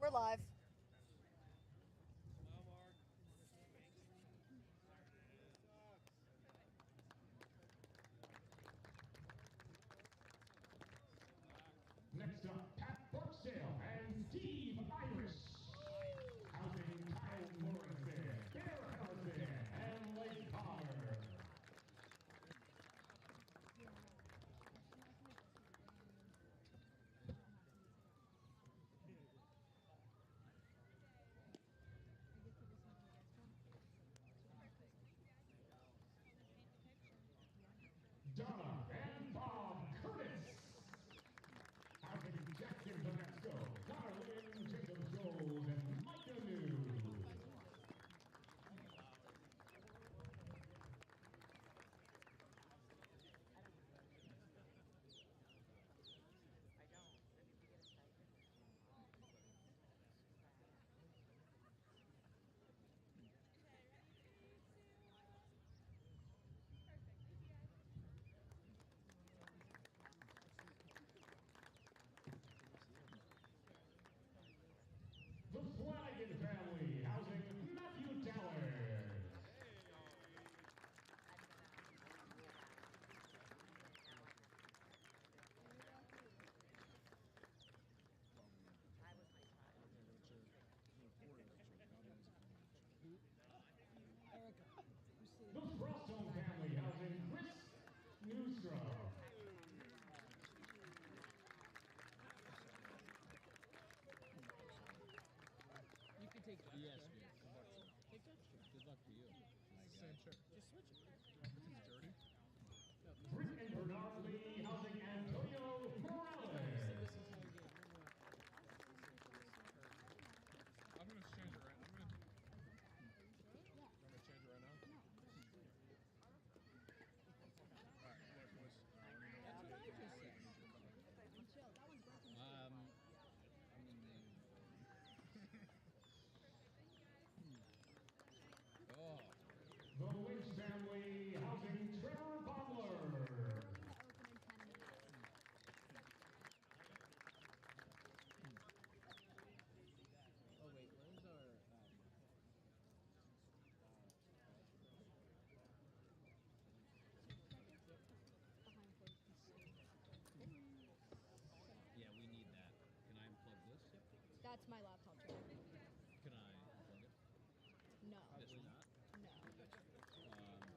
We're live. Next up, Pat Barksdale and Steve Irish. Housing Kyle Morrison, Bear Harrison, and Lake Potter. Donna and Bob Curtis. Housing Jackson Tabasco, Darlene Jacobs Gold, and Micah New. The Flanagan family, housing Matthew Tallard. The Frostone family, housing Chris Newstrom. You can take that. Yes, okay. Take that shirt. Good luck to you. Same shirt. Just switch it. If it's dirty. Britt and Bernard Lee, housing Antonio Morales. I'm gonna change it right. I'm gonna change it right now. Alright, look, boys. That's what I just said. Oh. The Lynch family, housing Trevor Bobler. Oh wait, where's our? Yeah, we need that. Can I unplug this? That's my laptop charger. Can I unplug it? No. This not? No. Um,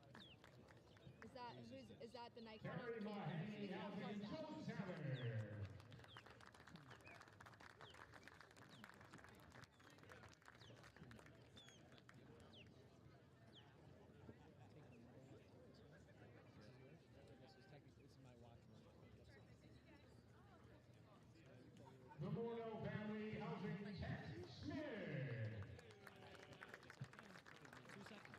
Is that the Nikon on Terry the camera? Mahoney, We can housing unplug Joe that. Taylor. This is my watch. The Morneau family, housing Cat Smith. 2 seconds.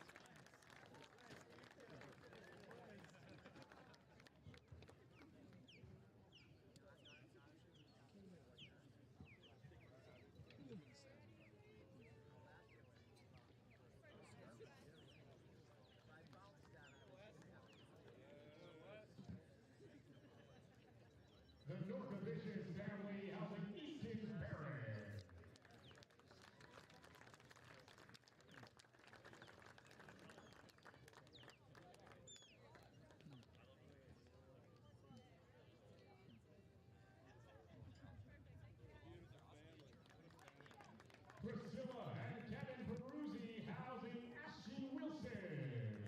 The Norcovicius family, housing Easton Barrett. Priscilla and Kevin Peruzzi, housing Ashton Wilson.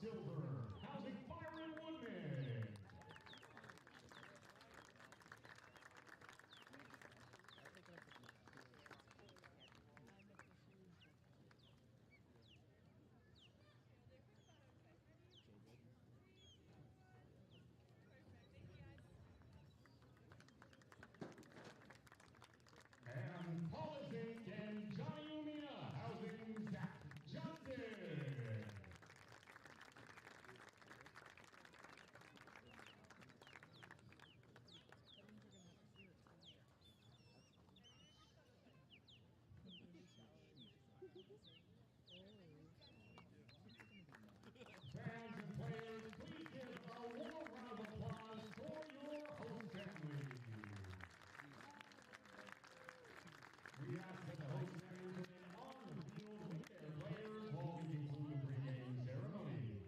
silver, housing Byron Woodman. And Paula Zink and Johnny Umina, housing Zach Johnson. Fans and players, please give a warm round of applause for your host family. We ask that the host families remain on the field with their players while we conclude the pregame ceremony.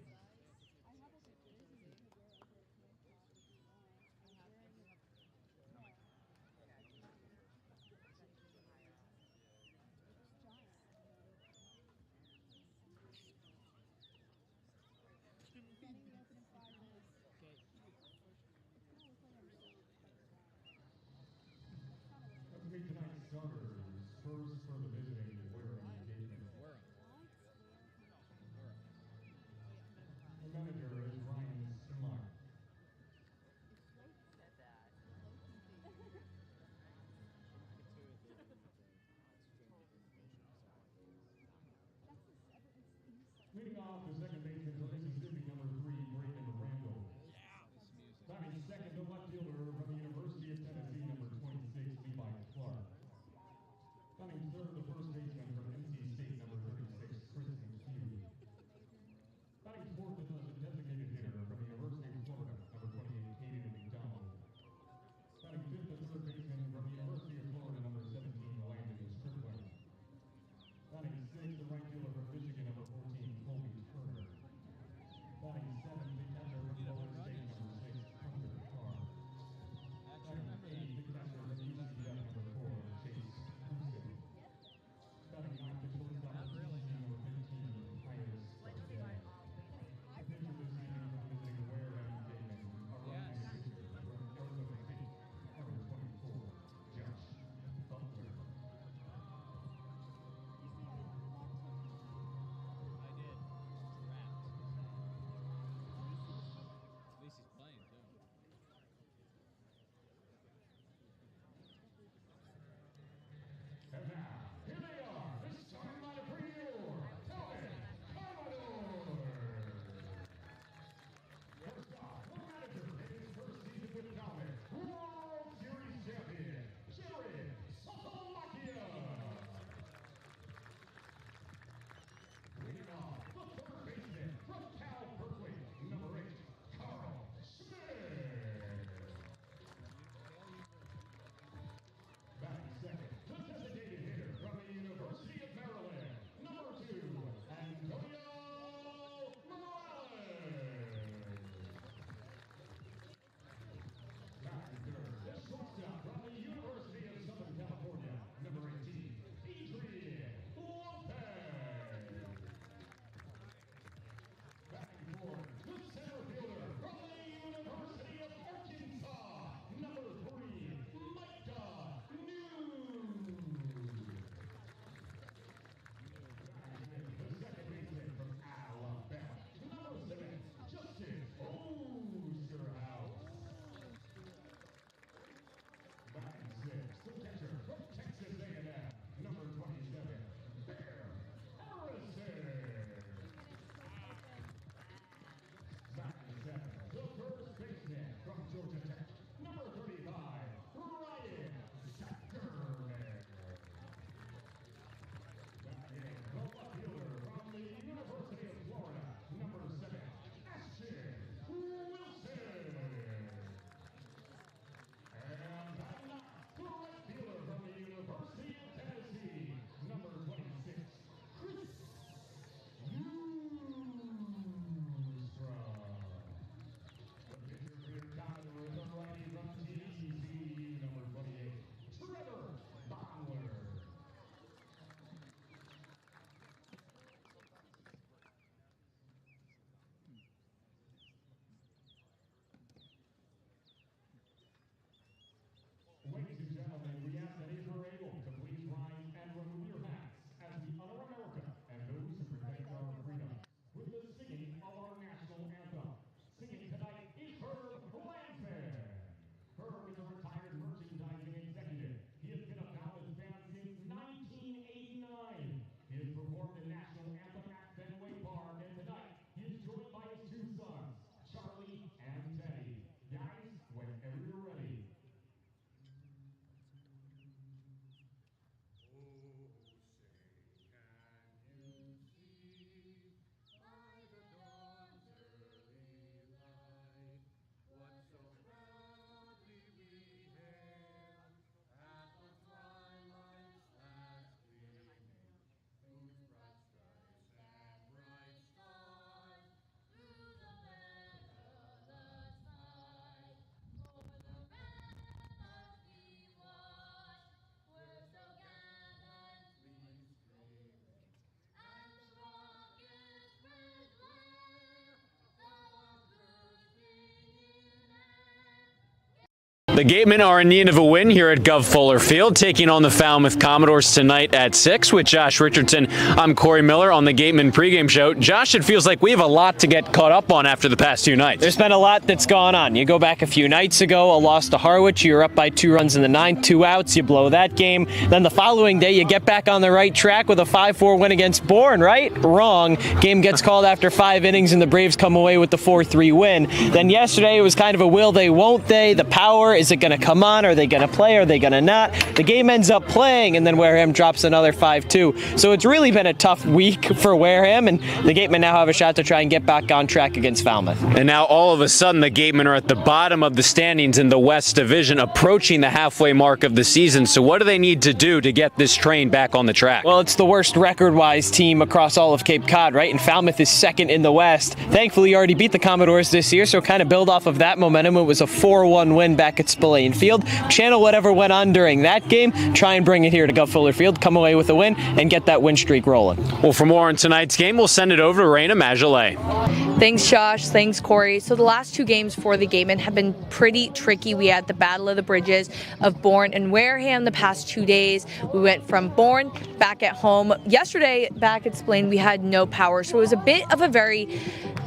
The Gatemen are in need of a win here at Gov Fuller Field, taking on the Falmouth Commodores tonight at 6 with Josh Richardson. I'm Cory Miller on the Gatemen pregame show. Josh, it feels like we have a lot to get caught up on after the past 2 nights. There's been a lot that's gone on. You go back a few nights ago, a loss to Harwich, you're up by 2 runs in the 9th, 2 outs, you blow that game. Then the following day, you get back on the right track with a 5-4 win against Bourne, right? Wrong. Game gets called after 5 innings and the Braves come away with the 4-3 win. Then yesterday, it was kind of a will they, won't they? The power, is it going to come on? Are they going to play? Are they going to not? The game ends up playing, and then Wareham drops another 5-2. So it's really been a tough week for Wareham, and the Gatemen now have a shot to try and get back on track against Falmouth. And now all of a sudden, the Gatemen are at the bottom of the standings in the West Division, approaching the halfway mark of the season. So what do they need to do to get this train back on the track? Well, it's the worst record-wise team across all of Cape Cod, right? And Falmouth is second in the West. Thankfully, you already beat the Commodores this year, so kind of build off of that momentum. It was a 4-1 win back at Spillane Field. Channel whatever went on during that game, try and bring it here to Gov Fuller Field, come away with a win, and get that win streak rolling. Well, for more on tonight's game, we'll send it over to Rayna Maggelet. Thanks, Josh. Thanks, Cory. So the last 2 games for the Gatemen have been pretty tricky. We had the Battle of the Bridges of Bourne and Wareham the past 2 days. We went from Bourne back at home. Yesterday, back at Spillane, we had no power. So it was a bit of a very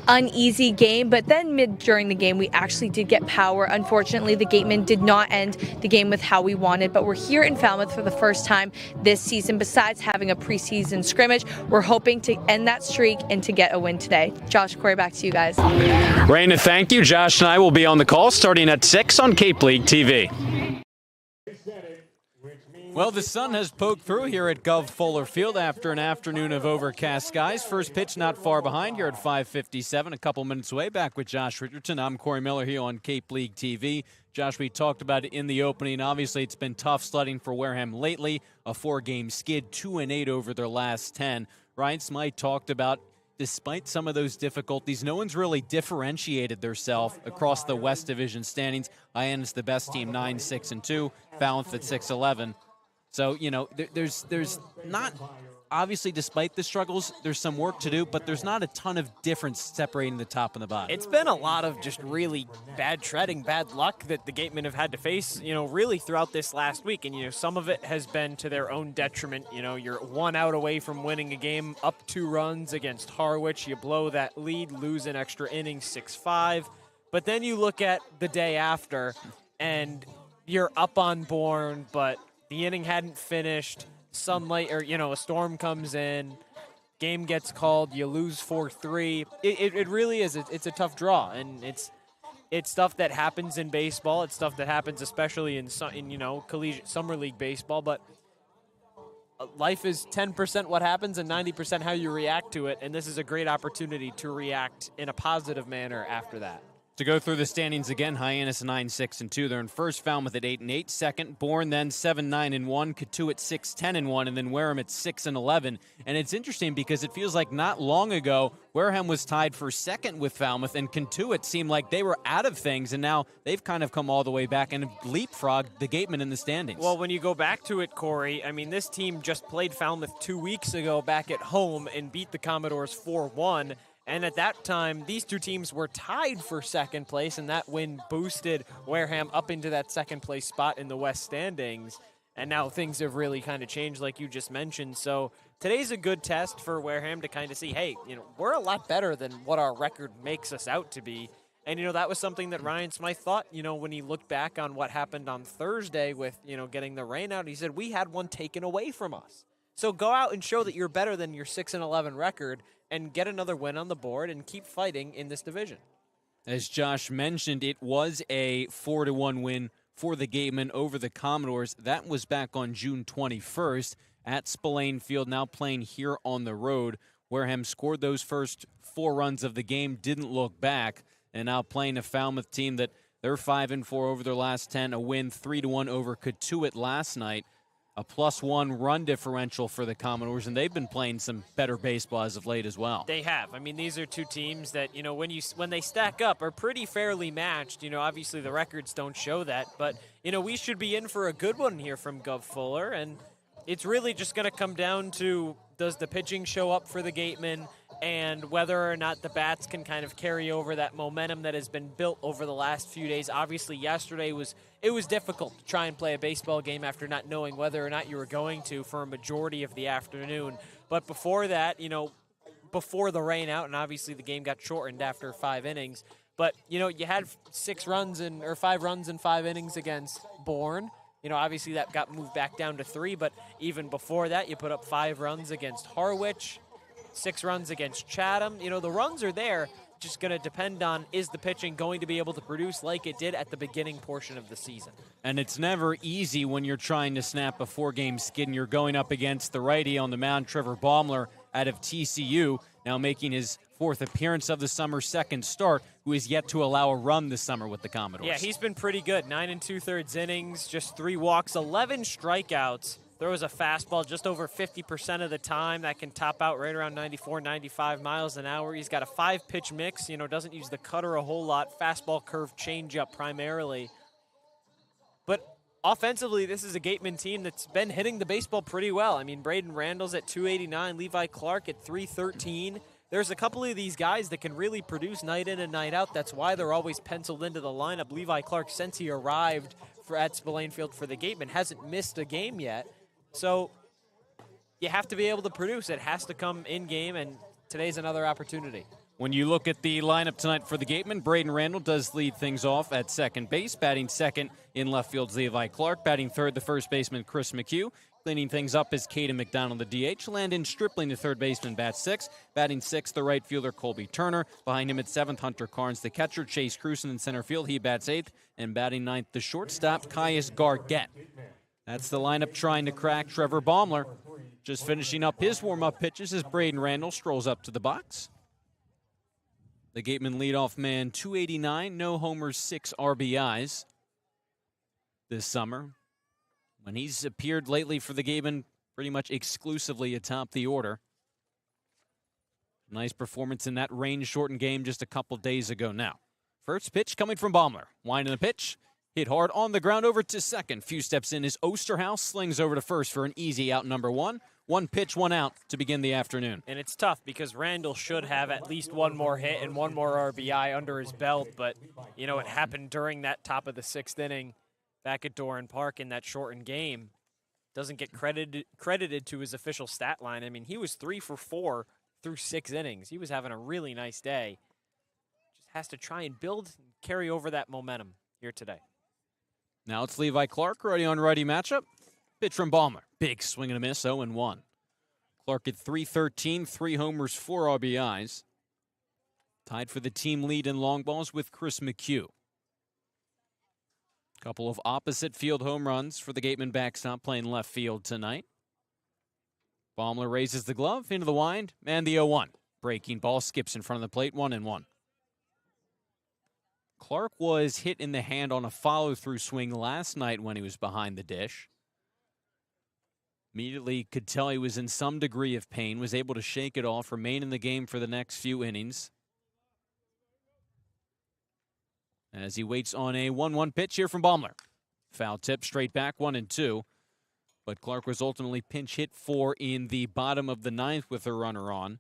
uneasy game, but then during the game we actually did get power. Unfortunately, the Gatemen did not end the game with how we wanted, but we're here in Falmouth for the first time this season. Besides having a preseason scrimmage, we're hoping to end that streak and to get a win today. Josh, Cory, back to you guys. Rayna, thank you. Josh and I will be on the call starting at 6 on Cape League TV. Well, the sun has poked through here at Gov Fuller Field after an afternoon of overcast skies. First pitch not far behind here at 5:57, a couple minutes away. Back with Josh Richardson. I'm Cory Miller here on Cape League TV. Josh, we talked about it in the opening. Obviously, it's been tough sledding for Wareham lately. A 4-game skid, 2-8 over their last 10. Ryan Smythe talked about, despite some of those difficulties, no one's really differentiated themselves across the West Division standings. Hyannis the best team, 9-6-2. Falmouth at 6-11. So, you know, there's not, obviously, despite the struggles, there's some work to do, but there's not a ton of difference separating the top and the bottom. It's been a lot of just really bad treading, bad luck that the Gatemen have had to face, you know, really throughout this last week. And, you know, some of it has been to their own detriment. You know, you're 1 out away from winning a game, up 2 runs against Harwich. You blow that lead, lose an extra inning, 6-5. But then you look at the day after, and you're up on Bourne, but the inning hadn't finished, sunlight, or, you know, a storm comes in, game gets called, you lose 4-3. It really is. It's a tough draw, and it's stuff that happens in baseball. It's stuff that happens especially in you know, collegiate summer league baseball, but life is 10% what happens and 90% how you react to it, and this is a great opportunity to react in a positive manner after that. To go through the standings again, Hyannis 9-6-2. They're in first, Falmouth at 8-8. Second, Bourne then 7-9-1. Cotuit 6-10-1, and then Wareham at 6-11. And it's interesting because it feels like not long ago, Wareham was tied for second with Falmouth, and Cotuit seemed like they were out of things, and now they've kind of come all the way back and leapfrogged the Gatemen in the standings. Well, when you go back to it, Cory, I mean, this team just played Falmouth 2 weeks ago back at home and beat the Commodores 4-1. And at that time, these 2 teams were tied for second place, and that win boosted Wareham up into that second place spot in the West standings. And now things have really kind of changed, like you just mentioned. So today's a good test for Wareham to kind of see, hey, you know, we're a lot better than what our record makes us out to be. And, you know, that was something that Ryan Smythe thought, you know, when he looked back on what happened on Thursday with, you know, getting the rain out. He said, we had one taken away from us. So go out and show that you're better than your 6-11 record and get another win on the board and keep fighting in this division. As Josh mentioned, it was a 4-1 win for the Gatemen over the Commodores. That was back on June 21st at Spillane Field, now playing here on the road. Wareham scored those first 4 runs of the game, didn't look back, and now playing a Falmouth team that they're 5-4 over their last 10, a win 3-1 over Cotuit last night. A +1 run differential for the Commodores, and they've been playing some better baseball as of late as well. They have. I mean, these are 2 teams that, you know, when they stack up are pretty fairly matched. You know, obviously the records don't show that, but, you know, we should be in for a good one here from Gov Fuller, and it's really just going to come down to, does the pitching show up for the Gatemen? and whether or not the bats can kind of carry over that momentum that has been built over the last few days. Obviously, yesterday was difficult to try and play a baseball game after not knowing whether or not you were going to for a majority of the afternoon. But before that, before the rain out, and obviously the game got shortened after 5 innings, but, you had 5 runs in 5 innings against Bourne. Obviously that got moved back down to 3, but even before that, you put up 5 runs against Harwich, 6 runs against Chatham. The runs are there, just going to depend on, is the pitching going to be able to produce like it did at the beginning portion of the season? And it's never easy when you're trying to snap a 4-game skid and you're going up against the righty on the mound, Trevor Baumler, out of TCU, now making his 4th appearance of the summer, 2nd start, who is yet to allow a run this summer with the Commodores. Yeah, he's been pretty good. 9 2/3 innings, just 3 walks, 11 strikeouts. Throws a fastball just over 50% of the time. That can top out right around 94, 95 miles an hour. He's got a 5-pitch mix, doesn't use the cutter a whole lot. Fastball, curve, changeup primarily. But offensively, this is a Gatemen team that's been hitting the baseball pretty well. I mean, Braden Randall's at 289, Levi Clark at 313. There's a couple of these guys that can really produce night in and night out. That's why they're always penciled into the lineup. Levi Clark, since he arrived at Spillane Field for the Gatemen, hasn't missed a game yet. So you have to be able to produce. It has to come in-game, and today's another opportunity. When you look at the lineup tonight for the Gatemen, Braden Randall does lead things off at second base. Batting second in left field's Levi Clark. Batting third, the first baseman, Chris McHugh. Cleaning things up is Caden McDonald, the DH. Landon Stripling, the third baseman, bats 6. Batting 6th, the right fielder, Colby Turner. Behind him at 7th, Hunter Carnes, the catcher. Chase Cruson in center field. He bats 8th. And batting 9th, the shortstop, Caius Gargett. That's the lineup trying to crack Trevor Baumler. Just finishing up his warm-up pitches as Braden Randall strolls up to the box. The Gateman leadoff man, 289, no homers, 6 RBIs this summer. When he's appeared lately for the Gatemen, pretty much exclusively atop the order. Nice performance in that rain-shortened game just a couple days ago now. First pitch coming from Baumler. Winding the pitch. Hit hard on the ground over to second. Few steps in is Osterhaus. Slings over to first for an easy out number 1. 1 pitch, 1 out to begin the afternoon. And it's tough because Randall should have at least 1 more hit and 1 more RBI under his belt. But, it happened during that top of the 6th inning back at Doran Park in that shortened game. Doesn't get credited to his official stat line. I mean, he was 3 for 4 through 6 innings. He was having a really nice day. Just has to try and build and carry over that momentum here today. Now it's Levi Clark, righty on righty matchup. Pitch from Baumler. Big swing and a miss, 0-1. Clark at 313, 3 homers, 4 RBIs. Tied for the team lead in long balls with Chris McHugh. Couple of opposite field home runs for the Gatemen backstop playing left field tonight. Baumler raises the glove into the wind, and the 0-1. Breaking ball skips in front of the plate, 1-1. Clark was hit in the hand on a follow-through swing last night when he was behind the dish. Immediately could tell he was in some degree of pain, was able to shake it off, remain in the game for the next few innings. As he waits on a 1-1 pitch here from Baumler. Foul tip, straight back, 1-2. But Clark was ultimately pinch hit for in the bottom of the 9th with a runner on.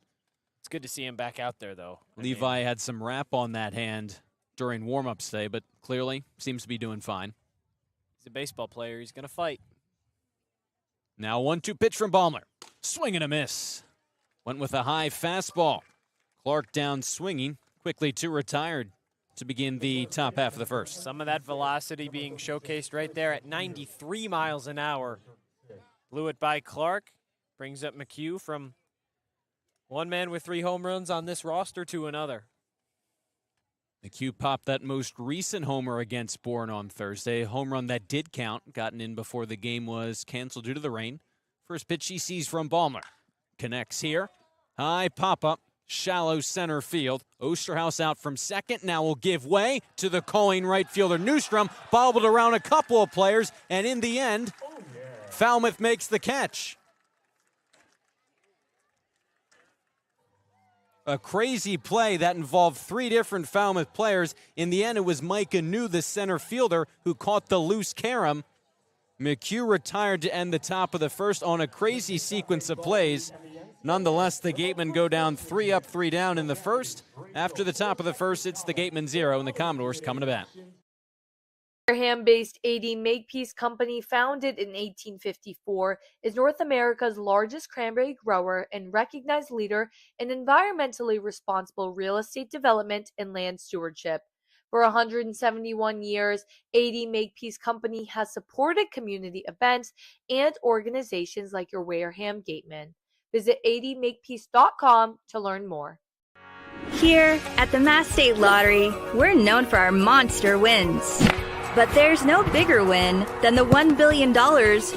It's good to see him back out there, though. Levi had some wrap on that hand during warm-ups today, but clearly seems to be doing fine. He's a baseball player. He's going to fight. Now 1-2 pitch from Baumler. Swing and a miss. Went with a high fastball. Clark down swinging, quickly to retired to begin the top half of the first. Some of that velocity being showcased right there at 93 miles an hour. Blew it by Clark. Brings up McHugh from one man with 3 home runs on this roster to another. McHugh popped that most recent homer against Bourne on Thursday. A home run that did count, gotten in before the game was canceled due to the rain. First pitch he sees from Baumler. Connects here. High pop-up, shallow center field. Osterhaus out from second. Now will give way to the calling right fielder Newstrom. Bobbled around a couple of players, and in the end, Falmouth makes the catch. A crazy play that involved 3 different Falmouth players. In the end, it was Micah New, the center fielder, who caught the loose carom. McHugh retired to end the top of the first on a crazy sequence of plays. Nonetheless, the Gatemen go down 3 up, 3 down in the first. After the top of the first, it's the Gatemen 0 and the Commodores coming to bat. Wareham-based AD Makepeace Company, founded in 1854, is North America's largest cranberry grower and recognized leader in environmentally responsible real estate development and land stewardship. For 171 years, AD Makepeace Company has supported community events and organizations like your Wareham Gatemen. Visit admakepeace.com to learn more. Here at the Mass State Lottery, we're known for our monster wins. But there's no bigger win than the $1 billion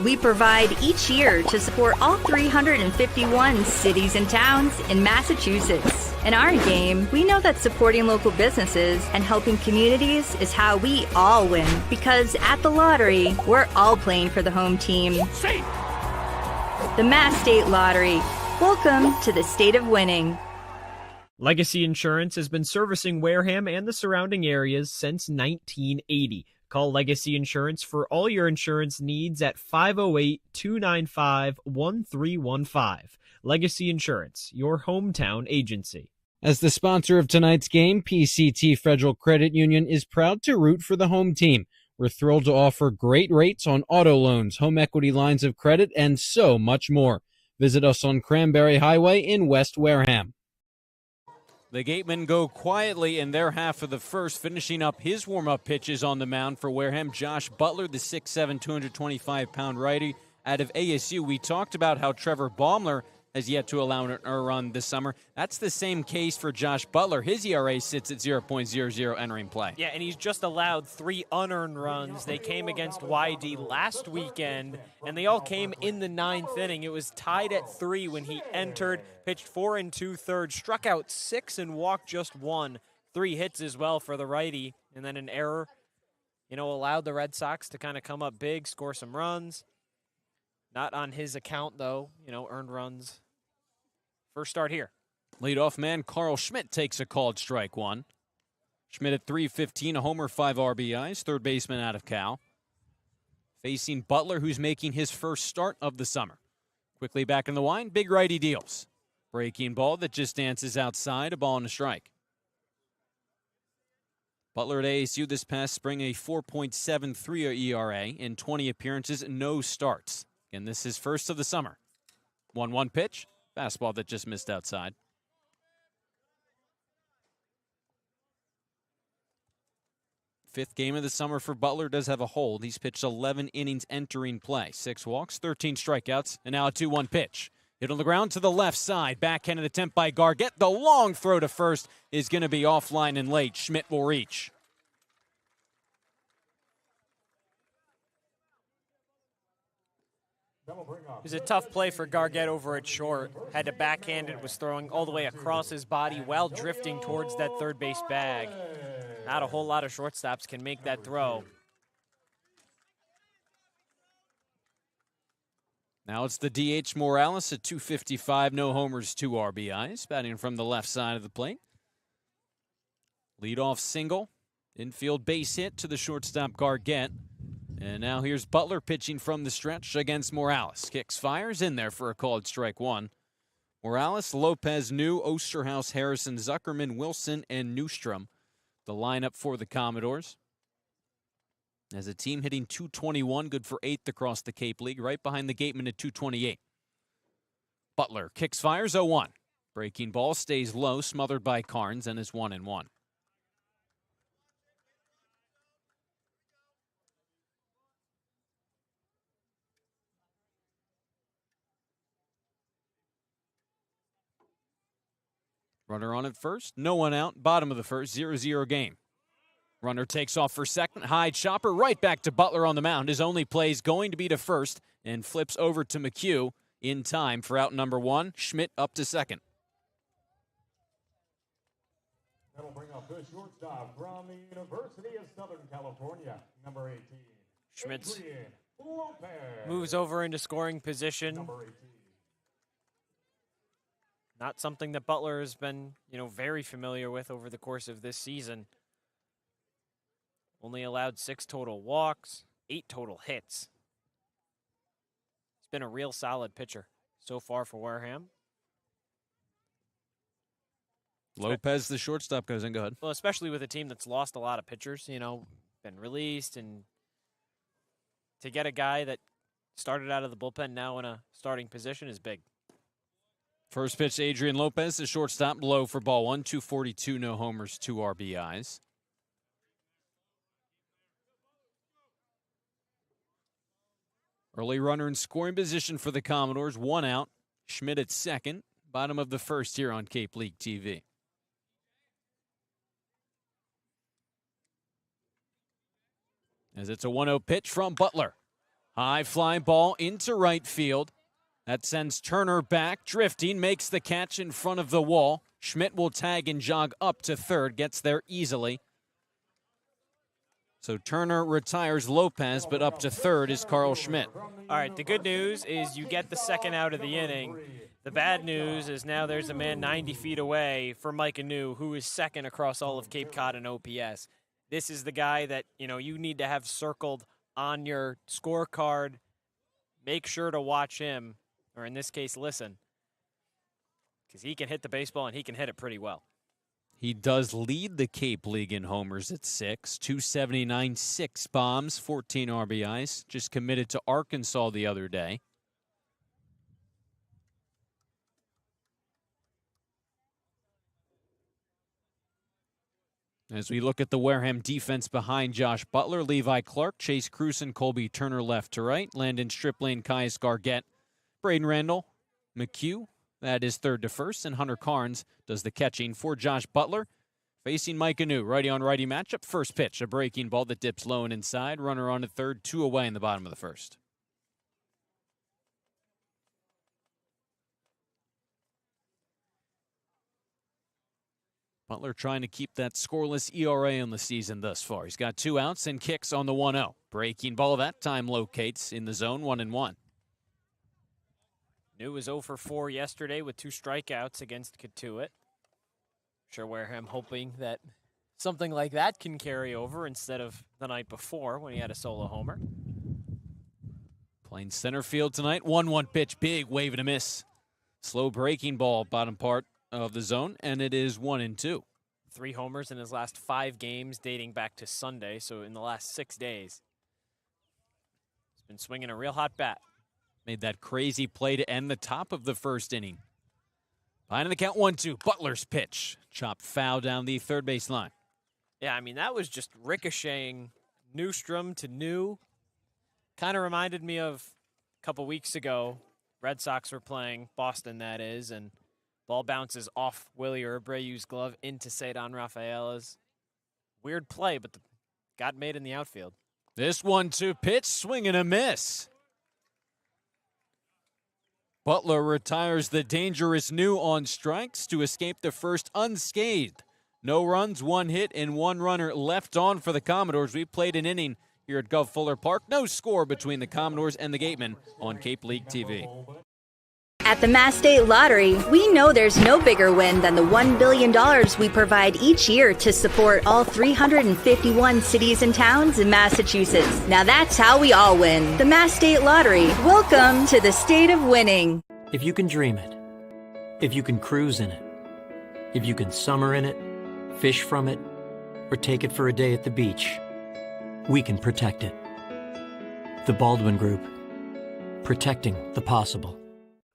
we provide each year to support all 351 cities and towns in Massachusetts. In our game, we know that supporting local businesses and helping communities is how we all win. Because at the lottery, we're all playing for the home team. The Mass State Lottery. Welcome to the state of winning. Legacy Insurance has been servicing Wareham and the surrounding areas since 1980. Call Legacy Insurance for all your insurance needs at 508-295-1315. Legacy Insurance, your hometown agency. As the sponsor of tonight's game, PCT Federal Credit Union is proud to root for the home team. We're thrilled to offer great rates on auto loans, home equity lines of credit, and so much more. Visit us on Cranberry Highway in West Wareham. The Gatemen go quietly in their half of the first, finishing up his warm-up pitches on the mound for Wareham. Josh Butler, the 6'7", 225-pound righty out of ASU. We talked about how Trevor Baumler has yet to allow a run this summer. That's the same case for Josh Butler. His ERA sits at 0.00 entering play. Yeah, and he's just allowed 3 unearned runs. They came against YD last weekend, and they all came in the 9th inning. It was tied at 3 when he entered, pitched 4 2/3, struck out 6 and walked just 1. 3 hits as well for the righty, and then an error, allowed the Red Sox to kind of come up big, score some runs. Not on his account, though, earned runs. First start here. Leadoff man Carl Schmidt takes a called strike one. Schmidt at .315, a homer, 5 RBIs, third baseman out of Cal. Facing Butler, who's making his first start of the summer. Quickly back in the line, big righty deals. Breaking ball that just dances outside, a ball and a strike. Butler at ASU this past spring, a 4.73 ERA in 20 appearances, no starts. And this is first of the summer. 1-1 pitch. Fastball that just missed outside. Fifth game of the summer for Butler does have a hold. He's pitched 11 innings entering play. 6 walks, 13 strikeouts, and now a 2-1 pitch. Hit on the ground to the left side. Backhanded attempt by Gargett. The long throw to first is going to be offline and late. Schmidt will reach. It was a tough play for Gargett over at short. Had to backhand it, was throwing all the way across his body while drifting towards that third base bag. Not a whole lot of shortstops can make that throw. Now it's the DH Morales at .255, no homers, 2 RBIs, batting from the left side of the plate. Leadoff single, infield base hit to the shortstop Gargett. And now here's Butler pitching from the stretch against Morales. Kicks, fires in there for a called strike one. Morales, Lopez, New, Osterhaus, Harrison, Zuckerman, Wilson, and Newstrom. The lineup for the Commodores. As a team hitting .221, good for 8th across the Cape League, right behind the Gatemen at .228. Butler kicks, fires, 0-1. Breaking ball stays low, smothered by Carnes, and is 1-1. Runner on at first, no one out, bottom of the first, 0-0 game. Runner takes off for second, high chopper, right back to Butler on the mound. His only play is going to be to first, and flips over to McHugh in time for out number 1. Schmidt up to second. That'll bring up the shortstop from the University of Southern California, number 18. Schmidt Lopez. moves over into scoring position. Number 18. Not something that Butler has been, very familiar with over the course of this season. Only allowed 6 total walks, 8 total hits. He's been a real solid pitcher so far for Wareham. Lopez, the shortstop, goes in. Go ahead. Well, especially with a team that's lost a lot of pitchers, been released, and to get a guy that started out of the bullpen now in a starting position is big. First pitch, Adrian Lopez, the shortstop, low for ball one, 242, no homers, 2 RBIs. Early runner in scoring position for the Commodores, 1 out. Schmidt at second, bottom of the first here on Cape League TV. As it's a 1-0 pitch from Butler. High fly ball into right field. That sends Turner back, drifting, makes the catch in front of the wall. Schmidt will tag and jog up to third, gets there easily. So Turner retires Lopez, but up to third is Carl Schmidt. All right, the good news is you get the second out of the inning. The bad news is now there's a man 90 feet away for Mike Anu, who is second across all of Cape Cod in OPS. This is the guy that, you need to have circled on your scorecard. Make sure to watch him, or in this case, listen, because he can hit the baseball and he can hit it pretty well. He does lead the Cape League in homers at 6, 279, 6 bombs, 14 RBIs. Just committed to Arkansas the other day. As we look at the Wareham defense behind Josh Butler, Levi Clark, Chase Cruson, Colby Turner left to right, Landon Stripling, Caius Gargett, Braden Randall, McHugh, that is third to first, and Hunter Carnes does the catching for Josh Butler. Facing Mike Anu, righty-on-righty matchup. First pitch, a breaking ball that dips low and inside. Runner on at third, 2 away in the bottom of the first. Butler trying to keep that scoreless ERA on the season thus far. He's got 2 outs and kicks on the 1-0. Breaking ball that time locates in the zone, 1-1. New was 0 for 4 yesterday with 2 strikeouts against Katuitt. Sure, Wareham hoping that something like that can carry over instead of the night before when he had a solo homer. Playing center field tonight. 1-1 pitch, big wave and a miss. Slow breaking ball, bottom part of the zone, and it is 1-2. 3 homers in his last 5 games dating back to Sunday, so in the last 6 days. He's been swinging a real hot bat. Made that crazy play to end the top of the first inning. Behind the count, 1-2. Butler's pitch. Chopped foul down the third base line. Yeah, that was just ricocheting Newstrom to New. Kind of reminded me of a couple weeks ago. Red Sox were playing, Boston that is, and ball bounces off Willie Abreu's glove into Cedon Rafaela's. Weird play, but got made in the outfield. This 1-2 pitch, swing and a miss. Butler retires the dangerous New on strikes to escape the first unscathed. No runs, 1 hit, and 1 runner left on for the Commodores. We played an inning here at Gov Fuller Park. No score between the Commodores and the Gatemen on Cape League TV. At the Mass State Lottery, we know there's no bigger win than the $1 billion we provide each year to support all 351 cities and towns in Massachusetts. Now that's how we all win. The Mass State Lottery. Welcome to the state of winning. If you can dream it, if you can cruise in it, if you can summer in it, fish from it, or take it for a day at the beach, we can protect it. The Baldwin Group. Protecting the possible.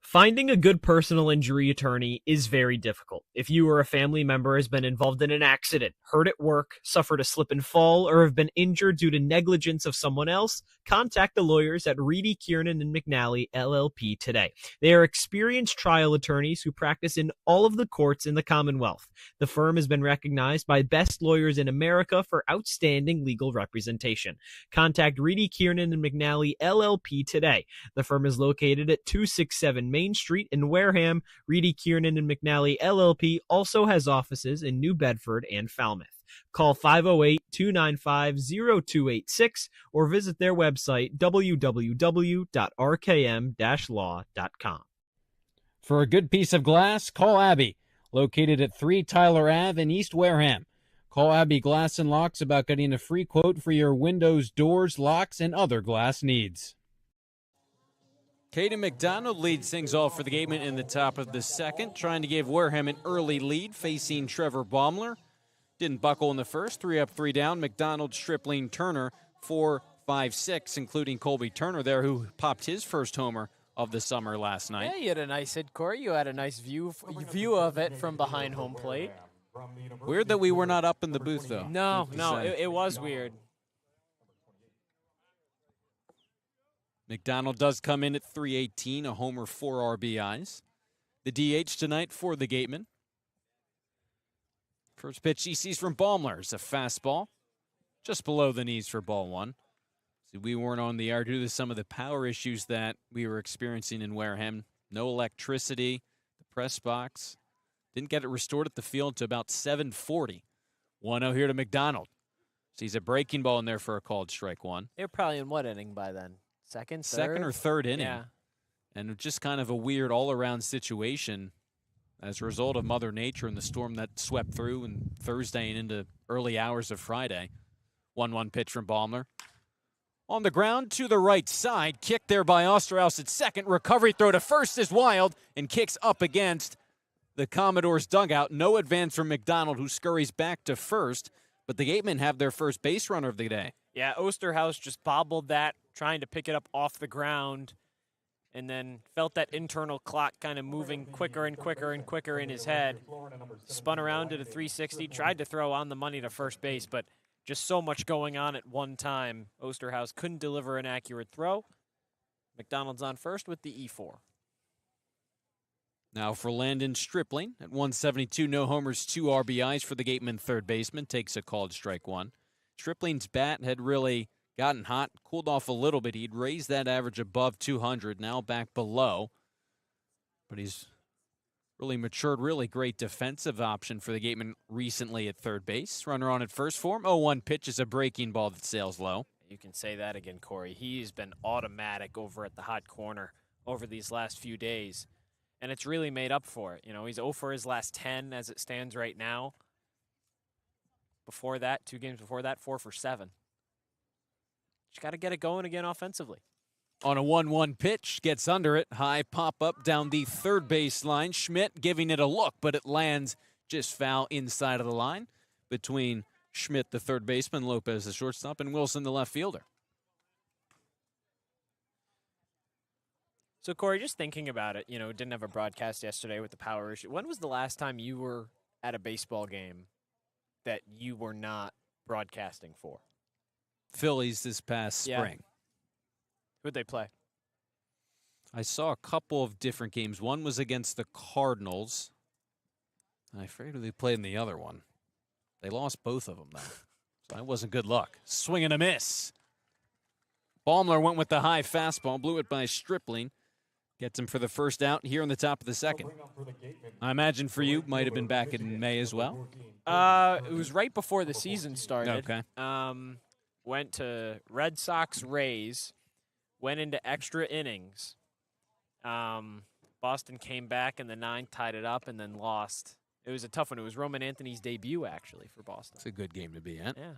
Finding a good personal injury attorney is very difficult. If you or a family member has been involved in an accident, hurt at work, suffered a slip and fall, or have been injured due to negligence of someone else, contact the lawyers at Reedy, Kiernan, and McNally, LLP today. They are experienced trial attorneys who practice in all of the courts in the Commonwealth. The firm has been recognized by Best Lawyers in America for outstanding legal representation. Contact Reedy, Kiernan, and McNally, LLP today. The firm is located at 267 Main Street in Wareham. Reedy, Kiernan, and McNally, LLP also has offices in New Bedford and Falmouth. Call 508-295-0286 or visit their website, www.rkm-law.com. For a good piece of glass, call Abby, located at 3 Tyler Ave in East Wareham. Call Abby Glass and Locks about getting a free quote for your windows, doors, locks, and other glass needs. Caden McDonald leads things off for the Gatemen in the top of the second, trying to give Wareham an early lead, facing Trevor Baumler. Didn't buckle in the first. 3 up, 3 down. McDonald, Stripling, Turner, 4, 5, 6, including Colby Turner there, who popped his first homer of the summer last night. Yeah, you had a nice hit, Cory. You had a nice view of it from behind home plate. Weird that we were not up in the booth, though. No, it was weird. McDonald does come in at 318, a homer, 4 RBIs. The DH tonight for the Gatemen. First pitch he sees from Baumler is a fastball, just below the knees for ball 1. See, we weren't on the air due to some of the power issues that we were experiencing in Wareham. No electricity, the press box. Didn't get it restored at the field to about 7:40. 1-0 here to McDonald. Sees a breaking ball in there for a called strike 1. They're probably in what inning by then? Second or third inning. Yeah. And just kind of a weird all-around situation as a result of Mother Nature and the storm that swept through on Thursday and into early hours of Friday. 1-1 pitch from Baumler. On the ground to the right side. Kicked there by Osterhaus at second. Recovery throw to first is wild and kicks up against the Commodores dugout. No advance from McDonald, who scurries back to first. But the Gatemen have their first base runner of the day. Yeah, Osterhaus just bobbled that, trying to pick it up off the ground, and then felt that internal clock kind of moving quicker and quicker and quicker in his head. Spun around at a 360, tried to throw on the money to first base, but just so much going on at one time. Osterhaus couldn't deliver an accurate throw. McDonald's on first with the E4. Now for Landon Stripling at 172, no homers, 2 RBIs for the Gatemen third baseman. Takes a called strike 1. Stripling's bat had really gotten hot, cooled off a little bit. He'd raised that average above 200, now back below. But he's really matured, really great defensive option for the Gatemen recently at third base. Runner on at first for him. 0-1 pitch is a breaking ball that sails low. You can say that again, Cory. He's been automatic over at the hot corner over these last few days, and it's really made up for it. You know, he's 0 for his last 10 as it stands right now. Before that, 2 games before that, 4 for 7. Just got to get it going again offensively. On a 1-1 pitch, gets under it. High pop-up down the third base line. Schmidt giving it a look, but it lands just foul inside of the line between Schmidt, the third baseman, Lopez, the shortstop, and Wilson, the left fielder. So, Cory, just thinking about it, you know, didn't have a broadcast yesterday with the power issue. When was the last time you were at a baseball game that you were not broadcasting for? Phillies this past spring. Who'd they play? I saw a couple of different games. One was against the Cardinals. I forget who they played in the other one. They lost both of them, though. So that wasn't good luck. Swing and a miss. Baumler went with the high fastball, blew it by Stripling. Gets him for the first out here in the top of the second. I imagine for you, might have been back in May as well. It was right before the season started. Okay. Went to Red Sox Rays, went into extra innings. Boston came back in the 9th, tied it up, and then lost. It was a tough one. It was Roman Anthony's debut, actually, for Boston. It's a good game to be at. Yeah.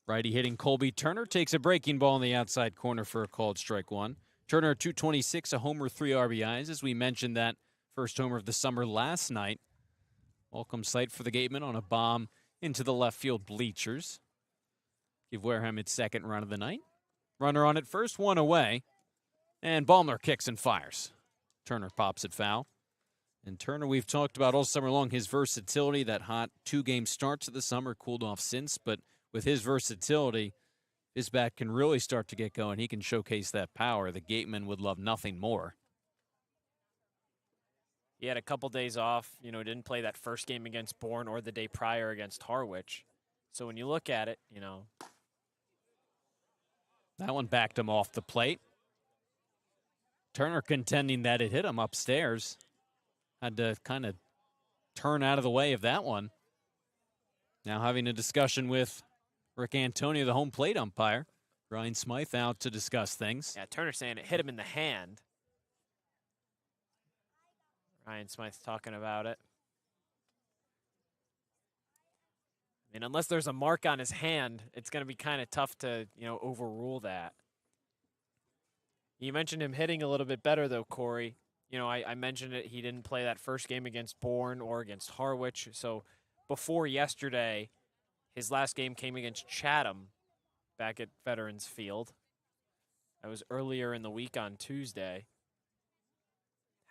Righty hitting Colby Turner takes a breaking ball in the outside corner for a called strike 1. Turner, 226, a homer, 3 RBIs. As we mentioned, that first homer of the summer last night. Welcome sight for the Gatemen on a bomb into the left field bleachers. Give Wareham its second run of the night. Runner on at first, 1 away. And Baumler kicks and fires. Turner pops it foul. And Turner, we've talked about all summer long, his versatility, that hot 2-game start to the summer, cooled off since. But with his versatility, his bat can really start to get going. He can showcase that power. The Gatemen would love nothing more. He had a couple days off, you know, didn't play that first game against Bourne or the day prior against Harwich. So when you look at it, you know. That one backed him off the plate. Turner contending that it hit him upstairs. Had to kind of turn out of the way of that one. Now having a discussion with Rick Antonio, the home plate umpire. Ryan Smythe out to discuss things. Yeah, Turner saying it hit him in the hand. Ryan Smythe's talking about it. I mean, unless there's a mark on his hand, it's going to be kind of tough to, you know, overrule that. You mentioned him hitting a little bit better, though, Cory. You know, I mentioned it. He didn't play that first game against Bourne or against Harwich. So before yesterday, his last game came against Chatham back at Veterans Field. That was earlier in the week on Tuesday.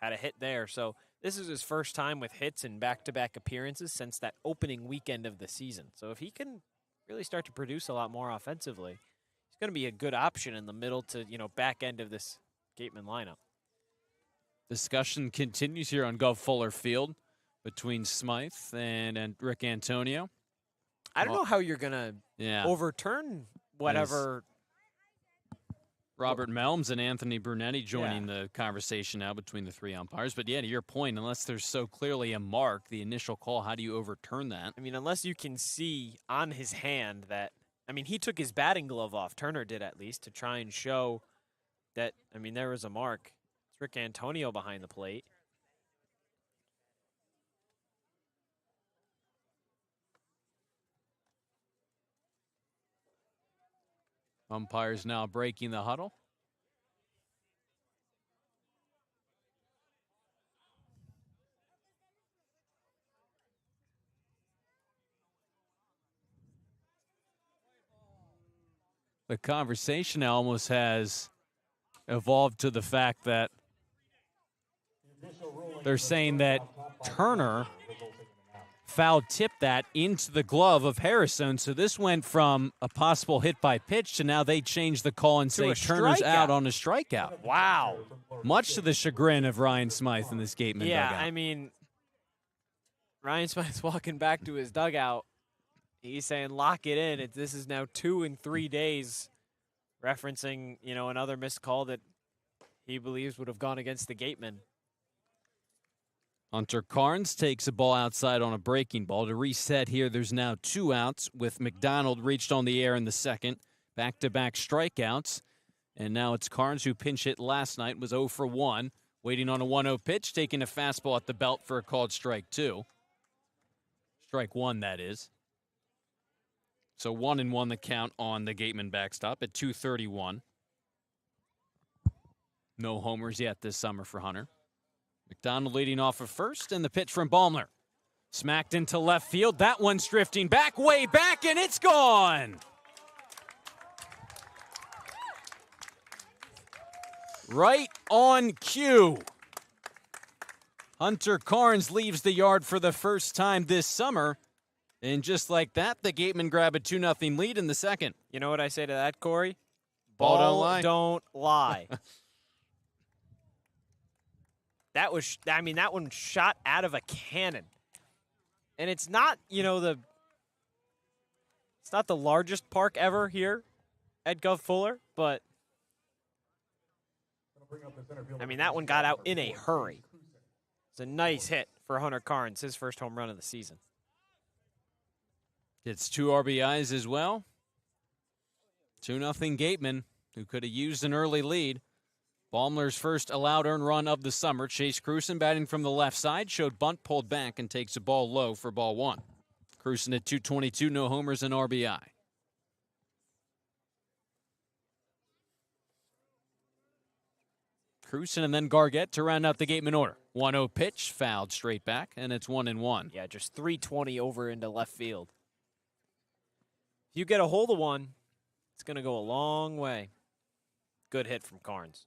Had a hit there. So this is his first time with hits and back-to-back appearances since that opening weekend of the season. So if he can really start to produce a lot more offensively, he's going to be a good option in the middle to, back end of this Gatemen lineup. Discussion continues here on Gov Fuller Field between Smythe and Rick Antonio. I don't know how you're going to overturn whatever. Robert Melms and Anthony Brunetti joining the conversation now between the three umpires. But, to your point, unless there's so clearly a mark, the initial call, how do you overturn that? I mean, unless you can see on his hand that, he took his batting glove off, Turner did at least, to try and show that, there was a mark. It's Rick Antonio behind the plate. Umpires now breaking the huddle. The conversation almost has evolved to the fact that they're saying that Turner foul tipped that into the glove of Harrison. So this went from a possible hit by pitch to now they changed the call and say Turner's out on a strikeout. Wow. Much to the chagrin of Ryan Smythe in this Gateman dugout. Ryan Smythe's walking back to his dugout. He's saying lock it in. This is now 2 in 3 days, referencing, another missed call that he believes would have gone against the Gatemen. Hunter Carnes takes a ball outside on a breaking ball. To reset here, there's now 2 outs with McDonald reached on the air in the second. Back-to-back strikeouts. And now it's Carnes who pinch hit last night, was 0 for 1. Waiting on a 1-0 pitch, taking a fastball at the belt for a called strike 2. Strike 1, that is. So 1-1 the count on the Gateman backstop at 2:31. No homers yet this summer for Hunter. McDonald leading off of first, and the pitch from Baumler. Smacked into left field. That one's drifting back, way back, and it's gone. Right on cue. Hunter Carnes leaves the yard for the first time this summer. And just like that, the Gatemen grab a 2-0 lead in the second. You know what I say to that, Cory? Ball don't lie. Don't lie. That one shot out of a cannon. And it's not, it's not the largest park ever here at Gov Fuller, but that one got out in a hurry. It's a nice hit for Hunter Carnes, his first home run of the season. It's 2 RBIs as well. 2-0 Gatemen, who could have used an early lead. Baumler's first allowed earned run of the summer. Chase Cruson batting from the left side, showed bunt, pulled back, and takes a ball low for ball 1. Cruson at 222, no homers and RBI. Cruson and then Gargett to round out the Gateman order. 1-0 pitch, fouled straight back, and it's 1-1. Yeah, just 320 over into left field. If you get a hold of one, it's going to go a long way. Good hit from Carnes.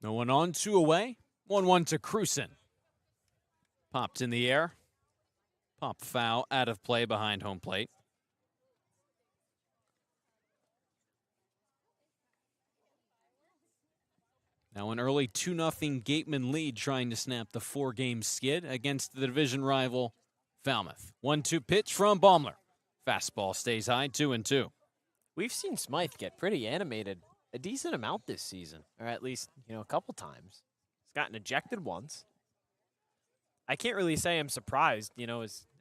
No one on, 2 away. 1-1 to Cruson. Popped in the air. Pop foul out of play behind home plate. Now an early 2-0 Gateman lead trying to snap the 4-game skid against the division rival Falmouth. 1-2 pitch from Baumler. Fastball stays high, 2-2. We've seen Smythe get pretty animated a decent amount this season, or at least, a couple times. He's gotten ejected once. I can't really say I'm surprised,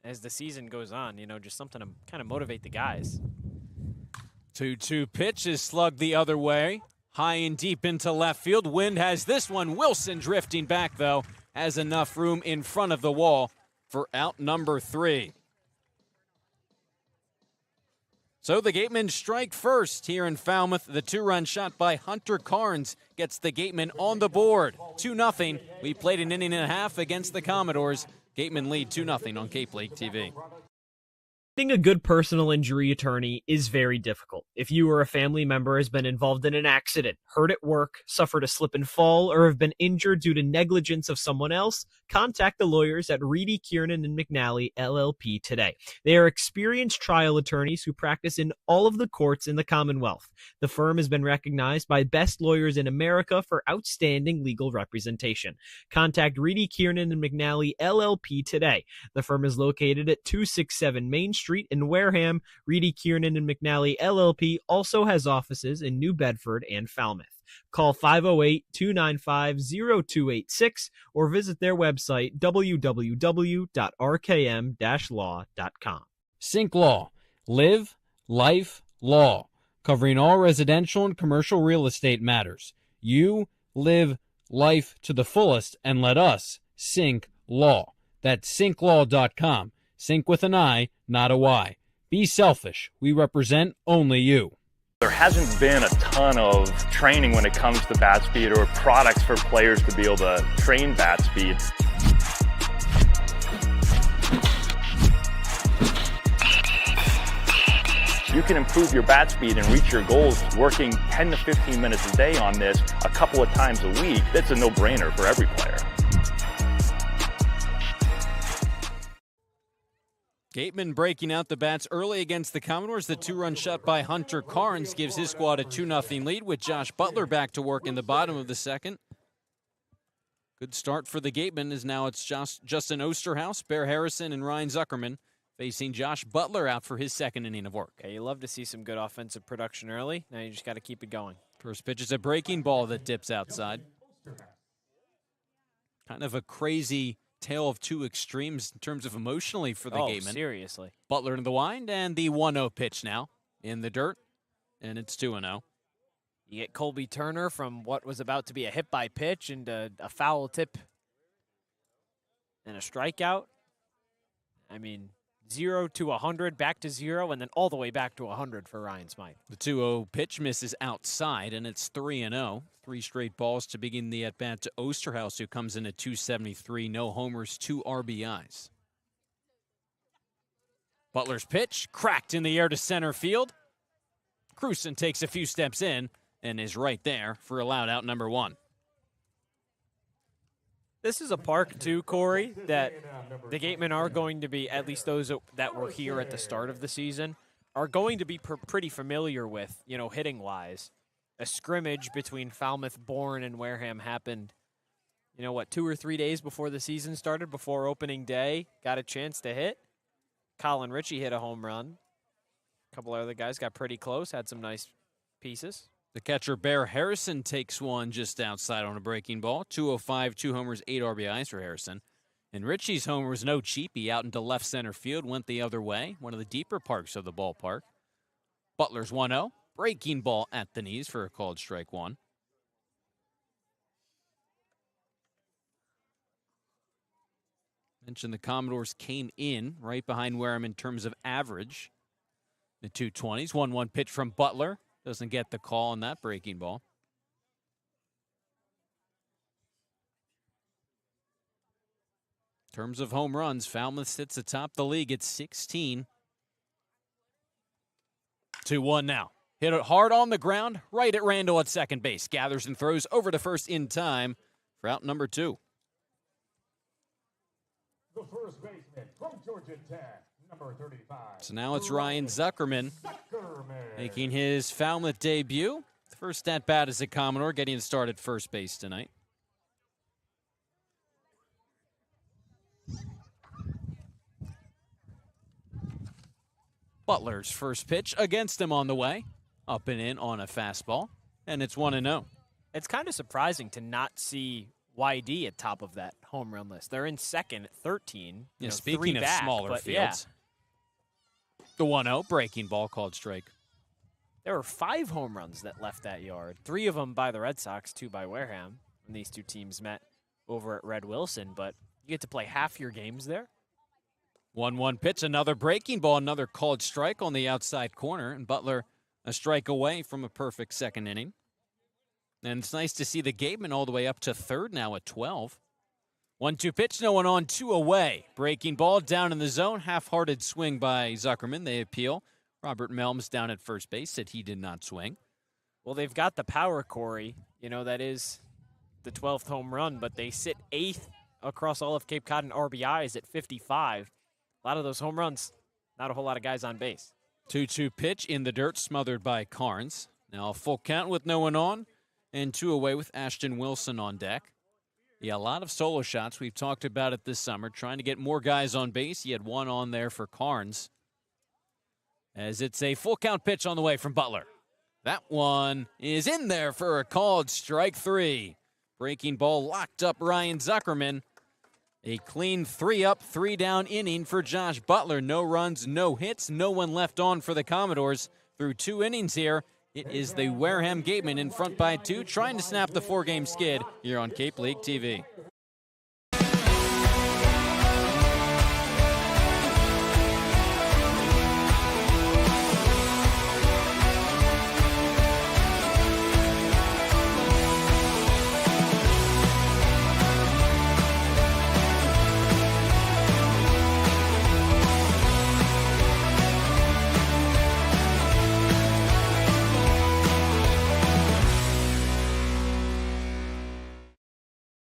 as the season goes on, just something to kind of motivate the guys. 2-2 pitch is slugged the other way. High and deep into left field. Wind has this one. Wilson drifting back, though, has enough room in front of the wall for out number 3. So the Gatemen strike first here in Falmouth. The 2-run shot by Hunter Carnes gets the Gatemen on the board. 2-0. We played an inning and a half against the Commodores. Gatemen lead 2-0 on Cape Lake TV. Getting a good personal injury attorney is very difficult. If you or a family member has been involved in an accident, hurt at work, suffered a slip and fall, or have been injured due to negligence of someone else, contact the lawyers at Reedy, Kiernan, and McNally, LLP today. They are experienced trial attorneys who practice in all of the courts in the Commonwealth. The firm has been recognized by Best Lawyers in America for outstanding legal representation. Contact Reedy, Kiernan, and McNally, LLP today. The firm is located at 267 Main Street in Wareham. Reedy, Kiernan, and McNally, LLP also has offices in New Bedford and Falmouth. Call 508-295-0286 or visit their website www.rkm-law.com. Sync Law. Live, life, law. Covering all residential and commercial real estate matters. You live life to the fullest and let us Sync Law. That's synclaw.com. Sync with an I, not a Y. Be selfish. We represent only you. There hasn't been a ton of training when it comes to bat speed or products for players to be able to train bat speed. You can improve your bat speed and reach your goals working 10 to 15 minutes a day on this a couple of times a week. That's a no-brainer for every player. Gatemen breaking out the bats early against the Commodores. The 2-run shot by Hunter Carnes gives his squad a 2-0 lead with Josh Butler back to work in the bottom of the second. Good start for the Gatemen as now it's Justin Osterhaus, Bear Harrison, and Ryan Zuckerman facing Josh Butler out for his second inning of work. Okay, you love to see some good offensive production early. Now you just got to keep it going. First pitch is a breaking ball that dips outside. Kind of a crazy tale of two extremes in terms of emotionally for the Gatemen. Seriously. Butler in the wind, and the 1-0 pitch now in the dirt, and it's 2-0. You get Colby Turner from what was about to be a hit by pitch into a foul tip and a strikeout. I mean, 0 to 100, back to 0, and then all the way back to 100 for Ryan Smythe. The 2-0 pitch misses outside, and it's 3-0. 3 straight balls to begin the at-bat to Osterhaus, who comes in at 273. No homers, 2 RBIs. Butler's pitch, cracked in the air to center field. Cruson takes a few steps in and is right there for allowed out number 1. This is a park, too, Cory, that the Gatemen are going to be, at least those that were here at the start of the season, are going to be pretty familiar with, hitting-wise. A scrimmage between Falmouth, Bourne, and Wareham happened, 2 or 3 days before the season started, before opening day. Got a chance to hit. Colin Ritchie hit a home run. A couple other guys got pretty close, had some nice pieces. The catcher, Bear Harrison, takes one just outside on a breaking ball. 205, 2 homers, 8 RBIs for Harrison. And Ritchie's homer was no cheapie out into left center field, went the other way, one of the deeper parks of the ballpark. Butler's 1-0. Breaking ball at the knees for a called strike 1. Mentioned the Commodores came in right behind Wareham in terms of average. The 220s. 1-1 pitch from Butler. Doesn't get the call on that breaking ball. In terms of home runs, Falmouth sits atop the league at 16. 2-1 now. Hit it hard on the ground, right at Randall at second base. Gathers and throws over to first in time for out number 2. The first baseman from Georgia Tech, number 35. So now it's Ryan Zuckerman making his Falmouth debut. The first at bat as a Commodore, getting to start at first base tonight. Butler's first pitch against him on the way. Up and in on a fastball, and it's 1-0. It's kind of surprising to not see YD at top of that home run list. They're in second at 13. Yeah, speaking of smaller fields. Yeah. The 1-0 breaking ball called strike. There were 5 home runs that left that yard. 3 of them by the Red Sox, 2 by Wareham. When these two teams met over at Red Wilson, but you get to play half your games there. 1-1 pitch, another breaking ball, another called strike on the outside corner, and Butler a strike away from a perfect second inning. And it's nice to see the Gatemen all the way up to third now at 12. 1-2 pitch, no one on, 2 away. Breaking ball down in the zone, half-hearted swing by Zuckerman. They appeal. Robert Melms down at first base said he did not swing. Well, they've got the power, Cory. You know, that is the 12th home run, but they sit 8th across all of Cape Cod in RBIs at 55. A lot of those home runs, not a whole lot of guys on base. 2-2 pitch in the dirt, smothered by Carnes. Now a full count with no one on, and 2 away with Ashton Wilson on deck. Yeah, a lot of solo shots. We've talked about it this summer, trying to get more guys on base. He had 1 on there for Carnes. As it's a full count pitch on the way from Butler. That one is in there for a called strike 3. Breaking ball locked up Ryan Zuckerman. A clean 3-up, 3-down inning for Josh Butler. No runs, no hits, no one left on for the Commodores through 2 innings here. It is the Wareham Gatemen in front by 2, trying to snap the 4-game skid here on Cape League TV.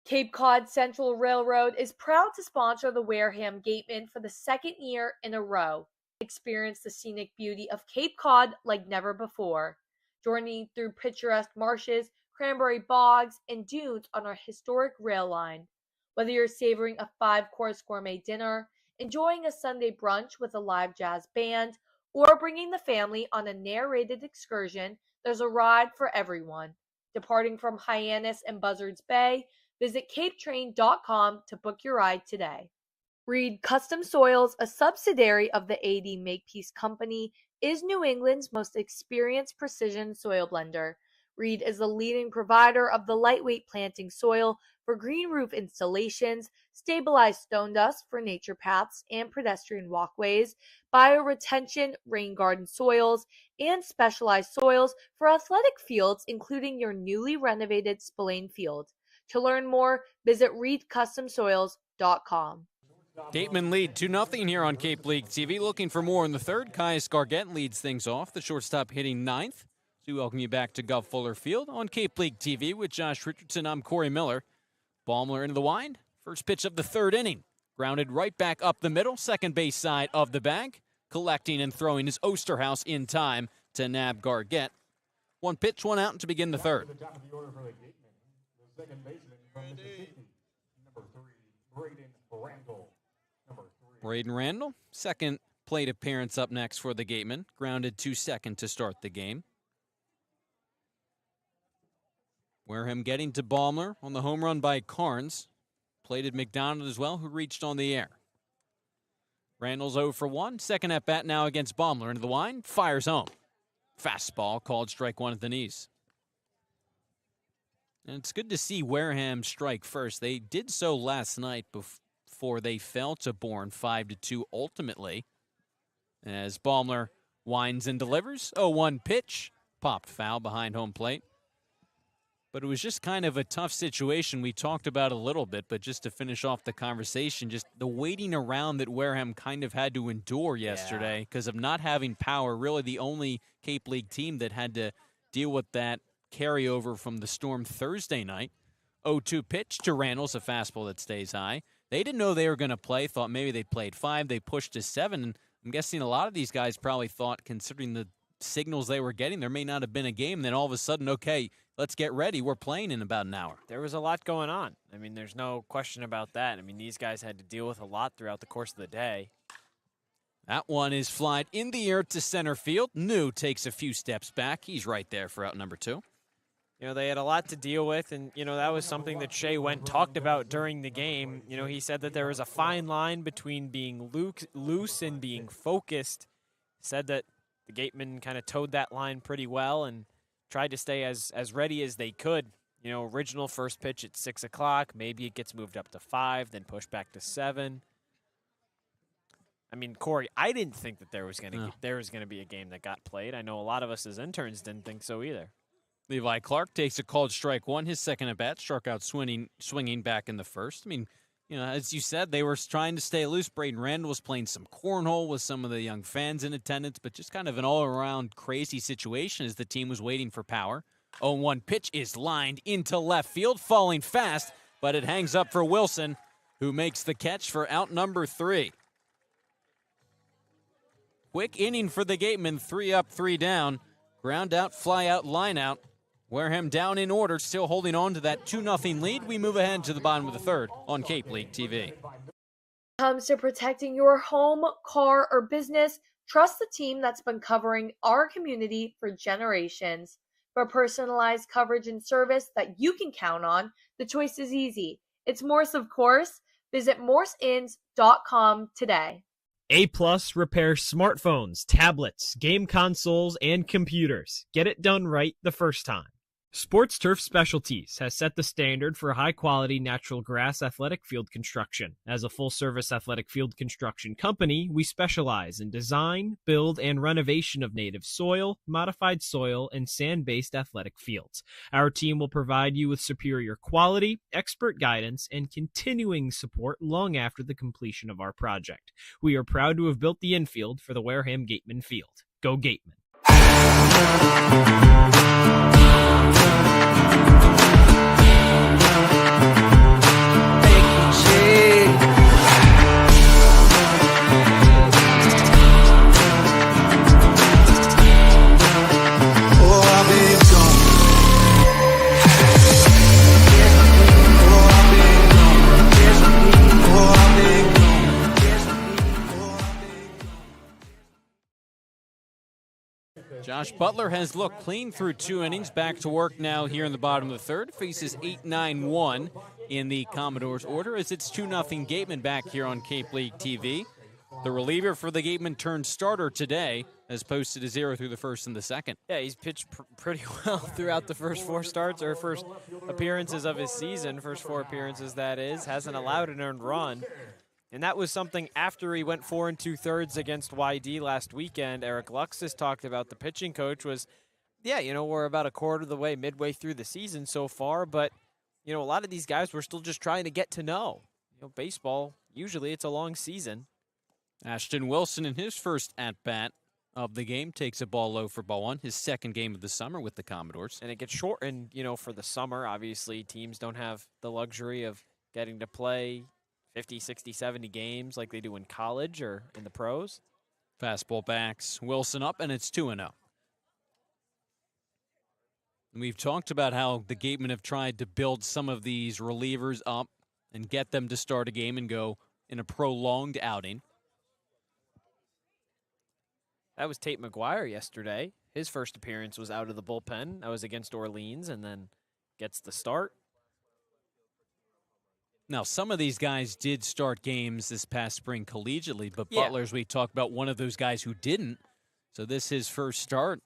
Cape Cod Central Railroad is proud to sponsor the Wareham Gatemen for the 2nd year in a row. Experience the scenic beauty of Cape Cod like never before. Journey through picturesque marshes, cranberry bogs, and dunes on our historic rail line. Whether you're savoring a 5-course gourmet dinner, enjoying a Sunday brunch with a live jazz band, or bringing the family on a narrated excursion, there's a ride for everyone. Departing from Hyannis and Buzzards Bay, visit capetrain.com to book your ride today. Reed Custom Soils, a subsidiary of the AD Makepeace Company, is New England's most experienced precision soil blender. Reed is the leading provider of the lightweight planting soil for green roof installations, stabilized stone dust for nature paths and pedestrian walkways, bioretention rain garden soils, and specialized soils for athletic fields, including your newly renovated Spillane Field. To learn more, visit reedcustomsoils.com. Gatemen lead 2-0 here on Cape League TV. Looking for more in the third. Caius Gargett leads things off. The shortstop hitting 9th. So we welcome you back to Gov Fuller Field on Cape League TV with Josh Richardson. I'm Cory Miller. Baumler into the wind. First pitch of the 3rd inning. Grounded right back up the middle. Second base side of the bag. Collecting and throwing is Osterhaus in time to nab Gargett. 1 pitch, 1 out to begin the 3rd. Second baseman from Mississippi, number 3, Braden Randall, second plate appearance up next for the Gatemen. Grounded to second to start the game. Wareham getting to Baumler on the home run by Carnes. Plated McDonald as well, who reached on the air. Randall's 0 for 1. Second at bat now against Baumler. Into the wind, fires home. Fastball called strike 1 at the knees. And it's good to see Wareham strike first. They did so last night before they fell to Bourne 5-2 ultimately. As Baumler winds and delivers. 0-1 pitch. Popped foul behind home plate. But it was just kind of a tough situation. We talked about a little bit, but just to finish off the conversation, just the waiting around that Wareham kind of had to endure yesterday because of not having power. Really the only Cape League team that had to deal with that carryover from the storm Thursday night. 0-2 pitch to Randall's, a fastball that stays high. They didn't know they were going to play, thought maybe they played 5. They pushed to 7. And I'm guessing a lot of these guys probably thought, considering the signals they were getting, there may not have been a game. Then all of a sudden, okay, let's get ready. We're playing in about an hour. There was a lot going on. I mean, there's no question about that. I mean, these guys had to deal with a lot throughout the course of the day. That one is flied in the air to center field. New takes a few steps back. He's right there for out number 2. You know, they had a lot to deal with, and, you know, that was something that Shea Went talked about during the game. You know, he said that there was a fine line between being loose and being focused. Said that the Gatemen kind of towed that line pretty well and tried to stay as ready as they could. You know, original first pitch at 6 o'clock. Maybe it gets moved up to 5, then pushed back to 7. I mean, Cory, I didn't think that there was going to be a game that got played. I know a lot of us as interns didn't think so either. Levi Clark takes a called strike one, his second at bat, struck out swinging back in the first. I mean, as you said, they were trying to stay loose. Braden Randall was playing some cornhole with some of the young fans in attendance, but just kind of an all-around crazy situation as the team was waiting for power. 0-1 pitch is lined into left field, falling fast, but it hangs up for Wilson, who makes the catch for out number 3. Quick inning for the Gatemen, 3 up, 3 down. Ground out, fly out, line out. Wareham down in order, still holding on to that 2-0 lead. We move ahead to the bottom of the third on Cape League TV. Comes to protecting your home, car, or business, trust the team that's been covering our community for generations. For personalized coverage and service that you can count on, the choice is easy. It's Morse, of course. Visit morseins.com today. A-Plus repairs smartphones, tablets, game consoles, and computers. Get it done right the first time. Sports Turf Specialties has set the standard for high-quality natural grass athletic field construction. As a full-service athletic field construction company, we specialize in design, build, and renovation of native soil, modified soil, and sand-based athletic fields. Our team will provide you with superior quality, expert guidance, and continuing support long after the completion of our project. We are proud to have built the infield for the Wareham Gatemen field. Go Gatemen! Josh Butler has looked clean through 2 innings. Back to work now here in the bottom of the third. Faces 8-9-1 in the Commodores order as it's 2-0 Gatemen back here on Cape League TV. The reliever for the Gatemen turned starter today has posted a 0 through the first and the second. Yeah, he's pitched pretty well throughout the first 4 starts, or first appearances of his season. First 4 appearances, that is. Hasn't allowed an earned run. And that was something after he went 4 2/3 against YD last weekend. Eric Lux has talked about the pitching coach was, we're about a quarter of the way, midway through the season so far, but, a lot of these guys we're still just trying to get to know. Baseball, usually it's a long season. Ashton Wilson in his first at-bat of the game takes a ball low for ball 1, his second game of the summer with the Commodores. And it gets shortened, for the summer. Obviously, teams don't have the luxury of getting to play 50, 60, 70 games like they do in college or in the pros. Fastball backs Wilson up, and it's 2-0. We've talked about how the Gatemen have tried to build some of these relievers up and get them to start a game and go in a prolonged outing. That was Tate McGuire yesterday. His first appearance was out of the bullpen. That was against Orleans, and then gets the start. Now, some of these guys did start games this past spring collegiately, but Yeah. Butler's, we talked about one of those guys who didn't. So this is his first start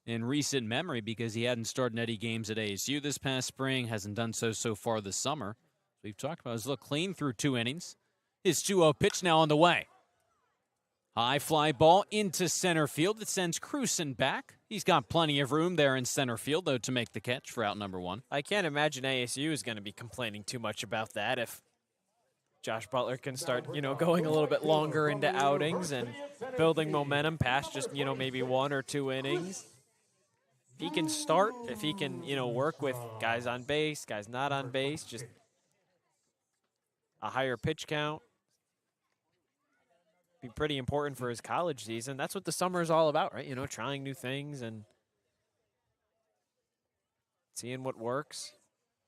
in recent memory because he hadn't started any games at ASU this past spring, hasn't done so far this summer. We've talked about his look clean through 2 innings. His 2-0 pitch now on the way. High fly ball into center field. It sends Cruson back. He's got plenty of room there in center field, though, to make the catch for out number 1. I can't imagine ASU is going to be complaining too much about that if Josh Butler can start, going a little bit longer into outings and building momentum past just, maybe 1 or 2 innings. If he can start, if he can, work with guys on base, guys not on base, just a higher pitch count, be pretty important for his college season. That's what the summer is all about, right? Trying new things and seeing what works,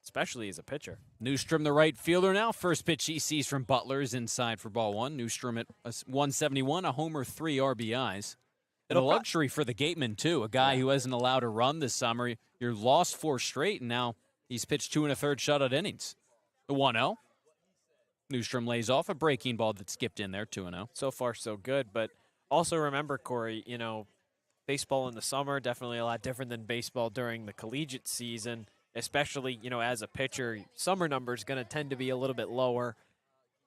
especially as a pitcher. Newstrom, the right fielder now. First pitch he sees from Butler is inside for ball 1. Newstrom at 171, a homer, 3 RBIs. And a luxury for the Gatemen, too. A guy who hasn't allowed a run this summer. You're lost 4 straight, and now he's pitched 2 1/3 shutout innings. The 1-0. Newstrom lays off a breaking ball that skipped in there, 2-0. So far, so good. But also remember, Cory, baseball in the summer, definitely a lot different than baseball during the collegiate season, especially, as a pitcher. Summer numbers going to tend to be a little bit lower.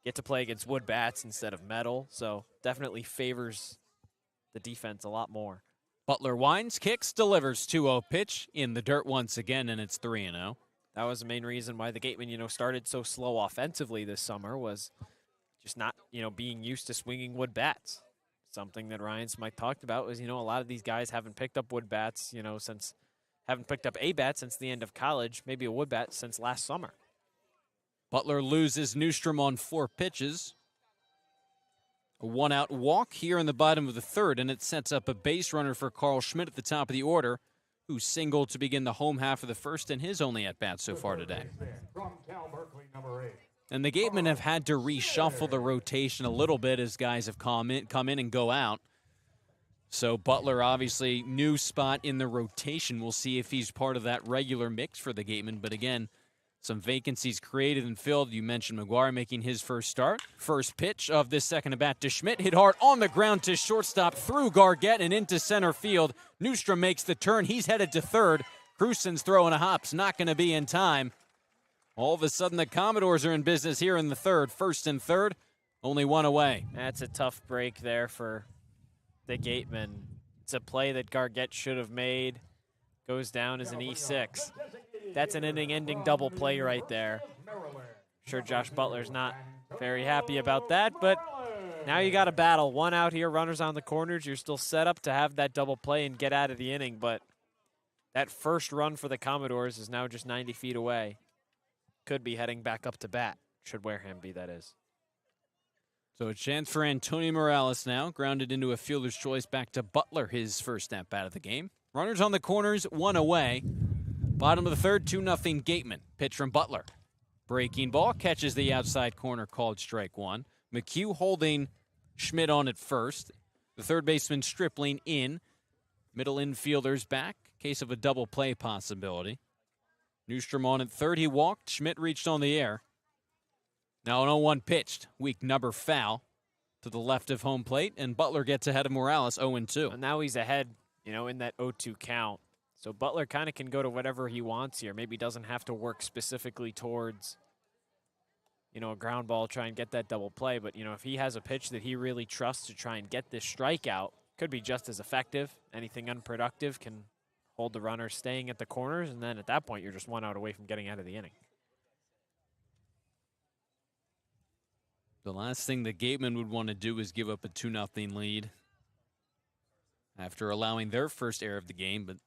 get to play against wood bats instead of metal, so definitely favors the defense a lot more. Butler winds, kicks, delivers 2-0 pitch in the dirt once again, and it's 3-0. That was the main reason why the Gatemen, started so slow offensively this summer, was just not, being used to swinging wood bats. Something that Ryan Smythe talked about was, a lot of these guys haven't picked up wood bats, haven't picked up a bat since the end of college, maybe a wood bat since last summer. Butler loses Newstrom on 4 pitches. A 1-out walk here in the bottom of the third, and it sets up a base runner for Carl Schmidt at the top of the order, who singled to begin the home half of the first and his only at-bat so far today. And the Gatemen have had to reshuffle the rotation a little bit as guys have come in and go out. So Butler, obviously, new spot in the rotation. We'll see if he's part of that regular mix for the Gatemen. But again, some vacancies created and filled. You mentioned McGuire making his first start. First pitch of this second at-bat to Schmidt. Hit hard on the ground to shortstop through Gargett and into center field. Newstrom makes the turn. He's headed to third. Crusen's throwing a hop's not going to be in time. All of a sudden, the Commodores are in business here in the third. First and third, only 1 away. That's a tough break there for the Gatemen. It's a play that Gargett should have made. Goes down as an E6. That's an inning-ending double play right there. I'm sure Josh Butler's not very happy about that, but now you got to battle. 1 out here, runners on the corners. You're still set up to have that double play and get out of the inning, but that first run for the Commodores is now just 90 feet away. Could be heading back up to bat, should Wareham be, that is. So a chance for Antonio Morales now, grounded into a fielder's choice back to Butler, his first at-bat of the game. Runners on the corners, 1 away. Bottom of the third, 2-0 Gatemen. Pitch from Butler. Breaking ball, catches the outside corner, called strike 1. McHugh holding Schmidt on at first. The third baseman Stripling in. Middle infielders back. Case of a double play possibility. Newstrom on at third. He walked. Schmidt reached on the air. Now an 0-1 pitched. Weak number foul to the left of home plate, and Butler gets ahead of Morales, 0-2. And now he's ahead, in that 0-2 count. So Butler kind of can go to whatever he wants here. Maybe doesn't have to work specifically towards, a ground ball, try and get that double play. But, if he has a pitch that he really trusts to try and get this strikeout, could be just as effective. Anything unproductive can hold the runner staying at the corners, and then at that point, you're just 1 out away from getting out of the inning. The last thing the Gatemen would want to do is give up a 2-0 lead after allowing their first error of the game, but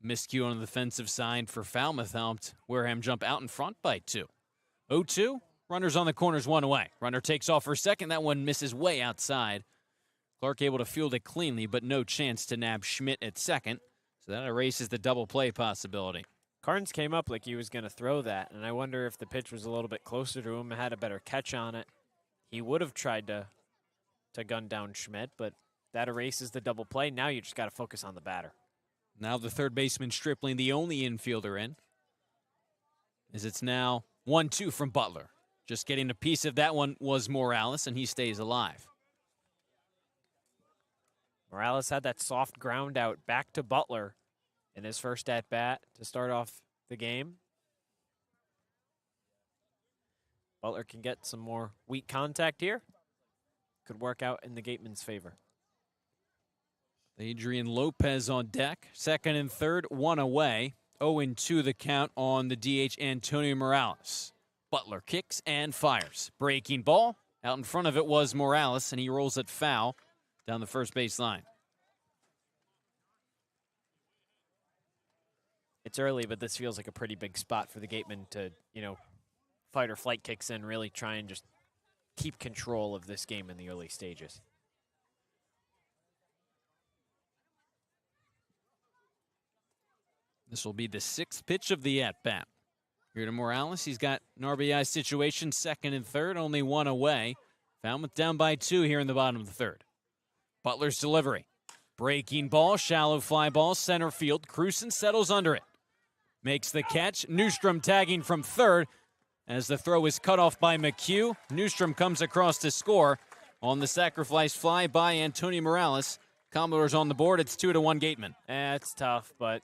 miscue on the defensive side for Falmouth helped Wareham jump out in front by 2. 0-2, runners on the corners, 1 away. Runner takes off for second. That one misses way outside. Clark able to field it cleanly, but no chance to nab Schmidt at second. So that erases the double play possibility. Carnes came up like he was going to throw that, and I wonder if the pitch was a little bit closer to him and had a better catch on it. He would have tried to gun down Schmidt, but that erases the double play. Now you just got to focus on the batter. Now the third baseman Stripling, the only infielder in, as it's now 1-2 from Butler. Just getting a piece of that one was Morales, and he stays alive. Morales had that soft ground out back to Butler in his first at-bat to start off the game. Butler can get some more weak contact here. Could work out in the Gatemen's favor. Adrian Lopez on deck. Second and third, 1 away. 0-2 the count on the DH Antonio Morales. Butler kicks and fires. Breaking ball. Out in front of it was Morales, and he rolls it foul down the first base line. It's early, but this feels like a pretty big spot for the Gatemen to, fight or flight kicks in, really try and just keep control of this game in the early stages. This will be the 6th pitch of the at-bat. Here to Morales. He's got an RBI situation, second and third, only 1 away. Falmouth down by 2 here in the bottom of the third. Butler's delivery. Breaking ball, shallow fly ball, center field. Crusen settles under it. Makes the catch. Newstrom tagging from third as the throw is cut off by McHugh. Newstrom comes across to score on the sacrifice fly by Antonio Morales. Commodores on the board. It's 2-1 Gatemen. It's tough, but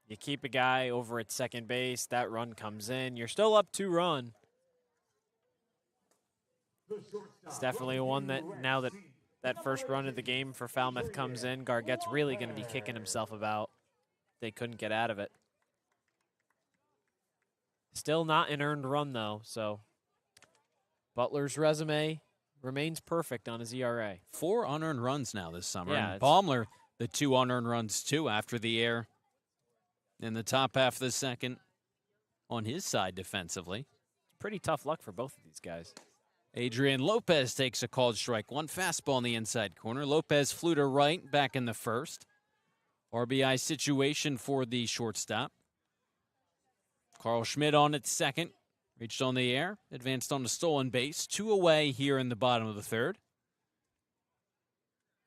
you keep a guy over at second base. That run comes in. You're still up 2 run. It's definitely one that now that first run of the game for Falmouth comes in, Gargette's really going to be kicking himself about. They couldn't get out of it. Still not an earned run, though, so Butler's resume remains perfect on his ERA. 4 unearned runs now this summer. Yeah, and Baumler, the 2 unearned runs, too, after the air in the top half of the second on his side defensively. Pretty tough luck for both of these guys. Adrian Lopez takes a called strike. 1 fastball in the inside corner. Lopez flew to right back in the first. RBI situation for the shortstop. Carl Schmidt on at second. Reached on the air. Advanced on the stolen base. 2 away here in the bottom of the third.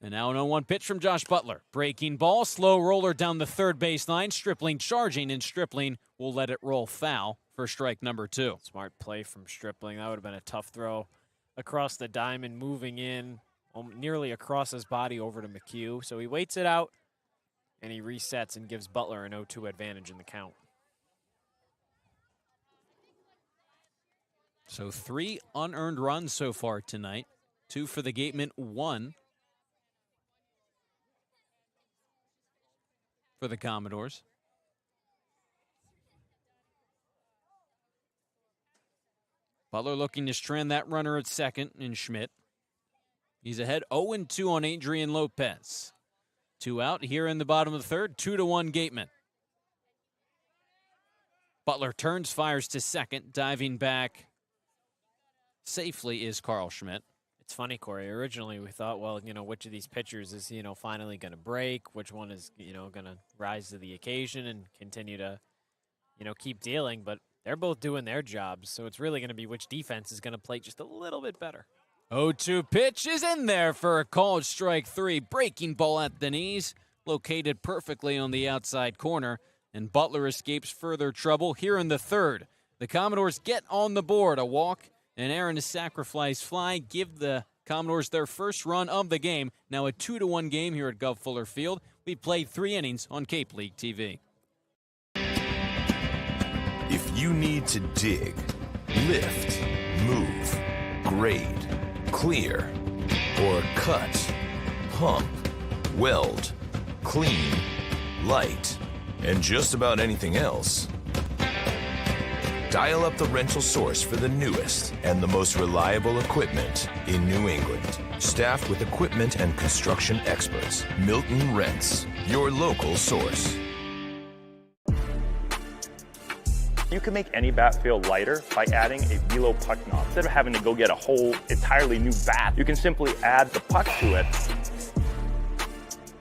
And now an 0-1 pitch from Josh Butler. Breaking ball. Slow roller down the third baseline. Stripling charging, and Stripling will let it roll foul for strike number 2. Smart play from Stripling. That would have been a tough throw across the diamond, moving in nearly across his body over to McHugh. So he waits it out, and he resets and gives Butler an 0-2 advantage in the count. So 3 unearned runs so far tonight. 2 for the Gatemen, 1 for the Commodores. Butler looking to strand that runner at second in Schmidt. He's ahead 0-2 on Adrian Lopez. 2 out here in the bottom of the third, 2-1 Gatemen. Butler turns, fires to second, diving back safely is Carl Schmidt. It's funny, Cory. Originally, we thought, well, which of these pitchers is, finally going to break? Which one is, going to rise to the occasion and continue to, keep dealing? But they're both doing their jobs, so it's really going to be which defense is going to play just a little bit better. 0-2 pitch is in there for a called strike 3. Breaking ball at the knees, located perfectly on the outside corner, and Butler escapes further trouble here in the third. The Commodores get on the board. A walk, an error, and a sacrifice fly give the Commodores their first run of the game. Now a 2-1 game here at Gov Fuller Field. We played 3 innings on Cape League TV. If you need to dig, lift, move, grade, clear, or cut, pump, weld, clean, light, and just about anything else, dial up the rental source for the newest and the most reliable equipment in New England. Staffed with equipment and construction experts. Milton Rents, your local source. You can make any bat feel lighter by adding a velo puck knob. Instead of having to go get a whole entirely new bat, you can simply add the puck to it.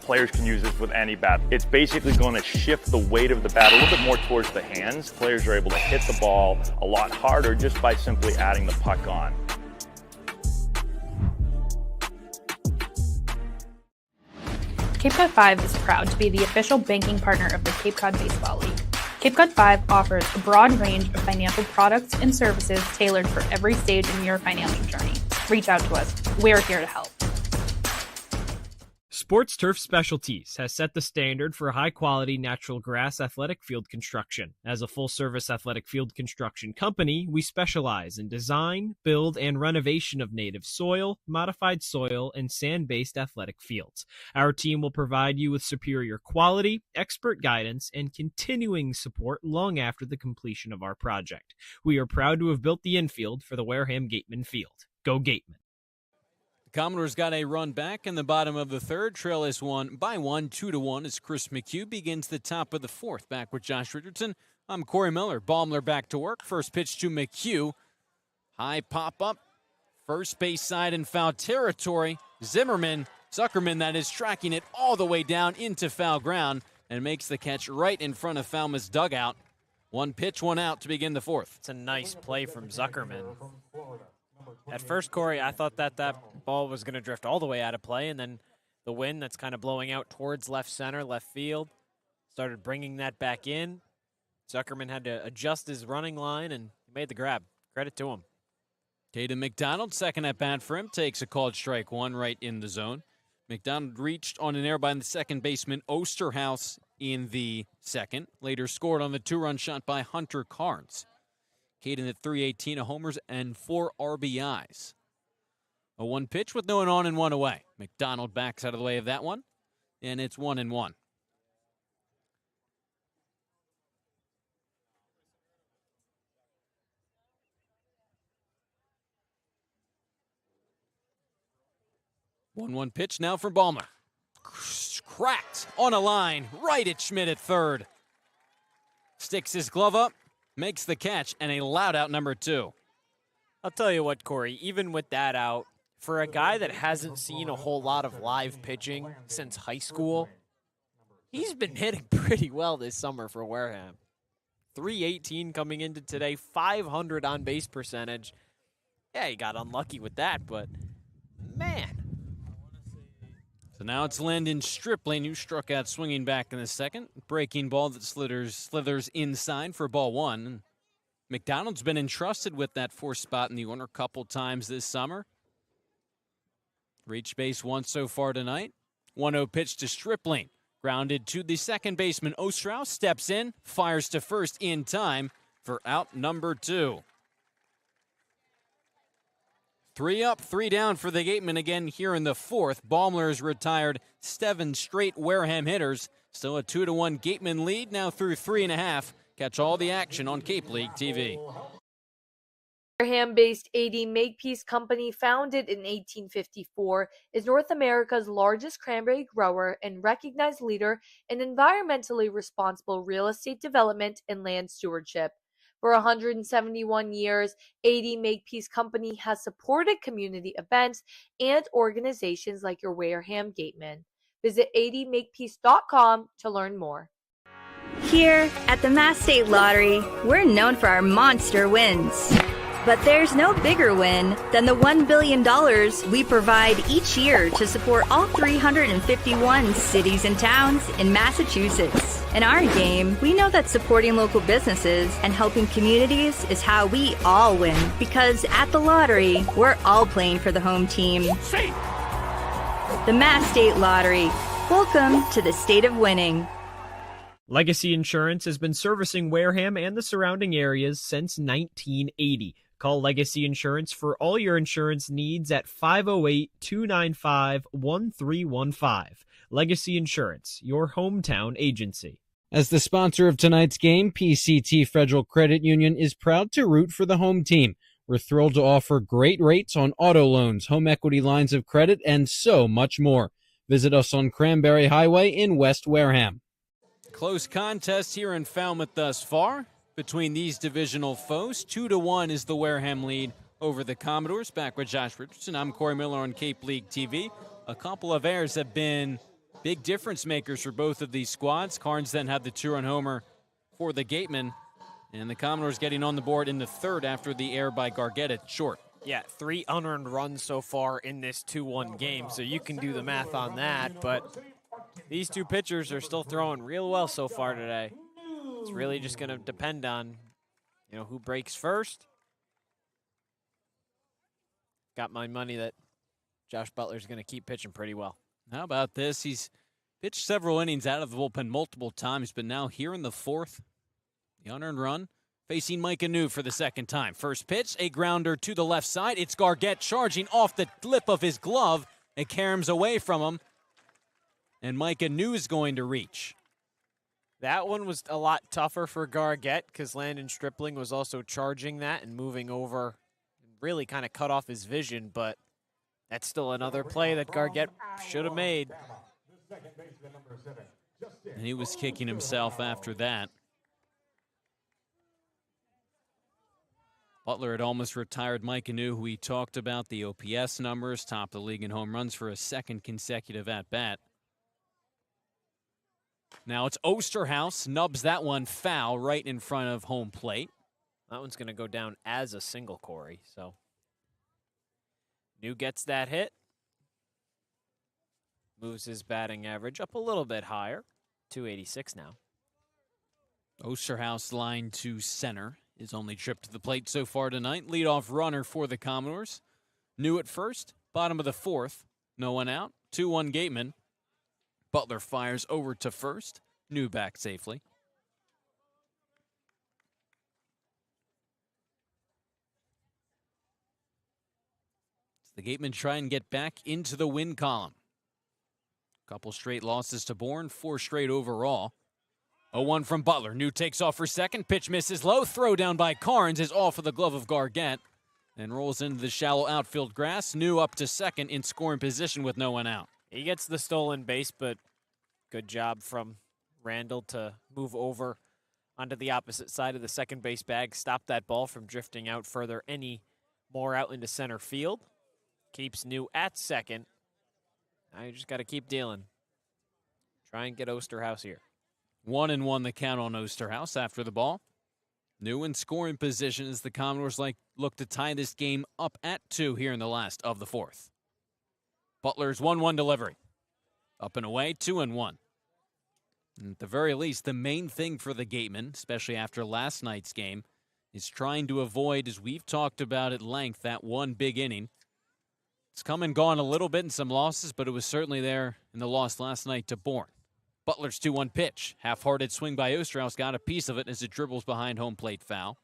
Players can use this with any bat. It's basically going to shift the weight of the bat a little bit more towards the hands. Players are able to hit the ball a lot harder just by simply adding the puck on. Cape Cod 5 is proud to be the official banking partner of the Cape Cod Baseball League. Cape Cod 5 offers a broad range of financial products and services tailored for every stage in your financial journey. Reach out to us. We're here to help. Sports Turf Specialties has set the standard for high-quality natural grass athletic field construction. As a full-service athletic field construction company, we specialize in design, build, and renovation of native soil, modified soil, and sand-based athletic fields. Our team will provide you with superior quality, expert guidance, and continuing support long after the completion of our project. We are proud to have built the infield for the Wareham Gatemen field. Go Gatemen! The Commodores got a run back in the bottom of the third. Trail is 2-1 as Chris McHugh begins the top of the fourth. Back with Josh Richardson, I'm Cory Miller. Baumler back to work. First pitch to McHugh. High pop-up. First base side in foul territory. Zuckerman that is tracking it all the way down into foul ground and makes the catch right in front of Falmouth's dugout. 1 pitch, 1 out to begin the fourth. It's a nice play from Zuckerman. At first, Cory, I thought that ball was going to drift all the way out of play, and then the wind that's kind of blowing out towards left center, left field, started bringing that back in. Zuckerman had to adjust his running line, and he made the grab. Credit to him. Caden McDonald, second at bat for him, takes a called strike 1 right in the zone. McDonald reached on an error by the second baseman Osterhaus in the second. Later scored on the 2-run shot by Hunter Carnes. Caden at .318, a homers and 4 RBIs. A 1 pitch with no one on and one away. McDonald backs out of the way of that one, and it's 1-1. One pitch now for Ballmer. Cracked on a line, right at Schmidt at third. Sticks his glove up, makes the catch, and a loud out number 2. I'll tell you what, Corey, even with that out, for a guy that hasn't seen a whole lot of live pitching since high school, he's been hitting pretty well this summer for Wareham. 318 coming into today, 500 on base percentage. Yeah, he got unlucky with that, but man. So now it's Landon Stripling who struck out swinging back in the second. Breaking ball that slithers inside for ball 1. And McDonald's been entrusted with that 4th spot in the order a couple times this summer. Reached base once so far tonight. 1-0 pitch to Stripling. Grounded to the second baseman. Ostrow steps in, fires to first in time for out number 2. 3 up, 3 down for the Gatemen again here in the 4th. Baumler has retired 7 straight Wareham hitters. Still a 2-1 Gatemen lead now through 3.5. Catch all the action on Cape League TV. Wareham-based AD Makepeace Company, founded in 1854, is North America's largest cranberry grower and recognized leader in environmentally responsible real estate development and land stewardship. For 171 years, AD Makepeace Company has supported community events and organizations like your Wareham Gatemen. Visit admakepeace.com to learn more. Here at the Mass State Lottery, we're known for our monster wins. But there's no bigger win than the $1 billion we provide each year to support all 351 cities and towns in Massachusetts. In our game, we know that supporting local businesses and helping communities is how we all win. Because at the lottery, we're all playing for the home team. The Mass State Lottery. Welcome to the state of winning. Legacy Insurance has been servicing Wareham and the surrounding areas since 1980. Call Legacy Insurance for all your insurance needs at 508-295-1315. Legacy Insurance, your hometown agency. As the sponsor of tonight's game, PCT Federal Credit Union is proud to root for the home team. We're thrilled to offer great rates on auto loans, home equity lines of credit, and so much more. Visit us on Cranberry Highway in West Wareham. Close contest here in Falmouth thus far between these divisional foes. 2-1 is the Wareham lead over the Commodores. Back with Josh Richardson, I'm Cory Miller on Cape League TV. A couple of errors have been big difference makers for both of these squads. Carnes then had the 2-run homer for the Gatemen, and the Commodores getting on the board in the 3rd after the error by Gargett at short. Yeah, 3 unearned runs so far in this 2-1 game, so you can do the math on that, but these 2 pitchers are still throwing real well so far today. It's really just going to depend on, who breaks first. Got my money that Josh Butler's going to keep pitching pretty well. How about this? He's pitched several innings out of the bullpen multiple times, but now here in the 4th, the unearned run, facing Mike Anu for the 2nd time. First pitch, a grounder to the left side. It's Gargett charging off the lip of his glove. It caroms away from him. And Mike Anu is going to reach. That one was a lot tougher for Gargett because Landon Stripling was also charging that and moving over. Really kind of cut off his vision, but that's still another play that Gargett should have made. And he was kicking himself after that. Butler had almost retired Mike Anu, who we talked about, the OPS numbers, top of the league in home runs for a 2nd consecutive at-bat. Now it's Osterhaus, nubs that one foul right in front of home plate. That one's going to go down as a single, Corey. So New gets that hit. Moves his batting average up a little bit higher, 286 now. Osterhaus line to center. His only trip to the plate so far tonight. Leadoff runner for the Commodores. New at first, bottom of the 4th. No one out. 2-1 Gatemen. Butler fires over to first. New back safely. It's The Gatemen try and get back into the win column. Couple straight losses to Bourne, 4 straight overall. 0-1 from Butler. New takes off for second. Pitch misses low. Throw down by Carnes is off of the glove of Gargett and rolls into the shallow outfield grass. New up to second in scoring position with no one out. He gets the stolen base, but good job from Randall to move over onto the opposite side of the second base bag. Stop that ball from drifting out further any more out into center field. Keeps New at second. Now you just got to keep dealing. Try and get Osterhaus here. 1-1 the count on Osterhaus after the ball. New in scoring position as the Commodores look to tie this game up at 2 here in the last of the 4th. Butler's 1-1 delivery. Up and away, 2-1. And at the very least, the main thing for the Gatemen, especially after last night's game, is trying to avoid, as we've talked about at length, that one big inning. It's come and gone a little bit in some losses, but it was certainly there in the loss last night to Bourne. Butler's 2-1 pitch. Half-hearted swing by Osterhaus, got a piece of it as it dribbles behind home plate foul.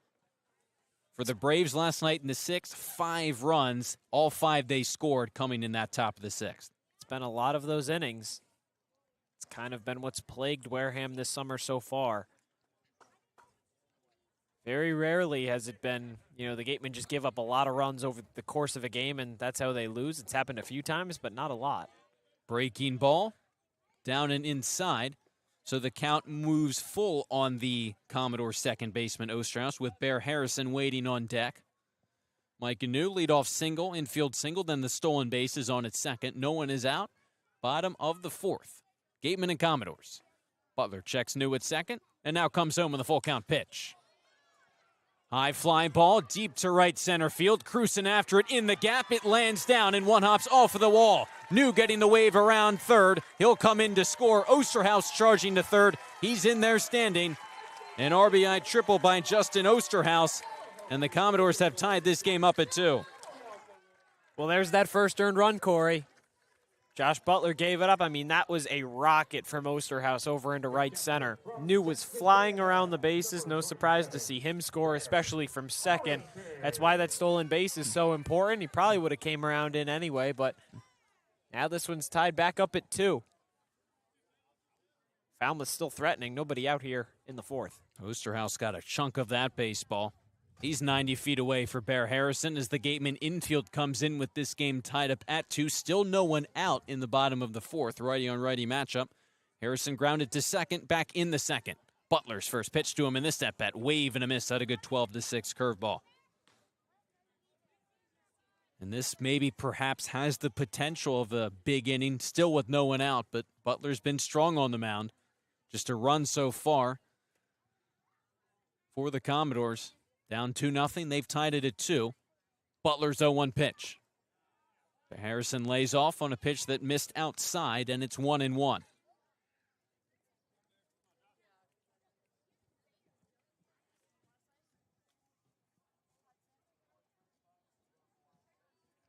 For the Braves last night in the 6th, 5 runs. All 5 they scored coming in that top of the 6th. It's been a lot of those innings. It's kind of been what's plagued Wareham this summer so far. Very rarely has it been, the Gatemen just give up a lot of runs over the course of a game, and that's how they lose. It's happened a few times, but not a lot. Breaking ball. Down and inside, so the count moves full on the Commodore second baseman Osterhaus with Bear Harrison waiting on deck. Mike New leadoff single, infield single, then the stolen base is on its second. No one is out. Bottom of the 4th. Gatemen and Commodores. Butler checks New at second, and now comes home with a full count pitch. High fly ball, deep to right center field. Cruising after it in the gap. It lands down and one hops off of the wall. New getting the wave around third. He'll come in to score. Osterhaus charging to third. He's in there standing. An RBI triple by Justin Osterhaus. And the Commodores have tied this game up at 2. Well, there's that first earned run, Cory. Josh Butler gave it up. I mean, that was a rocket from Osterhaus over into right center. New was flying around the bases. No surprise to see him score, especially from second. That's why that stolen base is so important. He probably would have came around in anyway, but now this one's tied back up at 2. Falmouth still threatening. Nobody out here in the 4th. Osterhaus got a chunk of that baseball. He's 90 feet away for Bear Harrison as the Gatemen infield comes in with this game tied up at 2. Still no one out in the bottom of the 4th. Righty-on-righty matchup. Harrison grounded to second, back in the second. Butler's first pitch to him in this at-bat. Wave and a miss. Had a good 12-6 curveball. And this maybe perhaps has the potential of a big inning, still with no one out, but Butler's been strong on the mound. Just a run so far for the Commodores. Down 2-0. They've tied it at 2. Butler's 0-1 pitch. Harrison lays off on a pitch that missed outside, and it's 1-1.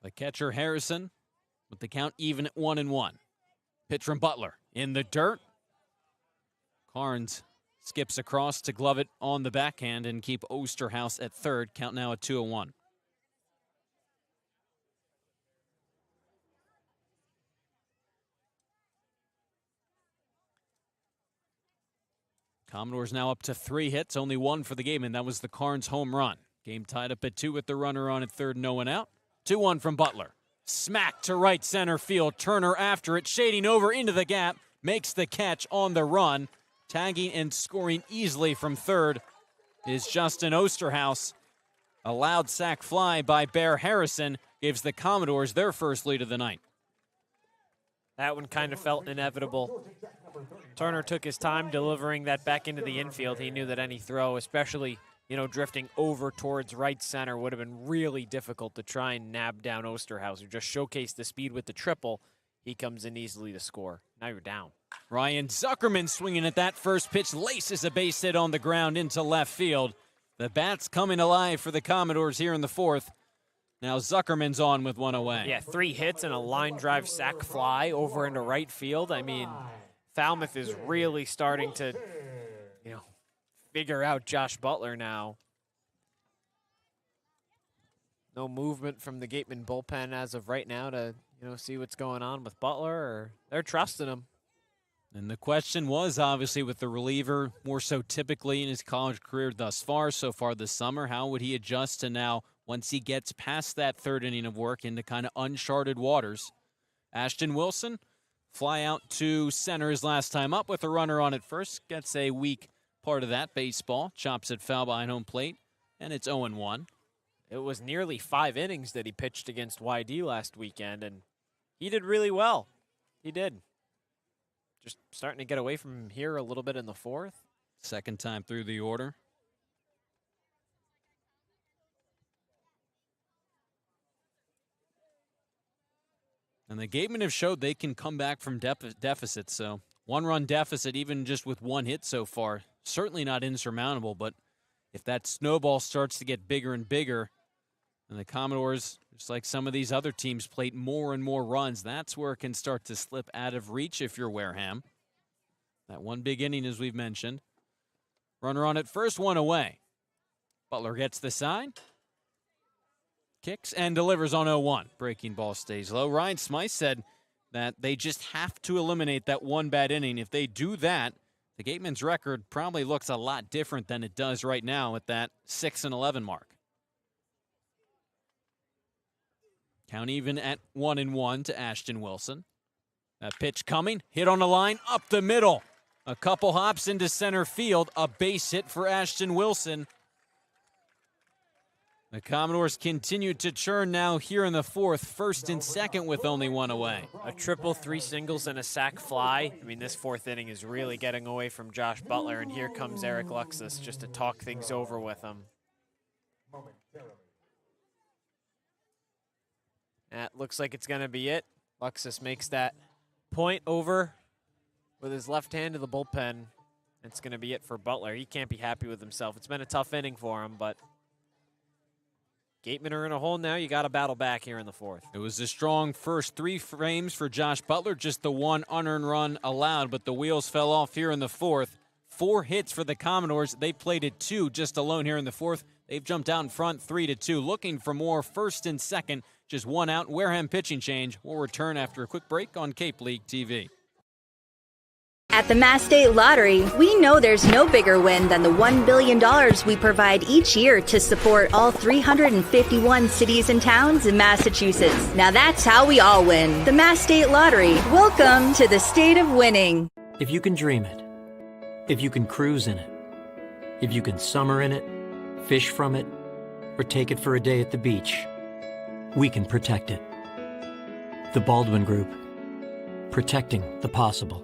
The catcher Harrison with the count even at 1-1. Pitch from Butler in the dirt. Carnes skips across to glove it on the backhand and keep Osterhaus at third. Count now at 2-1. Commodores now up to 3 hits, only 1 for the game, and that was the Carnes home run. Game tied up at 2 with the runner on at third, no one out. 2-1 from Butler. Smack to right center field. Turner after it, shading over into the gap, makes the catch on the run. Tagging and scoring easily from third is Justin Osterhaus. A loud sac fly by Bear Harrison gives the Commodores their first lead of the night. That one kind of felt inevitable. Turner took his time delivering that back into the infield. He knew that any throw, especially, drifting over towards right center, would have been really difficult to try and nab down Osterhaus, who just showcased the speed with the triple. He comes in easily to score. Now you're down. Ryan Zuckerman swinging at that first pitch, laces a base hit on the ground into left field. The bat's coming alive for the Commodores here in the 4th. Now Zuckerman's on with one away. Yeah, 3 hits and a line drive sac fly over into right field. I mean, Falmouth is really starting to, figure out Josh Butler now. No movement from the Gatemen bullpen as of right now to, see what's going on with Butler, or they're trusting him. And the question was, obviously, with the reliever, more so typically in his college career thus far, so far this summer, how would he adjust to now, once he gets past that third inning of work, into kind of uncharted waters? Ashton Wilson, fly out to center his last time up with a runner on at first. Gets a weak part of that baseball. Chops it foul behind home plate, and it's 0-1. It was nearly 5 innings that he pitched against YD last weekend, and he did really well. He did. Just starting to get away from him here a little bit in the fourth. Second time through the order. And the Gatemen have showed they can come back from deficits. So 1-run deficit, even just with 1 hit so far, certainly not insurmountable. But if that snowball starts to get bigger and bigger, and the Commodores, just like some of these other teams, plate more and more runs, that's where it can start to slip out of reach if you're Wareham. That one big inning, as we've mentioned. Runner on at first, 1 away. Butler gets the sign. Kicks and delivers on 0-1. Breaking ball stays low. Ryan Smythe said that they just have to eliminate that one bad inning. If they do that, the Gatemen's record probably looks a lot different than it does right now at that 6-11 mark. Count even at 1-1 to Ashton Wilson. That pitch coming, hit on the line, up the middle. A couple hops into center field, a base hit for Ashton Wilson. The Commodores continue to churn now here in the fourth, first and second with only 1 away. A triple, 3 singles, and a sac fly. I mean, this fourth inning is really getting away from Josh Butler, and here comes Eric Luxus just to talk things over with him. That looks like it's going to be it. Luxus makes that point over with his left hand to the bullpen. It's going to be it for Butler. He can't be happy with himself. It's been a tough inning for him, but Gatemen are in a hole now. You got to battle back here in the fourth. It was a strong first 3 frames for Josh Butler, just the 1 unearned run allowed, but the wheels fell off here in the fourth. 4 hits for the Commodores. They plated 2 just alone here in the fourth. They've jumped out in front 3-2, looking for more first and second. Just 1 out. Wareham pitching change. We'll return after a quick break on Cape League TV. At the Mass State Lottery, we know there's no bigger win than the $1 billion we provide each year to support all 351 cities and towns in Massachusetts. Now that's how we all win. The Mass State Lottery. Welcome to the state of winning. If you can dream it, if you can cruise in it, if you can summer in it, fish from it, or take it for a day at the beach, we can protect it. The Baldwin Group. Protecting the possible.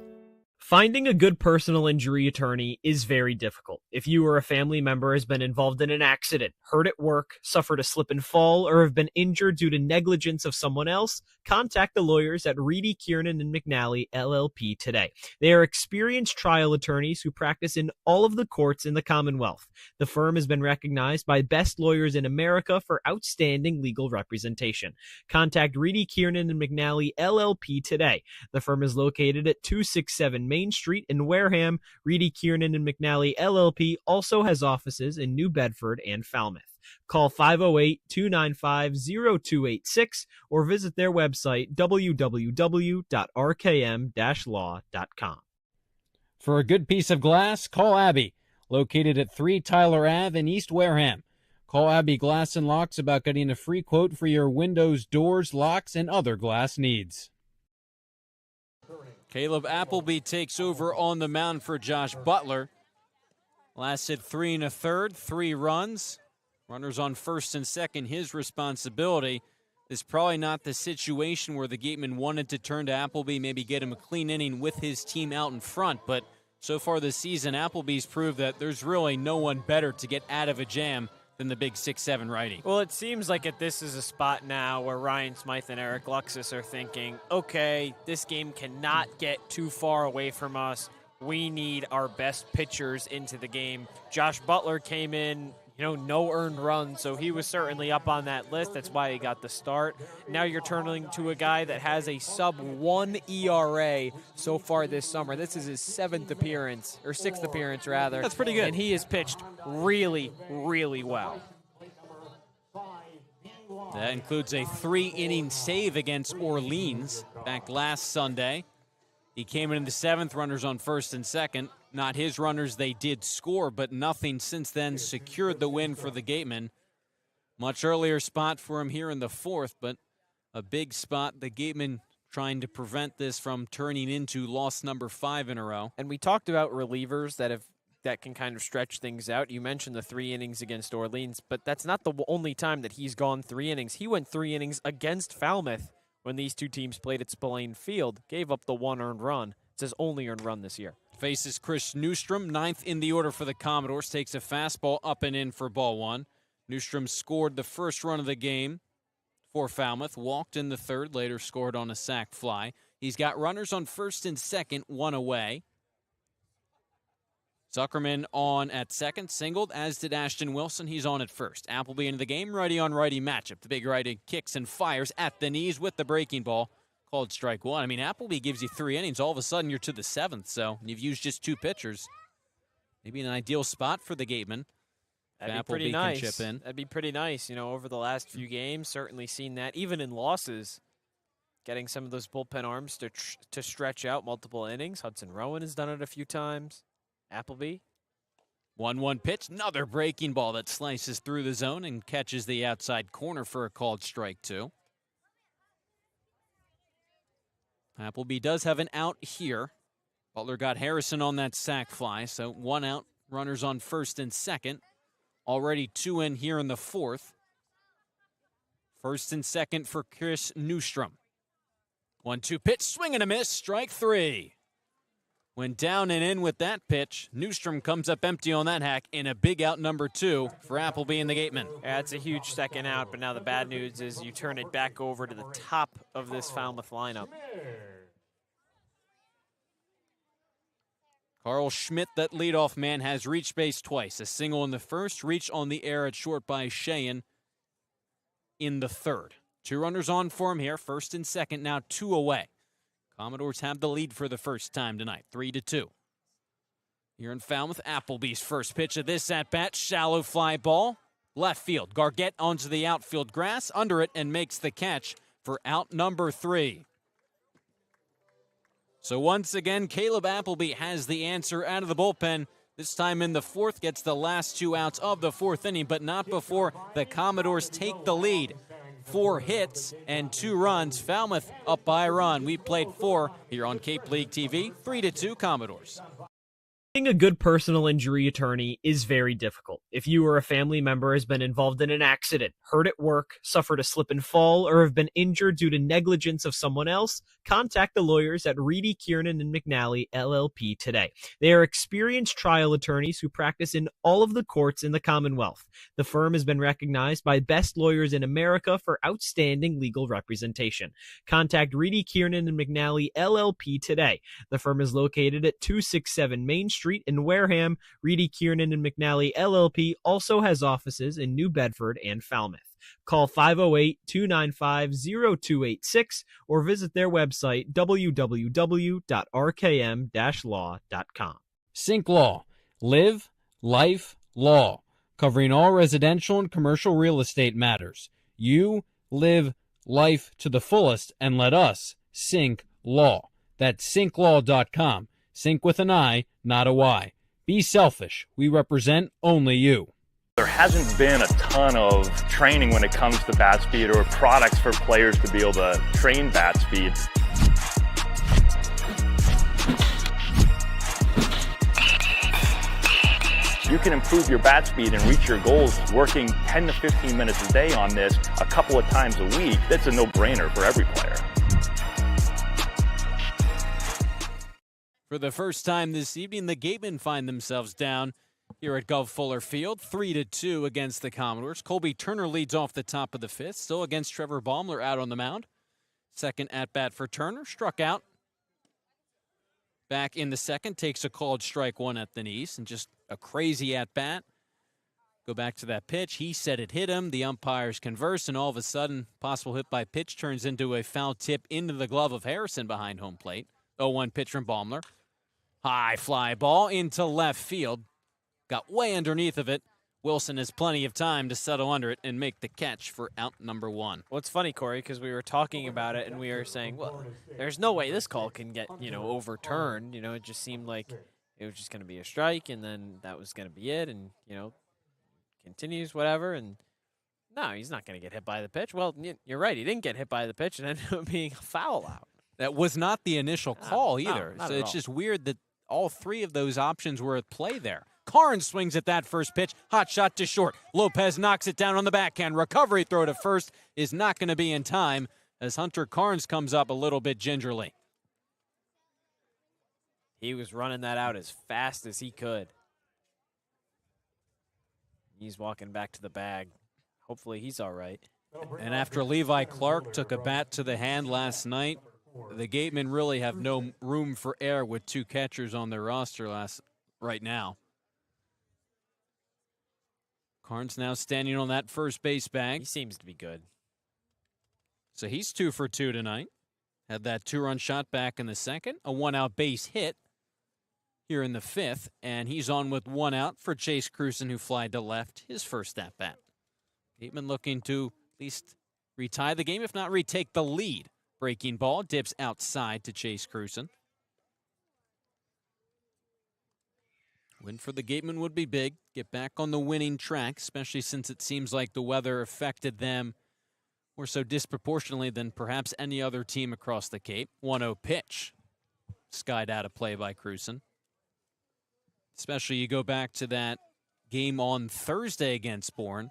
Finding a good personal injury attorney is very difficult. If you or a family member has been involved in an accident, hurt at work, suffered a slip and fall, or have been injured due to negligence of someone else, contact the lawyers at Reedy, Kiernan, and McNally, LLP today. They are experienced trial attorneys who practice in all of the courts in the Commonwealth. The firm has been recognized by Best Lawyers in America for outstanding legal representation. Contact Reedy, Kiernan, and McNally, LLP today. The firm is located at 267 Main Street in Wareham. Reedy, Kiernan, and McNally, LLP also has offices in New Bedford and Falmouth. Call 508-295-0286 or visit their website, www.rkm-law.com. For a good piece of glass, call Abby, located at 3 Tyler Ave in East Wareham. Call Abby Glass and Locks about getting a free quote for your windows, doors, locks, and other glass needs. Caleb Appleby takes over on the mound for Josh Butler. Lasted 3 1/3, 3 runs. Runners on first and second, his responsibility. This is probably not the situation where the Gatemen wanted to turn to Appleby, maybe get him a clean inning with his team out in front. But so far this season, Appleby's proved that there's really no one better to get out of a jam than the big 6'7" righty. Well, it seems like this is a spot now where Ryan Smythe and Eric Luxus are thinking, okay, this game cannot get too far away from us. We need our best pitchers into the game. Josh Butler came in, no earned runs, so he was certainly up on that list. That's why he got the start. Now you're turning to a guy that has a sub-1 ERA so far this summer. This is his 6th appearance, rather. That's pretty good. And he has pitched really, really well. That includes a 3-inning save against Orleans back last Sunday. He came in the 7th, runners on first and second. Not his runners, they did score, but nothing since then secured the win for the Gatemen. Much earlier spot for him here in the 4th, but a big spot. The Gatemen trying to prevent this from turning into loss number 5 in a row. And we talked about relievers that can kind of stretch things out. You mentioned the 3 innings against Orleans, but that's not the only time that he's gone 3 innings. He went 3 innings against Falmouth when these two teams played at Spillane Field, gave up the 1 earned run. It's his only earned run this year. Faces Chris Newstrom, 9th in the order for the Commodores, takes a fastball up and in for ball 1. Newstrom scored the first run of the game for Falmouth, walked in the 3rd, later scored on a sac fly. He's got runners on first and second, 1 away. Zuckerman on at second, singled, as did Ashton Wilson. He's on at first. Appleby into the game, righty-on-righty matchup. The big righty kicks and fires at the knees with the breaking ball. Called strike 1. I mean, Appleby gives you 3 innings. All of a sudden, you're to the 7th, so you've used just 2 pitchers. Maybe an ideal spot for the Gatemen. That'd be pretty nice. That'd be pretty nice. You know, over the last few games, certainly seen that. Even in losses, getting some of those bullpen arms to stretch out multiple innings. Hudson Rowan has done it a few times. Appleby. 1-1 pitch. Another breaking ball that slices through the zone and catches the outside corner for a called strike 2. Appleby does have an out here. Butler got Harrison on that sac fly, so 1 out. Runners on first and second. Already 2 in here in the 4th. First and second for Chris Newstrom. 1-2 pitch, swing and a miss, strike 3. Went down and in with that pitch. Newstrom comes up empty on that hack in a big out number 2 for Appleby and the Gatemen. Yeah, it's a huge second out, but now the bad news is you turn it back over to the top of this Falmouth lineup. Carl Schmidt, that leadoff man, has reached base twice. A single in the 1st, reach on the air at short by Sheehan in the 3rd. 2 runners on for him here, first and second, now 2 away. Commodores have the lead for the first time tonight, 3-2. Here in Falmouth, Appleby's first pitch of this at-bat, shallow fly ball, left field. Gargett onto the outfield grass, under it, and makes the catch for out number 3. So once again, Caleb Appleby has the answer out of the bullpen. This time in the 4th, gets the last 2 outs of the 4th inning, but not before the Commodores take the lead. 4 hits and 2 runs. Falmouth up by a run. We played 4 here on Cape League TV. 3-2 Commodores. Being a good personal injury attorney is very difficult. If you or a family member has been involved in an accident, hurt at work, suffered a slip and fall, or have been injured due to negligence of someone else, contact the lawyers at Reedy, Kiernan, and McNally, LLP today. They are experienced trial attorneys who practice in all of the courts in the Commonwealth. The firm has been recognized by Best Lawyers in America for outstanding legal representation. Contact Reedy, Kiernan, and McNally, LLP today. The firm is located at 267 Main Street in Wareham. Reedy, Kiernan, and McNally, LLP also has offices in New Bedford and Falmouth. Call 508-295-0286 or visit their website, www.rkm-law.com. Sync Law. Live, life, law. Covering all residential and commercial real estate matters. You live life to the fullest and let us Sync Law. That's synclaw.com. Sync with an I, not a Y. Be selfish. We represent only you. There hasn't been a ton of training when it comes to bat speed or products for players to be able to train bat speed. You can improve your bat speed and reach your goals working 10 to 15 minutes a day on this a couple of times a week. That's a no-brainer for every player. For the first time this evening, the Gatemen find themselves down here at Gov Fuller Field, 3-2 against the Commodores. Colby Turner leads off the top of the 5th, still against Trevor Baumler out on the mound. Second at-bat for Turner, struck out. Back in the 2nd, takes a called strike 1 at the knees, and just a crazy at-bat. Go back to that pitch. He said it hit him. The umpires converse, and all of a sudden, possible hit by pitch turns into a foul tip into the glove of Harrison behind home plate. 0-1 pitch from Baumler. High fly ball into left field. Got way underneath of it. Wilson has plenty of time to settle under it and make the catch for out number 1. Well, it's funny, Corey, because we were talking about it and we were saying, well, there's no way this call can get, overturned. It just seemed like it was just going to be a strike, and then that was going to be it, and, continues, whatever. And no, he's not going to get hit by the pitch. Well, you're right. He didn't get hit by the pitch and ended up being a foul out. That was not the initial call either. Not So at it's all. just weird that all 3 of those options were at play there. Carnes swings at that first pitch. Hot shot to short. Lopez knocks it down on the backhand. Recovery throw to first is not going to be in time as Hunter Carnes comes up a little bit gingerly. He was running that out as fast as he could. He's walking back to the bag. Hopefully he's all right. And after Levi Clark took a bat to the hand last night, the Gatemen really have no room for error with 2 catchers on their roster right now. Carnes now standing on that first base bag. He seems to be good. So he's 2 for 2 tonight. Had that 2-run shot back in the second, a 1-out base hit here in the 5th, and he's on with 1 out for Chase Cruson, who flied to left, his first at-bat. Gateman looking to at least retie the game, if not retake the lead. Breaking ball, dips outside to Chase Cruson. Win for the Gatemen would be big. Get back on the winning track, especially since it seems like the weather affected them more so disproportionately than perhaps any other team across the Cape. 1-0 pitch. Skied out of play by Cruson. Especially you go back to that game on Thursday against Bourne.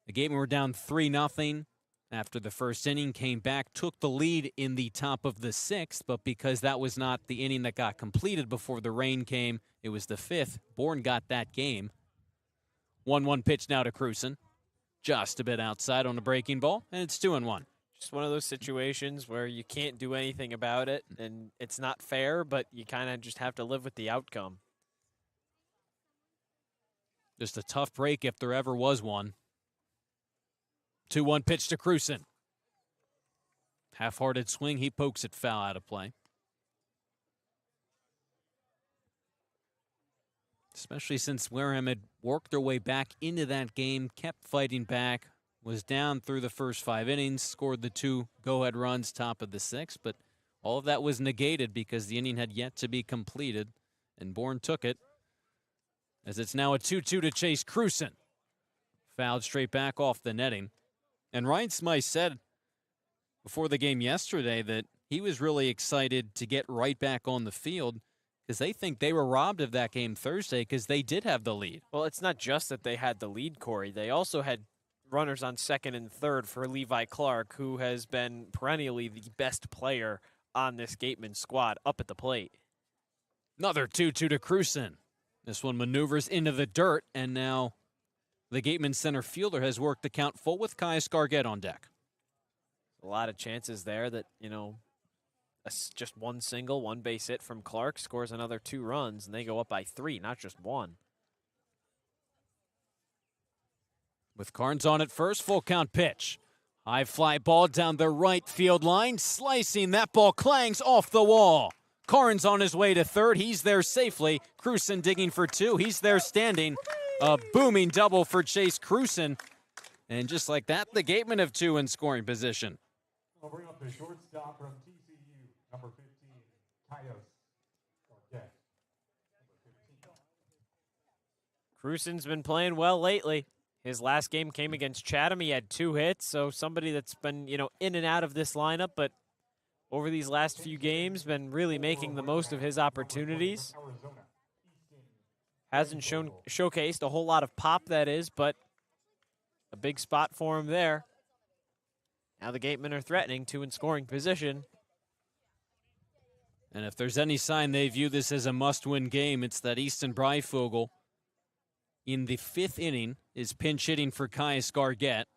The Gatemen were down 3-0 after the first inning, came back, took the lead in the top of the 6th, but because that was not the inning that got completed before the rain came, it was the 5th. Bourne got that game. 1-1 pitch now to Cruson. Just a bit outside on the breaking ball, and it's 2-1. Just one of those situations where you can't do anything about it, and it's not fair, but you kind of just have to live with the outcome. Just a tough break if there ever was one. 2-1 pitch to Cruson. Half-hearted swing, he pokes it foul out of play. Especially since Wareham had worked their way back into that game, kept fighting back, was down through the first 5 innings, scored the 2 go-ahead runs top of the 6th, but all of that was negated because the inning had yet to be completed, and Bourne took it as it's now a 2-2 to Chase Cruson. Fouled straight back off the netting. And Ryan Smythe said before the game yesterday that he was really excited to get right back on the field because they think they were robbed of that game Thursday because they did have the lead. Well, it's not just that they had the lead, Corey. They also had runners on second and third for Levi Clark, who has been perennially the best player on this Gateman squad up at the plate. Another 2-2 to Cruson. This one maneuvers into the dirt, and now the Gateman center fielder has worked the count full with Caius Gargett on deck. A lot of chances there that, just one single, 1 base hit from Clark scores another 2 runs, and they go up by 3, not just 1. With Carnes on at first, full count pitch. High fly ball down the right field line, slicing. That ball clangs off the wall. Carnes on his way to third. He's there safely. Cruson digging for 2. He's there standing. A booming double for Chase Cruson. And just like that, the Gatemen have 2 in scoring position. We'll bring up the shortstop from TCU, number 15, Caius Gargett. Cruson's been playing well lately. His last game came against Chatham. He had 2 hits, so somebody that's been, in and out of this lineup, but over these last few games, been really making the most of his opportunities. Hasn't showcased a whole lot of pop, that is, but a big spot for him there. Now the Gatemen are threatening 2 in scoring position. And if there's any sign they view this as a must-win game, it's that Easton Breifogel in the 5th inning is pinch hitting for Caius Gargett.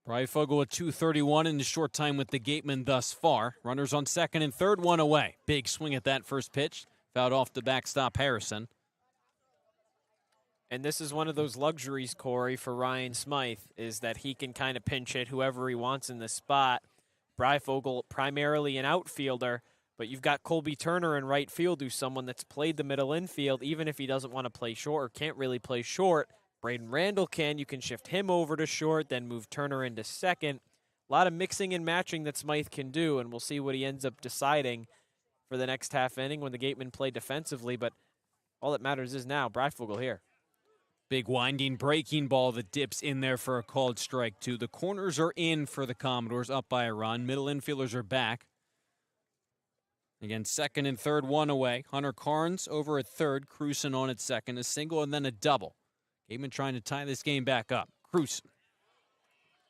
Breifogel at .231 in the short time with the Gatemen thus far. Runners on second and third, 1 away. Big swing at that first pitch. Fouled off the backstop Harrison. And this is one of those luxuries, Corey, for Ryan Smythe, is that he can kind of pinch hit whoever he wants in the spot. Breifogel, primarily an outfielder, But you've got Colby Turner in right field, who's someone that's played the middle infield, even if he doesn't want to play short or can't really play short. Braden Randall can. You can shift him over to short, then move Turner into second. A lot of mixing and matching that Smythe can do, and we'll see what he ends up deciding for the next half inning when the Gatemen play defensively. But all that matters is now, Breyfogle here. Big winding breaking ball that dips in there for a called strike two. The corners are in for the Commodores, up by a run. Middle infielders are back. Again, second and third, one away. Hunter Carnes over at third, Cruson on at second, a single and then a double. Gatemen trying to tie this game back up. Cruson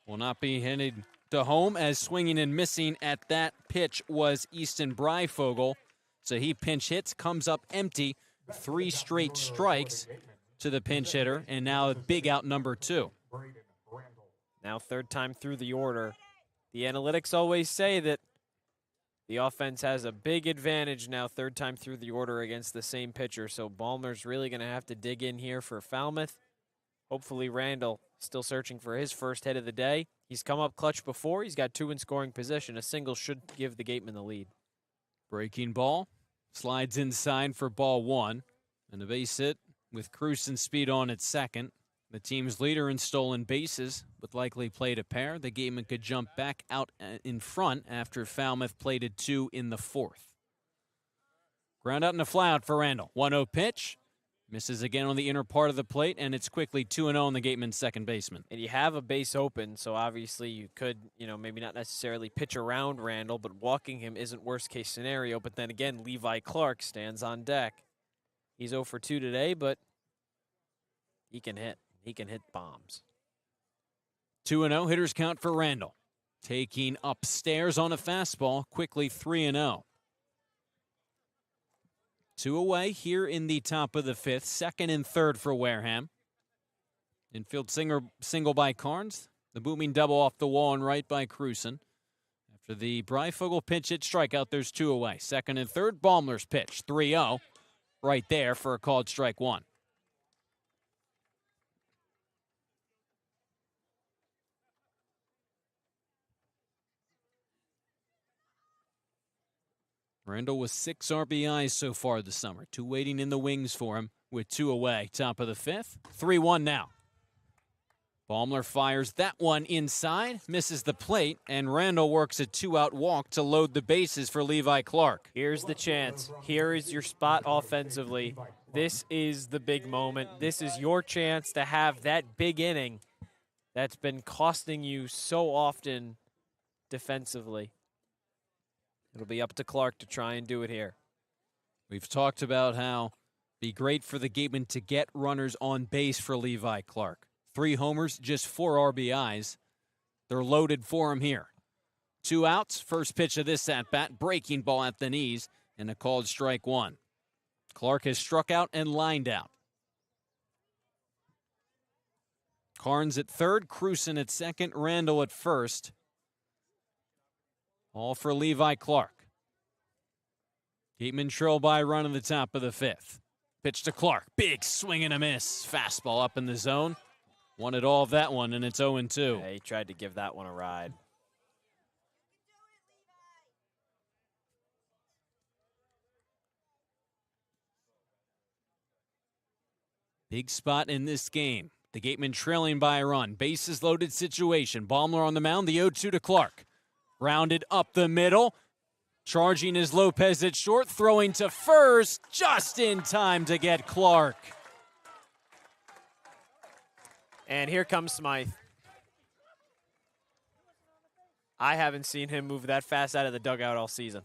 will not be headed to home, as swinging and missing at that pitch was Easton Breyfogle. So he pinch hits, comes up empty, 3 straight strikes to the pinch hitter, and now a big out number 2. Now third time through the order. The analytics always say that the offense has a big advantage now third time through the order against the same pitcher, so Ballmer's really going to have to dig in here for Falmouth. Hopefully Randall still searching for his first hit of the day. He's come up clutch before. He's got 2 in scoring position. A single should give the Gatemen the lead. Breaking ball. Slides inside for ball 1. And a base hit with Cruson speed on at second. The team's leader in stolen bases, with likely play to pair. The Gatemen could jump back out in front after Falmouth plated 2 in the 4th. Ground out and a fly out for Randall. 1-0 pitch. Misses again on the inner part of the plate, and it's quickly 2-0 on the Gatemen's second baseman. And you have a base open, so obviously you could, maybe not necessarily pitch around Randall, but walking him isn't worst case scenario. But then again, Levi Clark stands on deck. He's 0 for 2 today, but he can hit. He can hit bombs. 2-0, hitters count for Randall. Taking upstairs on a fastball, quickly 3-0. 2 away here in the top of the 5th. Second and third for Wareham. Infield single by Carnes. The booming double off the wall and right by Cruson. After the Breyfogle pinch hit strikeout, there's 2 away. Second and third, Ballmer's pitch. 3-0 right there for a called strike 1. Randall with 6 RBIs so far this summer. 2 waiting in the wings for him with 2 away. Top of the 5th. 3-1 now. Ballmer fires that one inside, misses the plate, and Randall works a 2-out walk to load the bases for Levi Clark. Here's the chance. Here is your spot offensively. This is the big moment. This is your chance to have that big inning that's been costing you so often defensively. It'll be up to Clark to try and do it here. We've talked about how it'd be great for the Gatemen to get runners on base for Levi Clark. 3 homers, just 4 RBIs. They're loaded for him here. 2 outs, first pitch of this at-bat, breaking ball at the knees, and a called strike 1. Clark has struck out and lined out. Carnes at third, Cruson at second, Randall at first. All for Levi Clark. Gatemen trail by a run in the top of the 5th. Pitch to Clark. Big swing and a miss. Fastball up in the zone. Wanted all of that one, and it's 0-2. Yeah, he tried to give that one a ride. Big spot in this game. The Gatemen trailing by a run. Bases loaded situation. Ballmer on the mound. The 0-2 to Clark. Rounded up the middle. Charging is Lopez at short. Throwing to first. Just in time to get Clark. And here comes Smythe. I haven't seen him move that fast out of the dugout all season.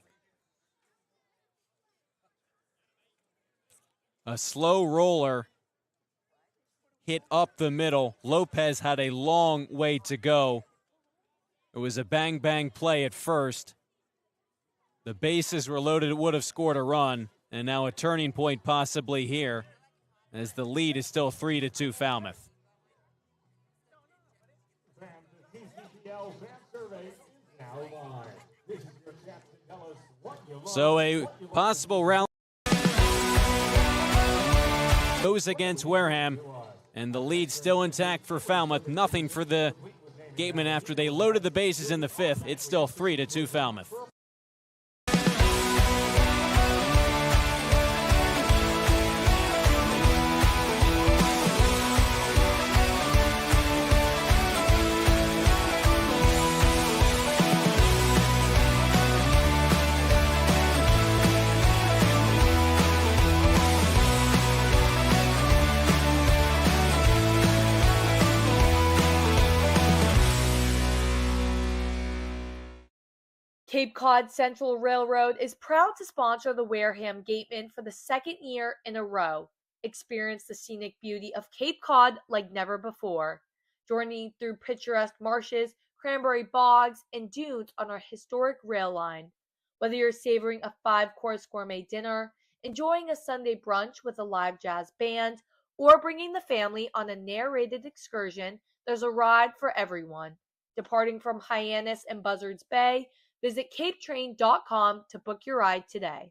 A slow roller hit up the middle. Lopez had a long way to go. It was a bang-bang play at first. The bases were loaded. It would have scored a run. And now a turning point possibly here as the lead is still 3-2 Falmouth. So a possible round goes against Wareham, and the lead still intact for Falmouth. Nothing for the Gatemen after they loaded the bases in the 5th. It's still 3-2 Falmouth. Cape Cod Central Railroad is proud to sponsor the Wareham Gatemen for the second year in a row. Experience the scenic beauty of Cape Cod like never before. Journey through picturesque marshes, cranberry bogs, and dunes on our historic rail line. Whether you're savoring a 5-course gourmet dinner, enjoying a Sunday brunch with a live jazz band, or bringing the family on a narrated excursion, there's a ride for everyone. Departing from Hyannis and Buzzards Bay, visit capetrain.com to book your ride today.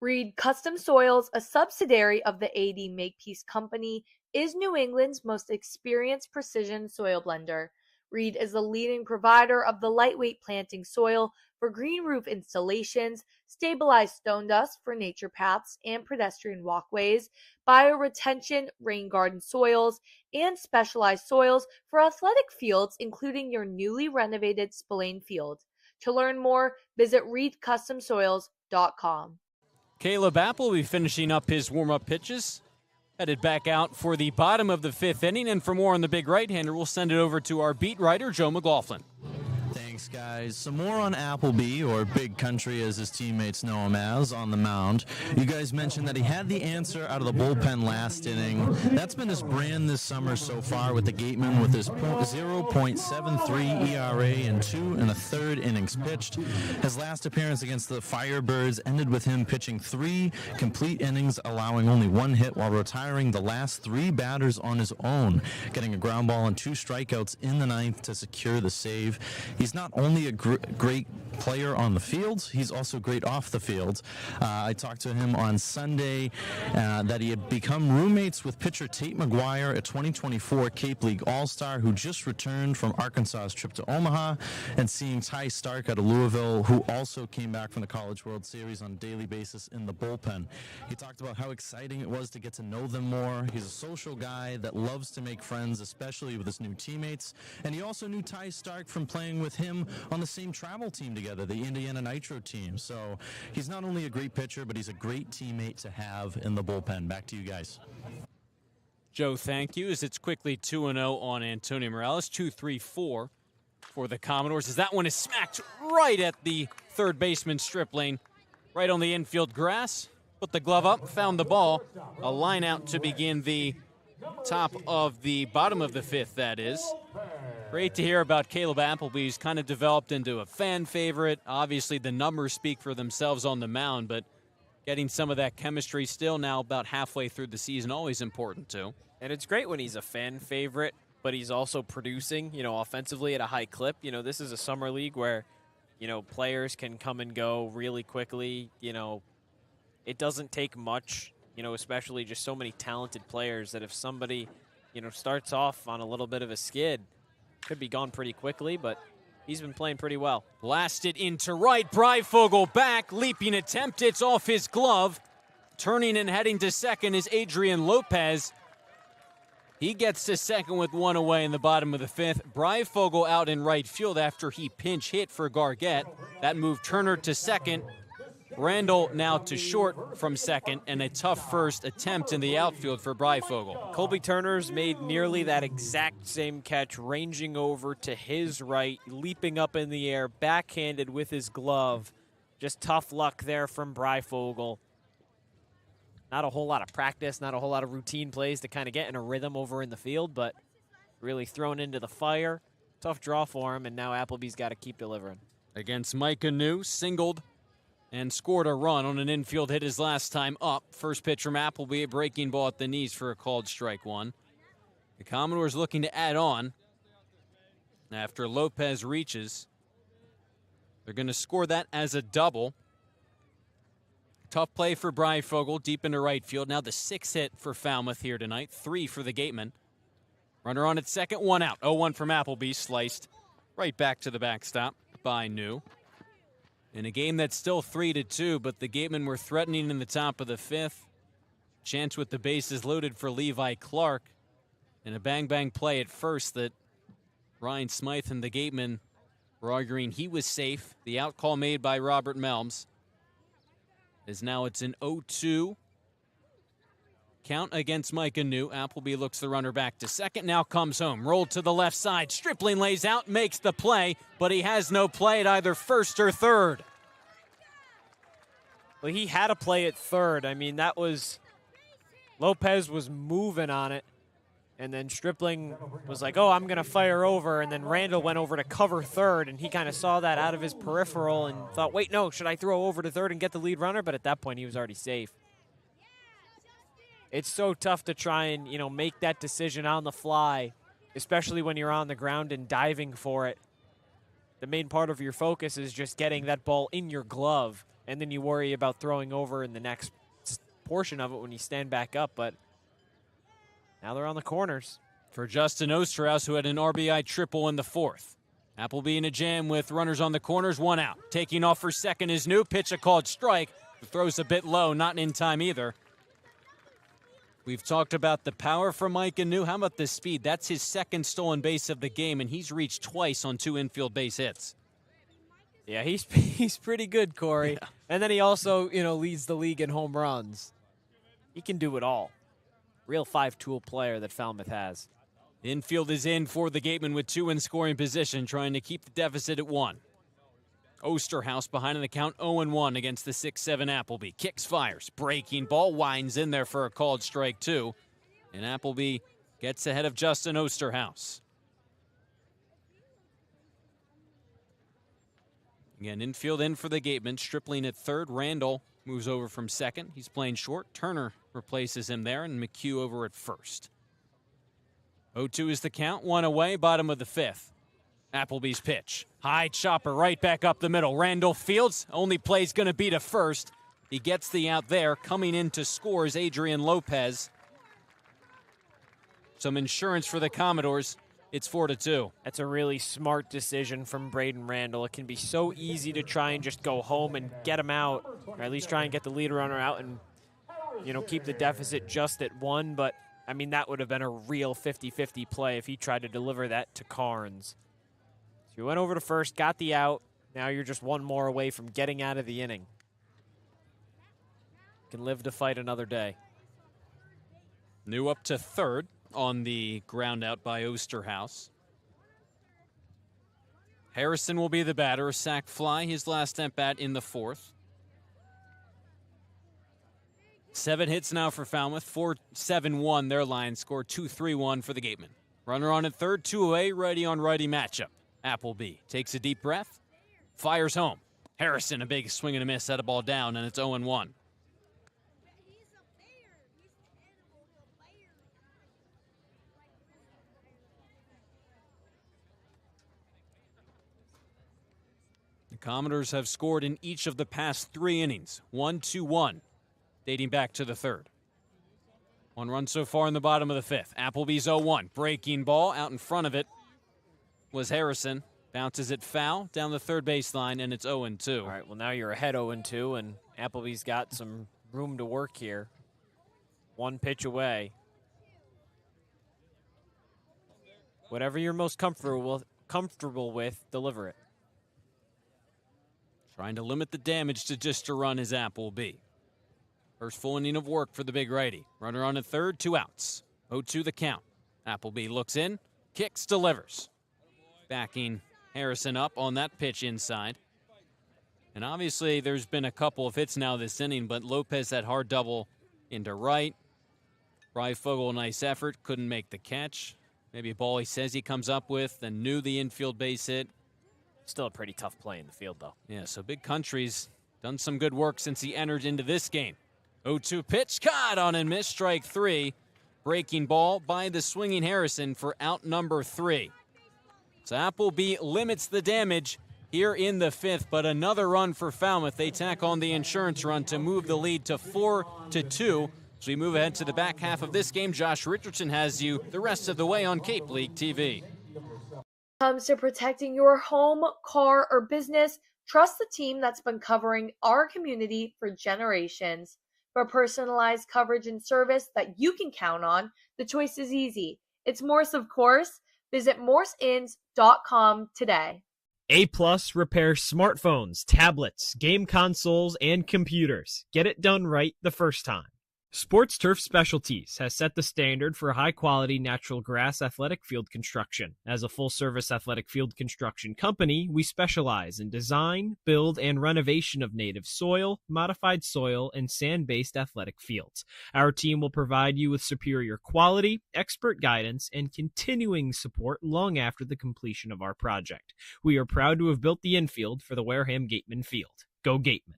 Reed Custom Soils, a subsidiary of the AD Makepeace Company, is New England's most experienced precision soil blender. Reed is the leading provider of the lightweight planting soil for green roof installations, stabilized stone dust for nature paths and pedestrian walkways, bioretention rain garden soils, and specialized soils for athletic fields, including your newly renovated Spillane Field. To learn more, visit reedcustomsoils.com. Caleb Apple will be finishing up his warm-up pitches. Headed back out for the bottom of the 5th inning, and for more on the big right-hander, we'll send it over to our beat writer, Joe McLaughlin. Thanks, guys. Some more on Appleby, or Big Country as his teammates know him as, on the mound. You guys mentioned that he had the answer out of the bullpen last inning. That's been his brand this summer so far with the Gatemen, with his 0.73 ERA and 2 1/3 innings pitched. His last appearance against the Firebirds ended with him pitching 3 complete innings, allowing only 1 hit while retiring the last 3 batters on his own, getting a ground ball and 2 strikeouts in the 9th to secure the save. He's not only a great player on the field, he's also great off the field. I talked to him on Sunday that he had become roommates with pitcher Tate McGuire, a 2024 Cape League All-Star who just returned from Arkansas's trip to Omaha, and seeing Ty Stark out of Louisville, who also came back from the College World Series on a daily basis in the bullpen. He talked about how exciting it was to get to know them more. He's a social guy that loves to make friends, especially with his new teammates, and he also knew Ty Stark from playing with him on the same travel team together, the Indiana Nitro team. So he's not only a great pitcher, but he's a great teammate to have in the bullpen. Back to you guys. Joe, thank you. As it's quickly 2-0 on Antonio Morales, 2-3-4 for the Commodores, as that one is smacked right at the third baseman strip lane, right on the infield grass. Put the glove up, found the ball. A line out to begin the top of the bottom of the 5th, that is. Great to hear about Caleb Appleby. He's kind of developed into a fan favorite. Obviously, the numbers speak for themselves on the mound, but getting some of that chemistry still now about halfway through the season, always important too. And it's great when he's a fan favorite, but he's also producing, offensively at a high clip. This is a summer league where, players can come and go really quickly. It doesn't take much, especially just so many talented players that if somebody, starts off on a little bit of a skid, could be gone pretty quickly, but he's been playing pretty well. Blasted into right. Breifogel back. Leaping attempt. It's off his glove. Turning and heading to second is Adrian Lopez. He gets to second with 1 away in the bottom of the 5th. Breifogel out in right field after he pinch hit for Gargett. That moved Turner to second. Randall now to short from second, and a tough first attempt in the outfield for Breifogel. Colby Turner's made nearly that exact same catch, ranging over to his right, leaping up in the air, backhanded with his glove. Just tough luck there from Breifogel. Not a whole lot of practice, not a whole lot of routine plays to kind of get in a rhythm over in the field, but really thrown into the fire. Tough draw for him, and now Appleby's got to keep delivering. Against Micah New, singled and scored a run on an infield hit his last time up. First pitch from Appleby, a breaking ball at the knees for a called strike 1. The Commodores looking to add on after Lopez reaches. They're going to score that as a double. Tough play for Breifogel deep into right field. Now the 6th hit for Falmouth here tonight, 3 for the Gatemen. Runner on at second, 1 out. 0-1 from Appleby, sliced right back to the backstop by New. In a game that's still 3-2, but the Gatemen were threatening in the top of the 5th. Chance with the bases loaded for Levi Clark. And a bang-bang play at first that Ryan Smythe and the Gatemen were arguing he was safe. The out call made by Robert Melms. As now it's an 0-2 count against Micah New. Appleby looks the runner back to second, now comes home. Rolled to the left side. Stripling lays out, makes the play, but he has no play at either first or third. Well, he had a play at third. I mean, that was, Lopez was moving on it, and then Stripling was like, oh, I'm going to fire over, and then Randall went over to cover third, and he kind of saw that out of his peripheral and thought, wait, no, should I throw over to third and get the lead runner? But at that point, he was already safe. It's so tough to try and, make that decision on the fly, especially when you're on the ground and diving for it. The main part of your focus is just getting that ball in your glove, and then you worry about throwing over in the next portion of it when you stand back up. But now they're on the corners. For Justin Osterhaus, who had an RBI triple in the fourth. Appleby in a jam with runners on the corners, one out. Taking off for second is New. Pitch a called strike. The throw's a bit low, not in time either. We've talked about the power from Micah New. How about the speed? That's his second stolen base of the game, and he's reached twice on 2 infield base hits. Yeah, he's pretty good, Cory. Yeah. And then he also, leads the league in home runs. He can do it all. Real 5-tool player that Falmouth has. Infield is in for the Gatemen with 2 in scoring position, trying to keep the deficit at 1. Osterhaus behind in the count 0-1 against the 6-7 Appleby. Kicks, fires, breaking ball, winds in there for a called strike 2. And Appleby gets ahead of Justin Osterhaus. Again, infield in for the Gatemen. Stripling at third. Randall moves over from second. He's playing short. Turner replaces him there, and McHugh over at first. 0-2 is the count. 1 away, bottom of the 5th. Appleby's pitch. High chopper right back up the middle. Randall fields. Only play's going to be to first. He gets the out there. Coming in to score is Adrian Lopez. Some insurance for the Commodores. It's 4-2. That's a really smart decision from Braden Randall. It can be so easy to try and just go home and get him out, or at least try and get the lead runner out and, keep the deficit just at 1. But, I mean, that would have been a real 50-50 play if he tried to deliver that to Carnes. So you went over to first, got the out. Now you're just 1 more away from getting out of the inning. Can live to fight another day. New up to third on the ground out by Osterhaus. Harrison will be the batter. A sac fly, his last at-bat in the 4th. 7 hits now for Falmouth. 4-7-1 their line score. 2-3-1 for the Gatemen. Runner on at third, 2 away, righty on righty matchup. Appleby takes a deep breath, fires home. Harrison, a big swing and a miss, set a ball down, and it's 0-1. The Commodores have scored in each of the past 3 innings, 1-2-1, dating back to the 3rd. 1 run so far in the bottom of the 5th. Appleby's 0-1, breaking ball out in front of it was Harrison. Bounces it foul down the third baseline, and it's 0-2. All right, well, now you're ahead 0-2, and Appleby's got some room to work here. 1 pitch away. Whatever you're most comfortable with, deliver it. Trying to limit the damage to just a run is Appleby. First full inning of work for the big righty. Runner on at third, 2 outs. 0-2 the count. Appleby looks in, kicks, delivers. Backing Harrison up on that pitch inside. And obviously there's been a couple of hits now this inning, but Lopez that hard double into right. Breifogel, nice effort, couldn't make the catch. Maybe a ball he says he comes up with, then knew the infield base hit. Still a pretty tough play in the field, though. Yeah, so Big Country's done some good work since he entered into this game. 0-2 pitch, caught on and missed, strike 3. Breaking ball by the swinging Harrison for out number 3. So Appleby limits the damage here in the 5th, but another run for Falmouth. They tack on the insurance run to move the lead to 4-2. As we move ahead to the back half of this game, Josh Richardson has you the rest of the way on Cape League TV. Comes to protecting your home, car, or business, trust the team that's been covering our community for generations. For personalized coverage and service that you can count on, the choice is easy. It's Morse, of course. Visit morseins.com today. A-Plus repairs smartphones, tablets, game consoles, and computers. Get it done right the first time. Sports Turf Specialties has set the standard for high-quality natural grass athletic field construction. As a full-service athletic field construction company, we specialize in design, build, and renovation of native soil, modified soil, and sand-based athletic fields. Our team will provide you with superior quality, expert guidance, and continuing support long after the completion of our project. We are proud to have built the infield for the Wareham Gatemen field. Go Gatemen!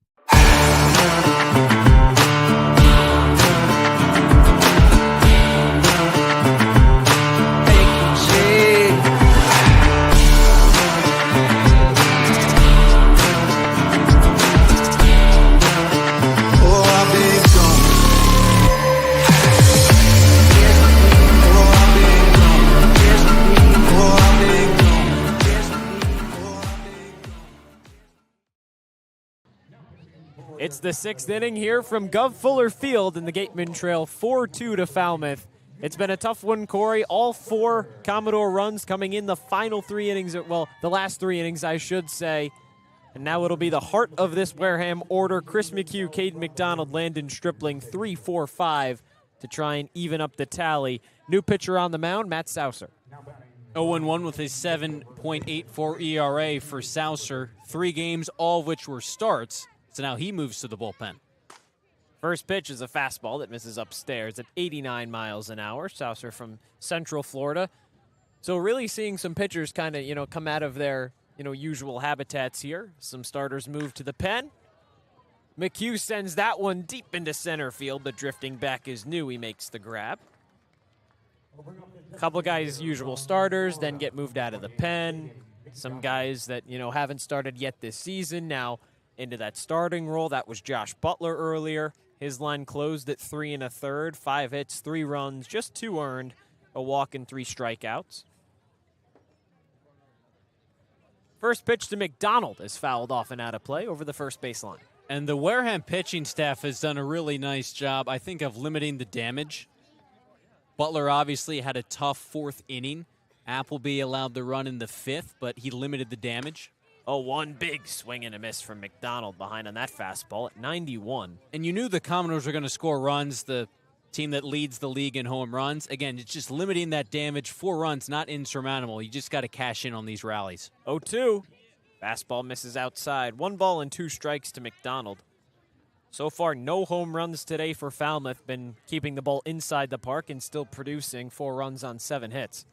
It's the 6th inning here from Gov Fuller Field, and the Gatemen trail 4-2 to Falmouth. It's been a tough one, Cory. All 4 Commodore runs coming in the final 3 innings, well, the last 3 innings, I should say. And now it'll be the heart of this Wareham order. Chris McHugh, Caden McDonald, Landon Stripling, 3-4-5 to try and even up the tally. New pitcher on the mound, Matt Saucer. 0-1 with a 7.84 ERA for Saucer. 3 games, all of which were starts. So now he moves to the bullpen. First pitch is a fastball that misses upstairs at 89 miles an hour. Saucer from Central Florida. So really seeing some pitchers kind of, come out of their, usual habitats here. Some starters move to the pen. McHugh sends that one deep into center field, but drifting back is New. He makes the grab. A couple of guys, usual starters, then get moved out of the pen. Some guys that, haven't started yet this season now into that starting role. That was Josh Butler earlier. His line closed at 3 1/3, 5 hits, 3 runs, just 2 earned, a walk and 3 strikeouts. First pitch to McDonald is fouled off and out of play over the first baseline. And the Wareham pitching staff has done a really nice job, I think, of limiting the damage. Butler obviously had a tough 4th inning. Appleby allowed the run in the 5th, but he limited the damage. Oh, one big swing and a miss from McDonald behind on that fastball at 91. And you knew the Commodores were going to score runs, the team that leads the league in home runs. Again, it's just limiting that damage. 4 runs, not insurmountable. You just got to cash in on these rallies. 0-2. Fastball misses outside. 1 ball and 2 strikes to McDonald. So far, no home runs today for Falmouth. Been keeping the ball inside the park and still producing 4 runs on 7 hits.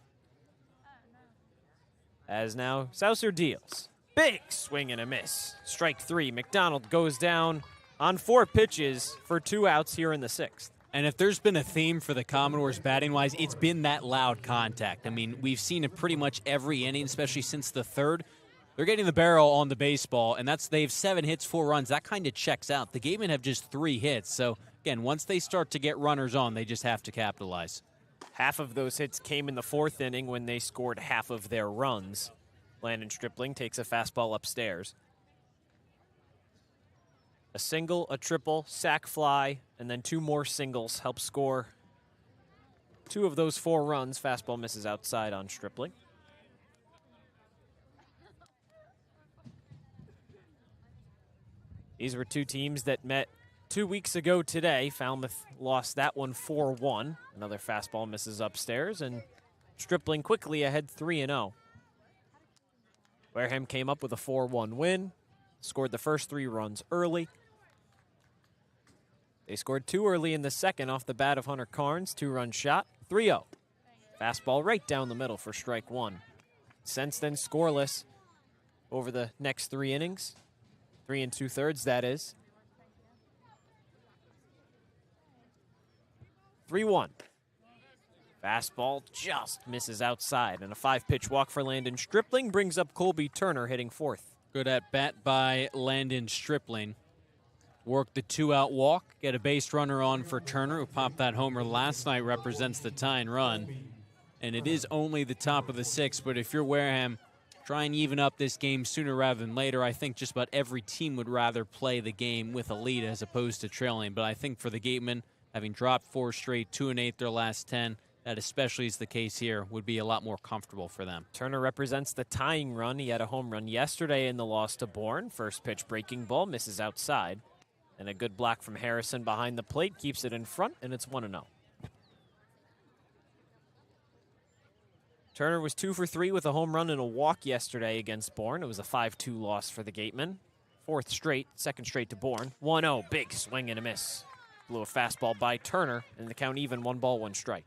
As now, Saucer deals. Big swing and a miss. Strike 3. McDonald goes down on 4 pitches for 2 outs here in the 6th. And if there's been a theme for the Commodores batting-wise, it's been that loud contact. I mean, we've seen it pretty much every inning, especially since the 3rd. They're getting the barrel on the baseball, and they have 7 hits, 4 runs. That kind of checks out. The Gatemen have just 3 hits. So, again, once they start to get runners on, they just have to capitalize. Half of those hits came in the 4th inning when they scored half of their runs. Landon Stripling takes a fastball upstairs. A single, a triple, sac fly, and then 2 more singles help score 2 of those 4 runs. Fastball misses outside on Stripling. These were 2 teams that met 2 weeks ago today. Falmouth lost that one 4-1. Another fastball misses upstairs, and Stripling quickly ahead 3-0. Wareham came up with a 4-1 win, scored the first 3 runs early. They scored 2 early in the 2nd off the bat of Hunter Carnes, 2-run shot, 3-0. Fastball right down the middle for strike 1. Since then scoreless over the next 3 innings. 3 2/3, that is. 3-1. Fastball just misses outside, and a 5-pitch walk for Landon Stripling brings up Colby Turner hitting 4th. Good at bat by Landon Stripling. Work the 2-out walk, get a base runner on for Turner, who popped that homer last night, represents the tying run. And it is only the top of the 6th, but if you're Wareham, try and even up this game sooner rather than later. I think just about every team would rather play the game with a lead as opposed to trailing. But I think for the Gatemen, having dropped 4 straight, 2-8 their last 10, that especially is the case here, would be a lot more comfortable for them. Turner represents the tying run. He had a home run yesterday in the loss to Bourne. First pitch breaking ball misses outside. And a good block from Harrison behind the plate keeps it in front, and it's 1-0. Turner was 2 for 3 with a home run and a walk yesterday against Bourne. It was a 5-2 loss for the Gatemen. Second straight to Bourne. 1-0, big swing and a miss. Blew a fastball by Turner, and the count even, 1 ball, 1 strike.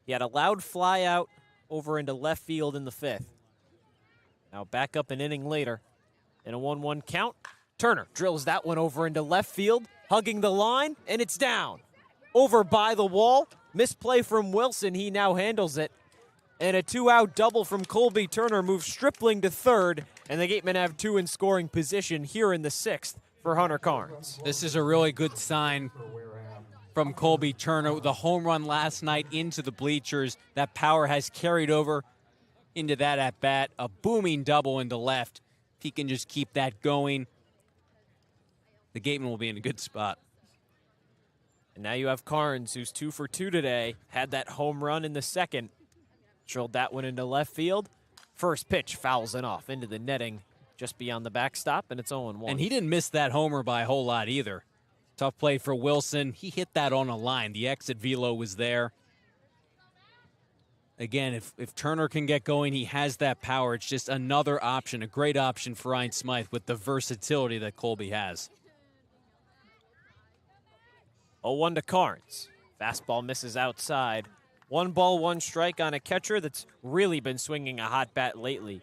He had a loud fly out over into left field in the 5th. Now back up an inning later in a 1-1 count. Turner drills that one over into left field, hugging the line, and it's down. Over by the wall. Misplay from Wilson. He now handles it. And a 2-out double from Colby. Turner moves Stripling to third, and the Gatemen have 2 in scoring position here in the 6th for Hunter Carnes. This is a really good sign from Colby Turner. The home run last night into the bleachers. That power has carried over into that at-bat. A booming double into left. If he can just keep that going, the Gatemen will be in a good spot. And now you have Carnes, who's 2 for 2 today. Had that home run in the 2nd. Drilled that one into left field. First pitch fouls it off into the netting just beyond the backstop, and it's 0-1. And he didn't miss that homer by a whole lot either. Tough play for Wilson. He hit that on a line. The exit velo was there. Again, if Turner can get going, he has that power. It's just another option, a great option for Ryan Smythe with the versatility that Colby has. 0-1 to Carnes. Fastball misses outside. 1 ball, 1 strike on a catcher that's really been swinging a hot bat lately.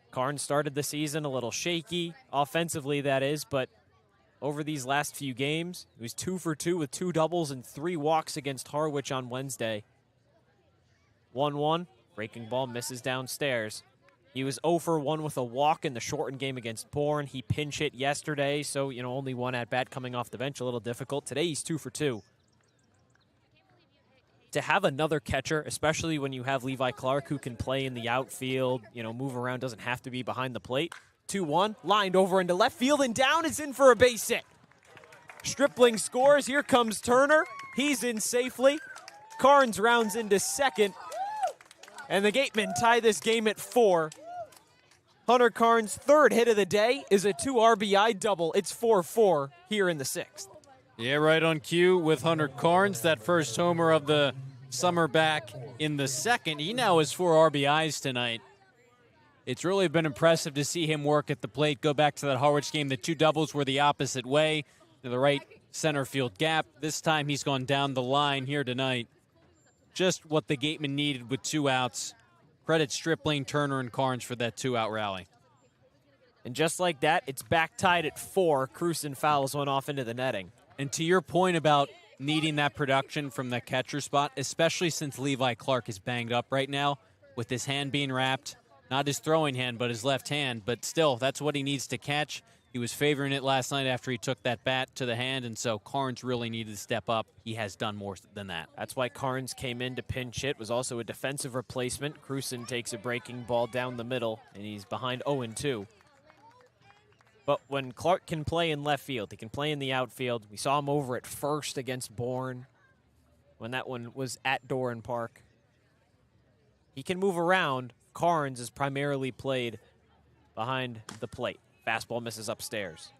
Carnes started the season a little shaky, offensively that is, but over these last few games, he was 2 for 2 with 2 doubles and 3 walks against Harwich on Wednesday. 1-1, breaking ball misses downstairs. He was 0 for 1 with a walk in the shortened game against Bourne. He pinch hit yesterday, so only 1 at bat coming off the bench, a little difficult. Today he's 2 for 2. To have another catcher, especially when you have Levi Clark who can play in the outfield, move around, doesn't have to be behind the plate. 2-1, lined over into left field and down, is in for a base hit. Stripling scores, here comes Turner. He's in safely. Carnes rounds into second. And the Gatemen tie this game at 4. Hunter Carnes' 3rd hit of the day is a 2 RBI double. It's 4-4 here in the 6th. Yeah, right on cue with Hunter Carnes, that first homer of the summer back in the 2nd. He now has 4 RBIs tonight. It's really been impressive to see him work at the plate. Go back to that Harwich game. The 2 doubles were the opposite way to the right center field gap. This time he's gone down the line here tonight. Just what the Gatemen needed with 2 outs. Credit Stripling, Turner, and Carnes for that 2-out rally. And just like that, it's back tied at 4. Cruson fouls one off into the netting. And to your point about needing that production from the catcher spot, especially since Levi Clark is banged up right now with his hand being wrapped, not his throwing hand, but his left hand. But still, that's what he needs to catch. He was favoring it last night after he took that bat to the hand, and so Carnes really needed to step up. He has done more than that. That's why Carnes came in to pinch hit, was also a defensive replacement. Cruson takes a breaking ball down the middle, and he's behind 0-2. But when Clark can play in left field, he can play in the outfield. We saw him over at first against Bourne when that one was at Doran Park. He can move around. Carnes is primarily played behind the plate. Fastball misses upstairs.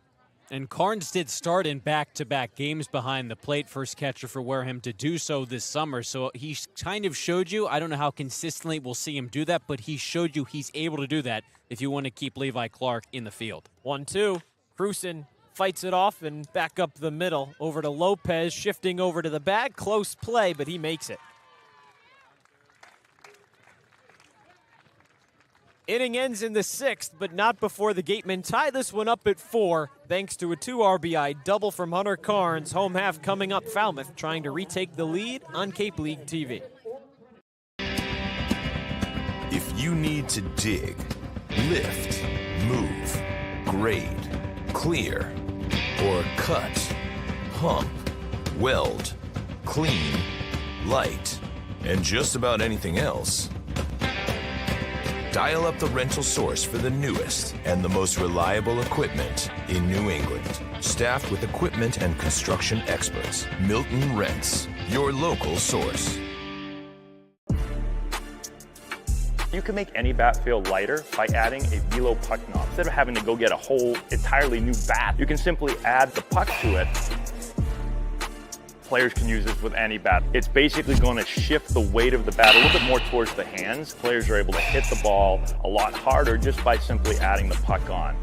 And Carnes did start in back-to-back games behind the plate, first catcher for Wareham to do so this summer. So he kind of showed you, I don't know how consistently we'll see him do that, but he showed you he's able to do that if you want to keep Levi Clark in the field. 1-2. Cruson fights it off and back up the middle. Over to Lopez, shifting over to the bag. Close play, but he makes it. Inning ends in the 6th, but not before the Gatemen tie this one up at 4, thanks to a 2 RBI double from Hunter Carnes. Home half coming up. Falmouth trying to retake the lead on Cape League TV. If you need to dig, lift, move, grade, clear, or cut, pump, weld, clean, light, and just about anything else, dial up the rental source for the newest and the most reliable equipment in New England. Staffed with equipment and construction experts. Milton Rents, your local source. You can make any bat feel lighter by adding a velo puck knob. Instead of having to go get a whole entirely new bat, you can simply add the puck to it. Players can use this with any bat. It's basically going to shift the weight of the bat a little bit more towards the hands. Players are able to hit the ball a lot harder just by simply adding the puck on.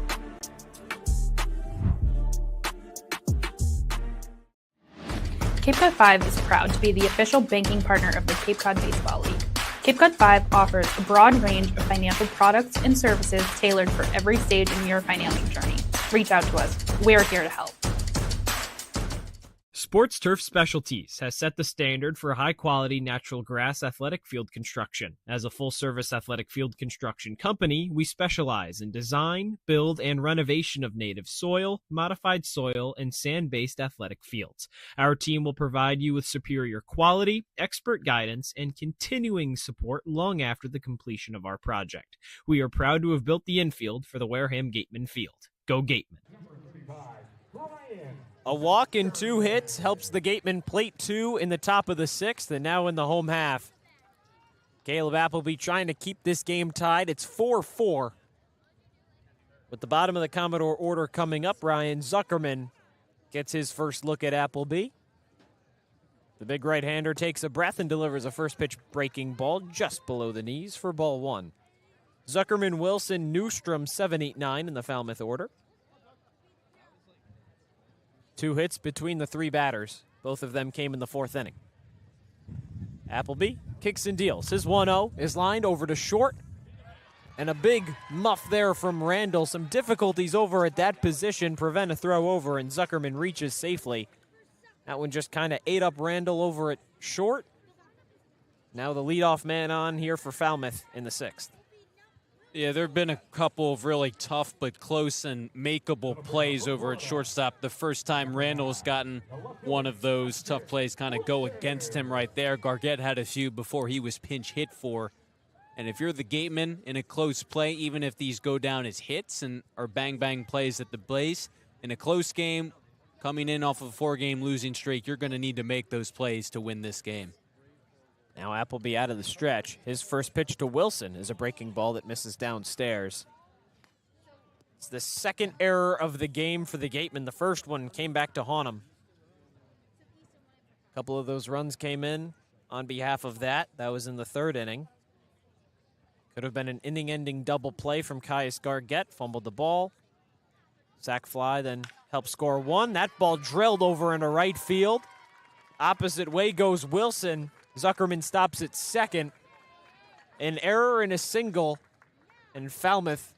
Cape Cod 5 is proud to be the official banking partner of the Cape Cod Baseball League. Cape Cod 5 offers a broad range of financial products and services tailored for every stage in your financing journey. Reach out to us. We're here to help. Sports Turf Specialties has set the standard for high-quality natural grass athletic field construction. As a full-service athletic field construction company, we specialize in design, build, and renovation of native soil, modified soil, and sand-based athletic fields. Our team will provide you with superior quality, expert guidance, and continuing support long after the completion of our project. We are proud to have built the infield for the Wareham Gatemen field. Go Gatemen! A walk and 2 hits helps the Gatemen plate 2 in the top of the 6th and now in the home half. Caleb Appleby trying to keep this game tied. It's 4-4. With the bottom of the Commodore order coming up, Ryan Zuckerman gets his first look at Appleby. The big right-hander takes a breath and delivers a first pitch breaking ball just below the knees for ball 1. Zuckerman, Wilson, Newstrom 7-8-9 in the Falmouth order. 2 hits between the 3 batters. Both of them came in the 4th inning. Appleby kicks and deals. His 1-0 is lined over to short. And a big muff there from Randall. Some difficulties over at that position prevent a throw over, and Zuckerman reaches safely. That one just kind of ate up Randall over at short. Now the leadoff man on here for Falmouth in the 6th. Yeah, there have been a couple of really tough but close and makeable plays over at shortstop. The first time Randall's gotten one of those tough plays kind of go against him right there. Gargett had a few before he was pinch hit for. And if you're the Gateman in a close play, even if these go down as hits and are bang-bang plays at the base, in a close game, coming in off of a 4-game losing streak, you're going to need to make those plays to win this game. Now Appleby out of the stretch. His first pitch to Wilson is a breaking ball that misses downstairs. It's the 2nd error of the game for the Gatemen. The first one came back to haunt him. A couple of those runs came in on behalf of that. That was in the 3rd inning. Could have been an inning-ending double play from Caius Gargett. Fumbled the ball. Sac fly, then helped score 1. That ball drilled over into right field. Opposite way goes Wilson. Zuckerman stops at 2nd. An error and a single, and Falmouth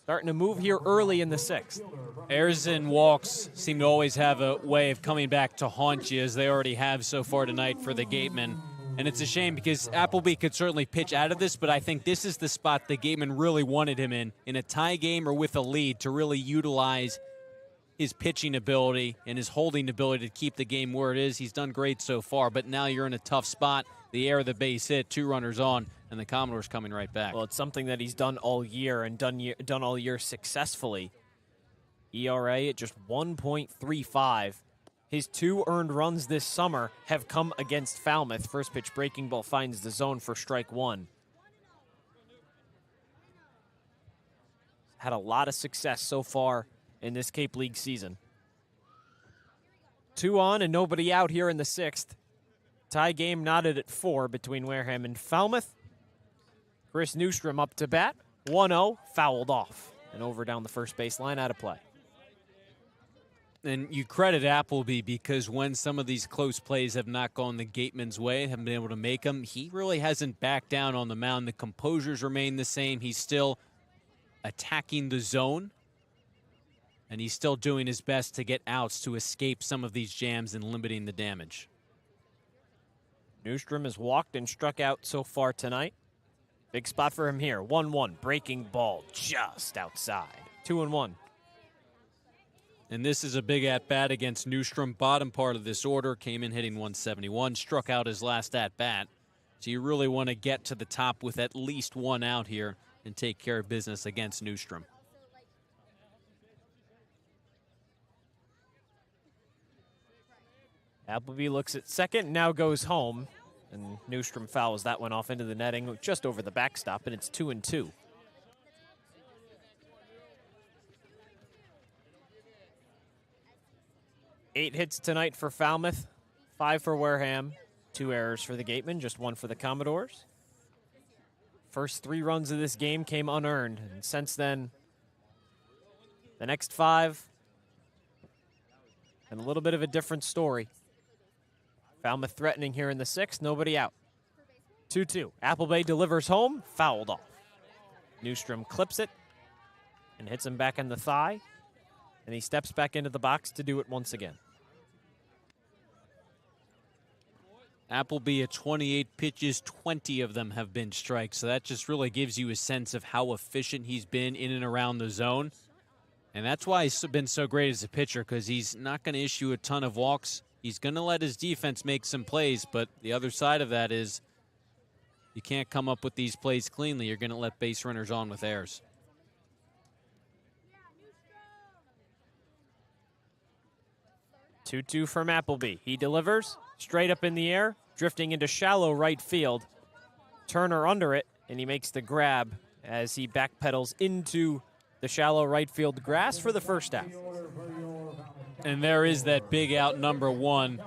starting to move here early in the 6th. Errors and walks seem to always have a way of coming back to haunt you, as they already have so far tonight for the Gatemen. And it's a shame because Appleby could certainly pitch out of this, but I think this is the spot the Gatemen really wanted him in a tie game or with a lead, to really utilize his pitching ability and his holding ability to keep the game where it is. He's done great so far, but now you're in a tough spot. The error of the base hit, 2 runners on, and the Commodores coming right back. Well, it's something that he's done all year and done all year successfully. ERA at just 1.35. His 2 earned runs this summer have come against Falmouth. First pitch breaking ball finds the zone for strike 1. Had a lot of success so far in this Cape League season. 2 on and nobody out here in the 6th. Tie game knotted at 4 between Wareham and Falmouth. Chris Newstrom up to bat. 1-0, fouled off. And over down the first baseline, out of play. And you credit Appleby, because when some of these close plays have not gone the Gatemen's way, haven't been able to make them, he really hasn't backed down on the mound. The composures remain the same. He's still attacking the zone, and he's still doing his best to get outs to escape some of these jams and limiting the damage. Newstrom has walked and struck out so far tonight. Big spot for him here. 1-1, breaking ball just outside. 2-1. And this is a big at-bat against Newstrom. Bottom part of this order, came in hitting 171, struck out his last at-bat. So you really want to get to the top with at least 1 out here and take care of business against Newstrom. Appleby looks at 2nd, now goes home. And Newstrom fouls that one off into the netting, just over the backstop, and it's 2-2. Eight hits tonight for Falmouth, 5 for Wareham, 2 errors for the Gatemen, just 1 for the Commodores. First 3 runs of this game came unearned, and since then, the next 5, and a little bit of a different story. Falmouth threatening here in the 6th, nobody out. 2-2, Applebay delivers home, fouled off. Newstrom clips it and hits him back in the thigh, and he steps back into the box to do it once again. Appleby at 28 pitches, 20 of them have been strikes. So that just really gives you a sense of how efficient he's been in and around the zone. And that's why he's been so great as a pitcher, because he's not going to issue a ton of walks. He's going to let his defense make some plays, but the other side of that is you can't come up with these plays cleanly. You're going to let base runners on with errors. Two from Appleby. He delivers straight up in the air, drifting into shallow right field. Turner under it, and he makes the grab as he backpedals into the shallow right field grass for the first out. And there is that big out number 1.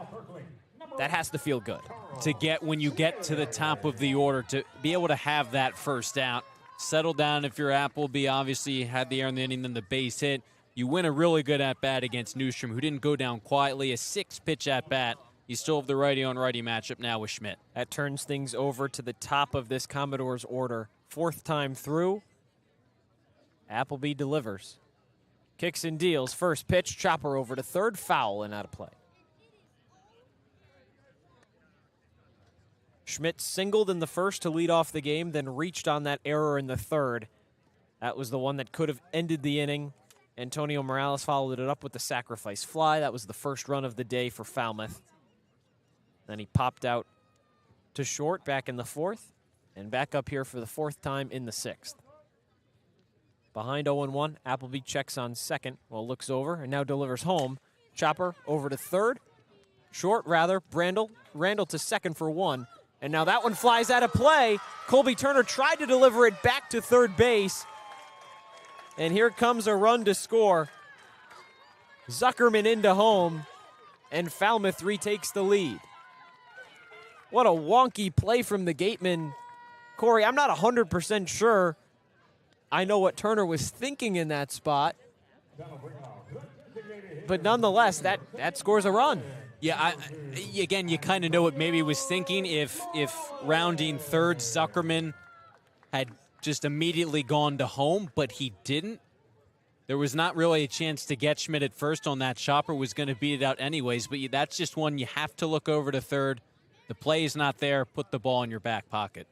That has to feel good. To get, when you get to the top of the order, to be able to have that first out. Settle down if you're Appleby. Obviously, you had the error in the inning, then the base hit. You win a really good at-bat against Newstrom, who didn't go down quietly. A 6-pitch at-bat. You still have the righty-on-righty matchup now with Schmidt. That turns things over to the top of this Commodores order. 4th time through. Appleby delivers. Kicks and deals. First pitch, chopper over to third, foul and out of play. Schmidt singled in the first to lead off the game, then reached on that error in the third. That was the one that could have ended the inning. Antonio Morales followed it up with the sacrifice fly. That was the first run of the day for Falmouth. Then he popped out to short back in the 4th, and back up here for the 4th time in the 6th. Behind 0-1, Appleby checks on second, looks over, and now delivers home. Chopper over to third. Short, rather. Randall to second for 1. And now that one flies out of play. Colby Turner tried to deliver it back to third base. And here comes a run to score. Zuckerman into home, and Falmouth retakes the lead. What a wonky play from the Gatemen. Cory, I'm not 100% sure I know what Turner was thinking in that spot. But nonetheless, that scores a run. Yeah, again, you kind of know what maybe he was thinking. If rounding third, Zuckerman had just immediately gone to home, but he didn't. There was not really a chance to get Schmidt at first on that. Chopper was going to beat it out anyways, but that's just one you have to look over to third. The play is not there. Put the ball in your back pocket.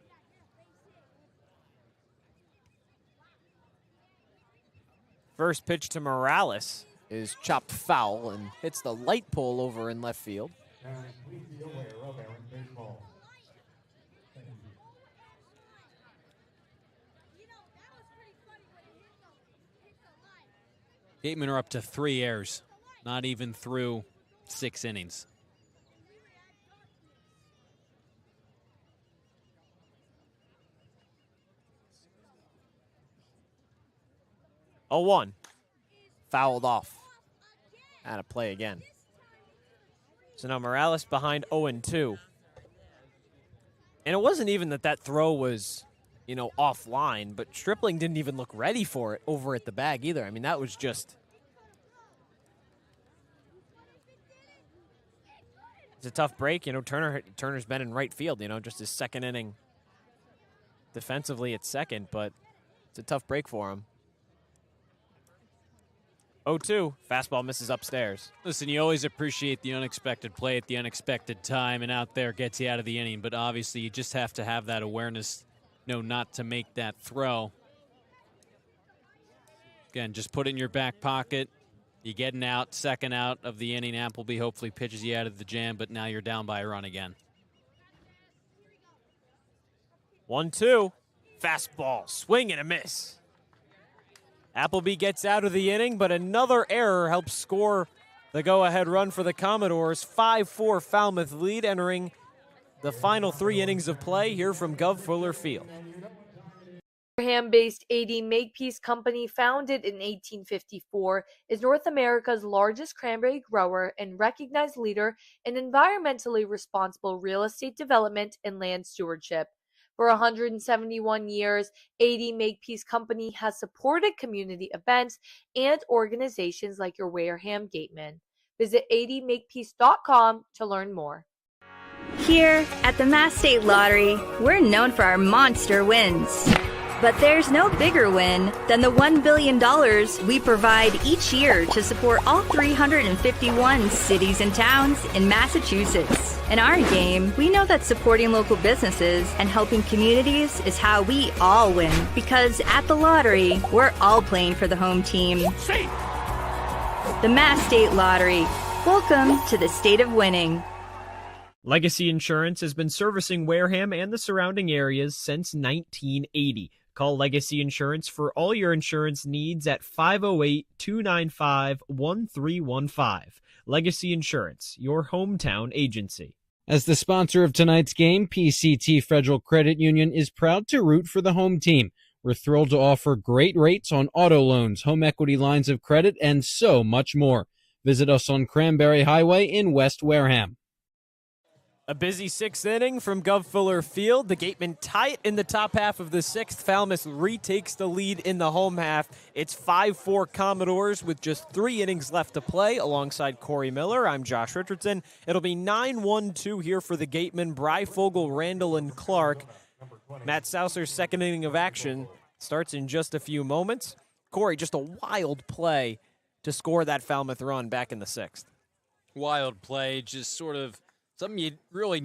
First pitch to Morales is chopped foul and hits the light pole over in left field. Gatemen are up to 3 errors, not even through 6 innings. A 1. Fouled off. Out of play again. So now Morales behind 0-2. And it wasn't even that throw was, offline, but Stripling didn't even look ready for it over at the bag either. I mean, that was just... It's a tough break. Turner's been in right field, just his second inning defensively at second, but it's a tough break for him. 0-2, fastball misses upstairs. Listen, you always appreciate the unexpected play at the unexpected time, and out there gets you out of the inning, but obviously you just have to have that awareness, not to make that throw. Again, just put it in your back pocket. You get an out, second out of the inning. Appleby hopefully pitches you out of the jam, but now you're down by a run again. 1-2, fastball, swing and a miss. Appleby gets out of the inning, but another error helps score the go-ahead run for the Commodores. 5-4 Falmouth lead entering the final 3 innings of play here from Gov Fuller Field. Wareham-based AD Makepeace Company, founded in 1854, is North America's largest cranberry grower and recognized leader in environmentally responsible real estate development and land stewardship. For 171 years, AD Makepeace Company has supported community events and organizations like your Wareham Gatemen. Visit admakepeace.com to learn more. Here at the Mass State Lottery, we're known for our monster wins. But there's no bigger win than the $1 billion we provide each year to support all 351 cities and towns in Massachusetts. In our game, we know that supporting local businesses and helping communities is how we all win. Because at the lottery, we're all playing for the home team. The Mass State Lottery. Welcome to the state of winning. Legacy Insurance has been servicing Wareham and the surrounding areas since 1980. Call Legacy Insurance for all your insurance needs at 508-295-1315. Legacy Insurance, your hometown agency. As the sponsor of tonight's game, PCT Federal Credit Union is proud to root for the home team. We're thrilled to offer great rates on auto loans, home equity lines of credit, and so much more. Visit us on Cranberry Highway in West Wareham. A busy 6th inning from Gov Fuller Field. The Gatemen tie it in the top half of the 6th. Falmouth retakes the lead in the home half. It's 5-4 Commodores with just 3 innings left to play. Alongside Cory Miller, I'm Josh Richardson. It'll be 9-1-2 here for the Gatemen. Breyfogle, Randall, and Clark. Matt Saucer's 2nd inning of action starts in just a few moments. Cory, just a wild play to score that Falmouth run back in the 6th. Wild play, just sort of something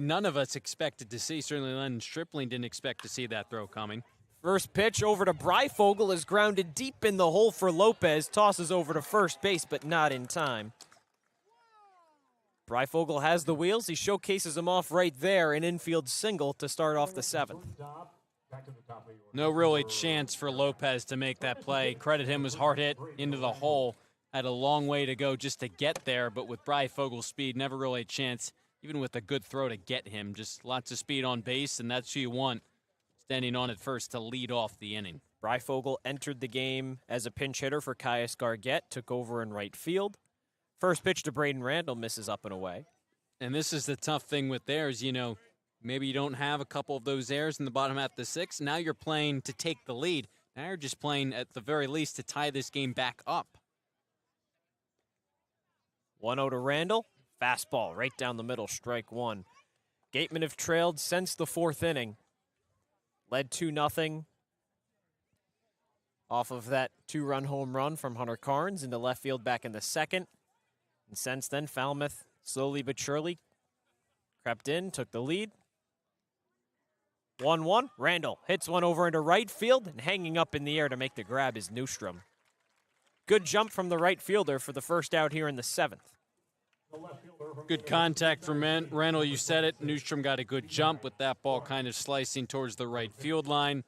none of us expected to see. Certainly Lennon Stripling didn't expect to see that throw coming. First pitch over to Breyfogle is grounded deep in the hole for Lopez. Tosses over to first base, but not in time. Breyfogle has the wheels. He showcases them off right there. An infield single to start off the 7th. No really chance for Lopez to make that play. Credit him, was hard hit into the hole. Had a long way to go just to get there, but with Breyfogle's speed, never really a chance. Even with a good throw to get him, just lots of speed on base, and that's who you want standing on at first to lead off the inning. Breyfogle entered the game as a pinch hitter for Caius Gargett, took over in right field. First pitch to Braden Randall misses up and away. And this is the tough thing with theirs, maybe you don't have a couple of those errors in the bottom half of the 6th. Now you're playing to take the lead. Now you're just playing, at the very least, to tie this game back up. 1-0 to Randall. Fastball right down the middle, strike 1. Gatemen have trailed since the 4th inning. Led 2-0 off of that 2-run home run from Hunter Carnes into left field back in the 2nd. And since then, Falmouth slowly but surely crept in, took the lead. 1-1. Randall hits one over into right field, and hanging up in the air to make the grab is Newstrom. Good jump from the right fielder for the first out here in the 7th. Good contact from Randall, you said it. Newstrom got a good jump with that ball kind of slicing towards the right field line.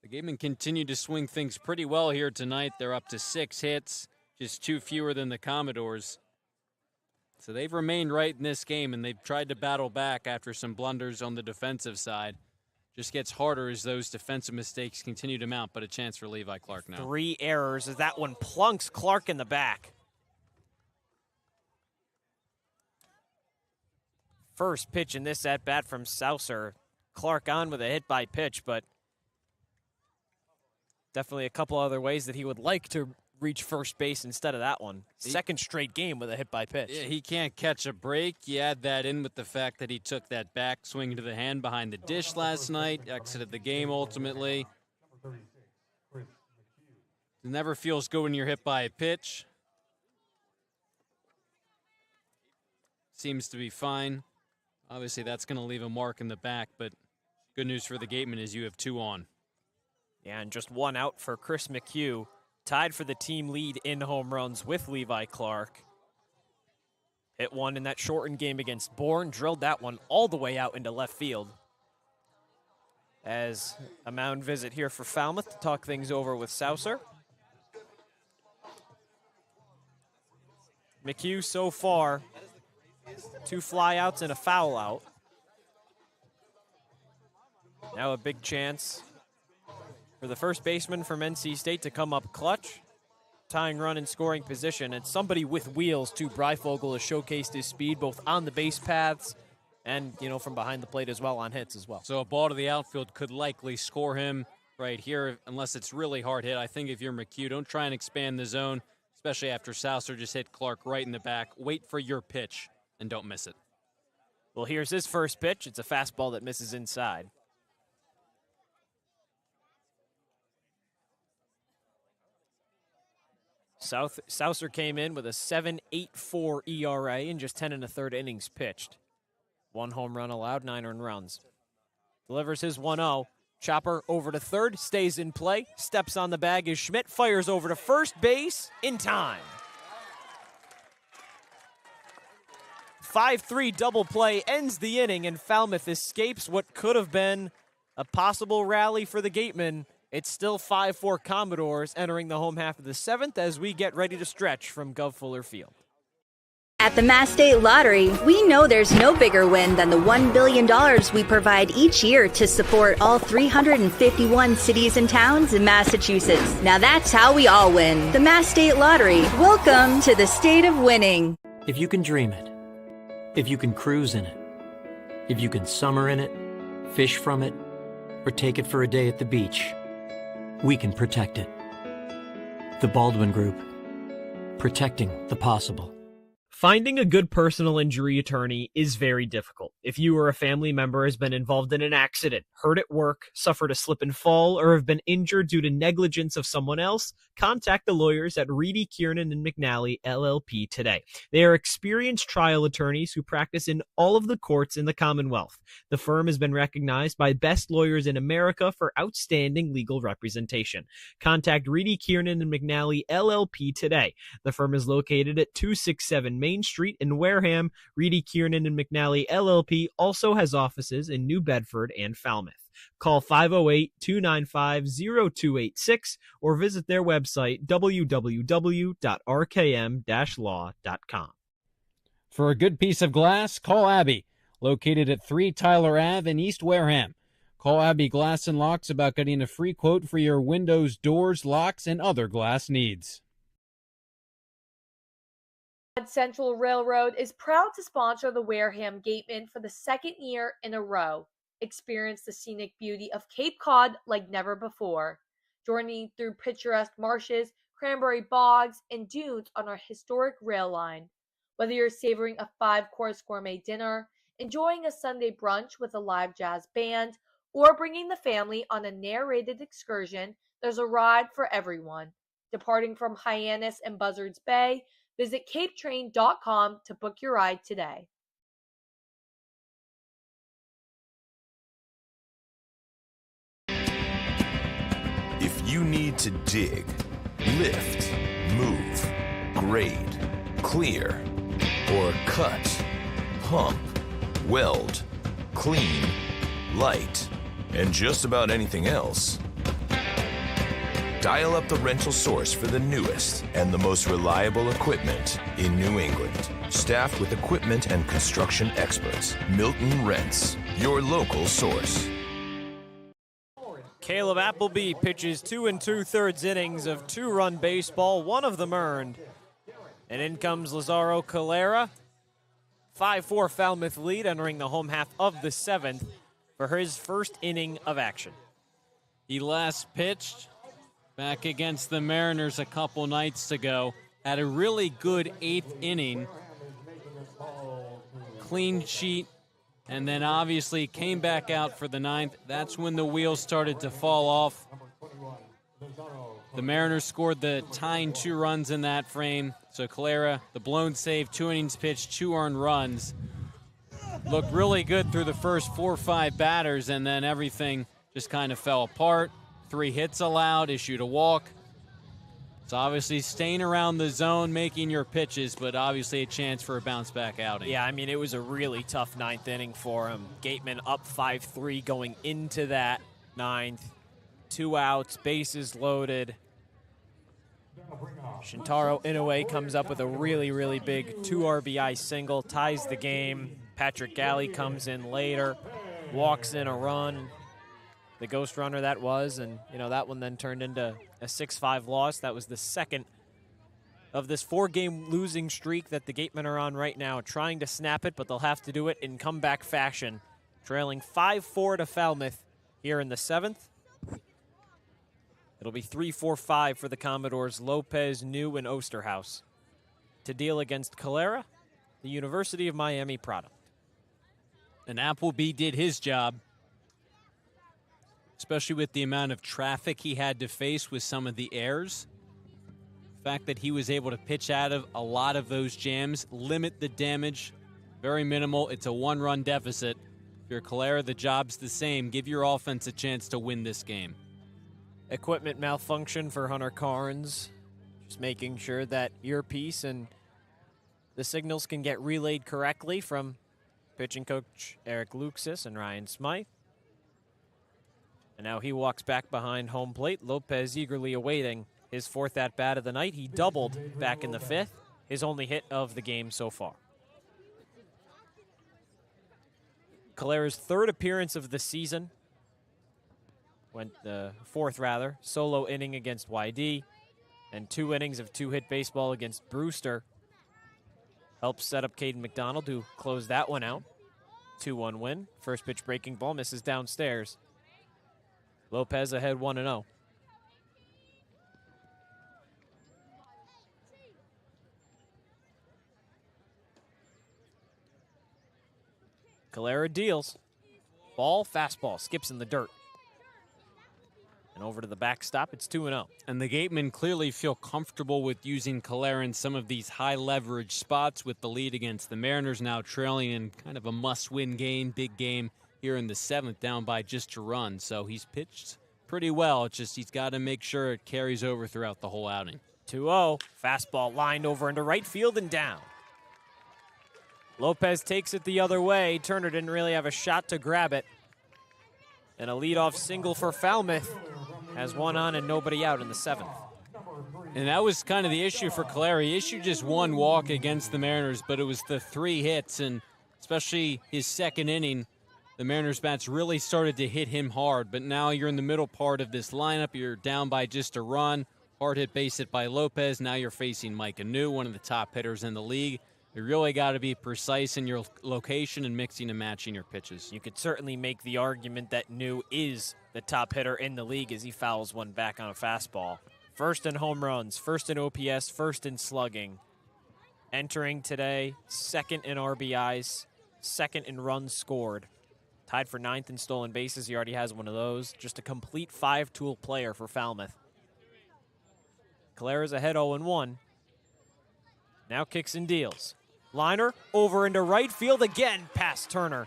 The Gatemen continue to swing things pretty well here tonight. They're up to 6 hits, just 2 fewer than the Commodores. So they've remained right in this game, and they've tried to battle back after some blunders on the defensive side. Just gets harder as those defensive mistakes continue to mount, but a chance for Levi Clark now. 3 errors as that one plunks Clark in the back. First pitch in this at-bat from Saucer. Clark on with a hit-by-pitch, but definitely a couple other ways that he would like to reach first base instead of that one. 2nd straight game with a hit-by-pitch. Yeah, he can't catch a break. You add that in with the fact that he took that back swing to the hand behind the dish last night, exited the game ultimately. It never feels good when you're hit by a pitch. Seems to be fine. Obviously, that's going to leave a mark in the back, but good news for the Gatemen is you have 2 on. Yeah, and just 1 out for Chris McHugh. Tied for the team lead in home runs with Levi Clark. Hit one in that shortened game against Bourne. Drilled that one all the way out into left field. As a mound visit here for Falmouth to talk things over with Saucer. McHugh so far, 2 flyouts and a foul out. Now a big chance for the first baseman from NC State to come up clutch. Tying run in scoring position, and somebody with wheels too. Breifogel has showcased his speed both on the base paths and, from behind the plate as well on hits as well. So a ball to the outfield could likely score him right here unless it's really hard hit. I think if you're McHugh, don't try and expand the zone, especially after Souser just hit Clark right in the back. Wait for your pitch and don't miss it. Well, here's his first pitch. It's a fastball that misses inside. Souser came in with a 7.84 ERA in just 10 1/3 innings pitched. 1 home run allowed, 9 earned runs. Delivers his 1-0. Chopper over to third, stays in play, steps on the bag as Schmidt fires over to first base in time. 5-3 double play ends the inning, and Falmouth escapes what could have been a possible rally for the Gatemen. It's still 5-4 Commodores entering the home half of the 7th as we get ready to stretch from Gov Fuller Field. At the Mass State Lottery, we know there's no bigger win than the $1 billion we provide each year to support all 351 cities and towns in Massachusetts. Now that's how we all win. The Mass State Lottery. Welcome to the state of winning. If you can dream it, if you can cruise in it, if you can summer in it, fish from it, or take it for a day at the beach, we can protect it. The Baldwin Group. Protecting the possible. Finding a good personal injury attorney is very difficult. If you or a family member has been involved in an accident, hurt at work, suffered a slip and fall, or have been injured due to negligence of someone else, contact the lawyers at Reedy, Kiernan, and McNally, LLP today. They are experienced trial attorneys who practice in all of the courts in the Commonwealth. The firm has been recognized by Best Lawyers in America for outstanding legal representation. Contact Reedy, Kiernan, and McNally, LLP today. The firm is located at 267 Main Street in Wareham. Reedy, Kiernan, and McNally, LLP also has offices in New Bedford and Falmouth. Call 508-295-0286 or visit their website, www.rkm-law.com. For a good piece of glass, call Abby, located at 3 Tyler Ave in East Wareham. Call Abby Glass and Locks about getting a free quote for your windows, doors, locks, and other glass needs. Central Railroad is proud to sponsor the Wareham Gatemen for the 2nd year in a row. Experience the scenic beauty of Cape Cod like never before. Journey through picturesque marshes, cranberry bogs, and dunes on our historic rail line. Whether you're savoring a 5-course gourmet dinner, enjoying a Sunday brunch with a live jazz band, or bringing the family on a narrated excursion, there's a ride for everyone. Departing from Hyannis and Buzzards Bay, visit capetrain.com to book your ride today. If you need to dig, lift, move, grade, clear, or cut, pump, weld, clean, light, and just about anything else, dial up the rental source for the newest and the most reliable equipment in New England. Staffed with equipment and construction experts. Milton Rents, your local source. Caleb Appleby pitches 2 2/3 innings of 2-run baseball, 1 of them earned. And in comes Lazaro Calera. 5-4 Falmouth lead entering the home half of the 7th for his first inning of action. He last pitched back against the Mariners a couple nights ago. Had a really good 8th inning. Clean sheet. And then obviously came back out for the 9th. That's when the wheels started to fall off. The Mariners scored the tying 2 runs in that frame. So Calera, the blown save, 2 innings pitched, 2 earned runs. Looked really good through the first 4 or 5 batters, and then everything just kind of fell apart. 3 hits allowed, issued a walk. It's obviously staying around the zone, making your pitches, but obviously a chance for a bounce-back outing. Yeah, I mean, it was a really tough 9th inning for him. Gatemen up 5-3 going into that 9th. 2 outs, bases loaded. Shintaro Inoue comes up with a really, really big 2 RBI single, ties the game. Patrick Galley comes in later, walks in a run. the ghost runner that was, and that one then turned into a 6-5 loss. That was the second of this 4-game losing streak that the Gatemen are on right now, trying to snap it, but they'll have to do it in comeback fashion, trailing 5-4 to Falmouth here in the 7th. It'll be 3-4-5 for the Commodores, Lopez, New, and Osterhaus to deal against Calera, the University of Miami product. And Appleby did his job, especially with the amount of traffic he had to face with some of the errors. The fact that he was able to pitch out of a lot of those jams, limit the damage, very minimal. It's a 1-run deficit. If you're Calera, the job's the same. Give your offense a chance to win this game. Equipment malfunction for Hunter Carnes. Just making sure that earpiece and the signals can get relayed correctly from pitching coach Eric Luxis and Ryan Smythe. And now he walks back behind home plate. Lopez eagerly awaiting his 4th at-bat of the night. He doubled back in the 5th, his only hit of the game so far. Calera's 3rd appearance of the season. Went the 4th, rather. Solo inning against YD. And 2 innings of 2-hit baseball against Brewster. Helps set up Caden McDonald, who closed that one out. 2-1 win. First pitch breaking ball misses downstairs. Lopez ahead 1-0. Calera deals. Ball, fastball, skips in the dirt. And over to the backstop, it's 2-0. And the Gatemen clearly feel comfortable with using Calera in some of these high-leverage spots with the lead against the Mariners, now trailing in kind of a must-win game, big game here in the 7th, down by just a run. So he's pitched pretty well. It's just he's got to make sure it carries over throughout the whole outing. 2-0. Fastball lined over into right field and down. Lopez takes it the other way. Turner didn't really have a shot to grab it. And a leadoff single for Falmouth has one on and nobody out in the 7th. And that was kind of the issue for Calera. He issued just 1 walk against the Mariners, but it was the 3 hits, and especially his 2nd inning, the Mariners bats really started to hit him hard. But now you're in the middle part of this lineup. You're down by just a run. Hard hit base hit by Lopez. Now you're facing Micah New, one of the top hitters in the league. You really got to be precise in your location and mixing and matching your pitches. You could certainly make the argument that New is the top hitter in the league as he fouls one back on a fastball. First in home runs, first in OPS, first in slugging. Entering today, 2nd in RBIs, 2nd in runs scored. Tied for 9th in stolen bases. He already has one of those. Just a complete 5-tool player for Falmouth. Calera's ahead 0-1. Now kicks and deals. Liner over into right field again, past Turner.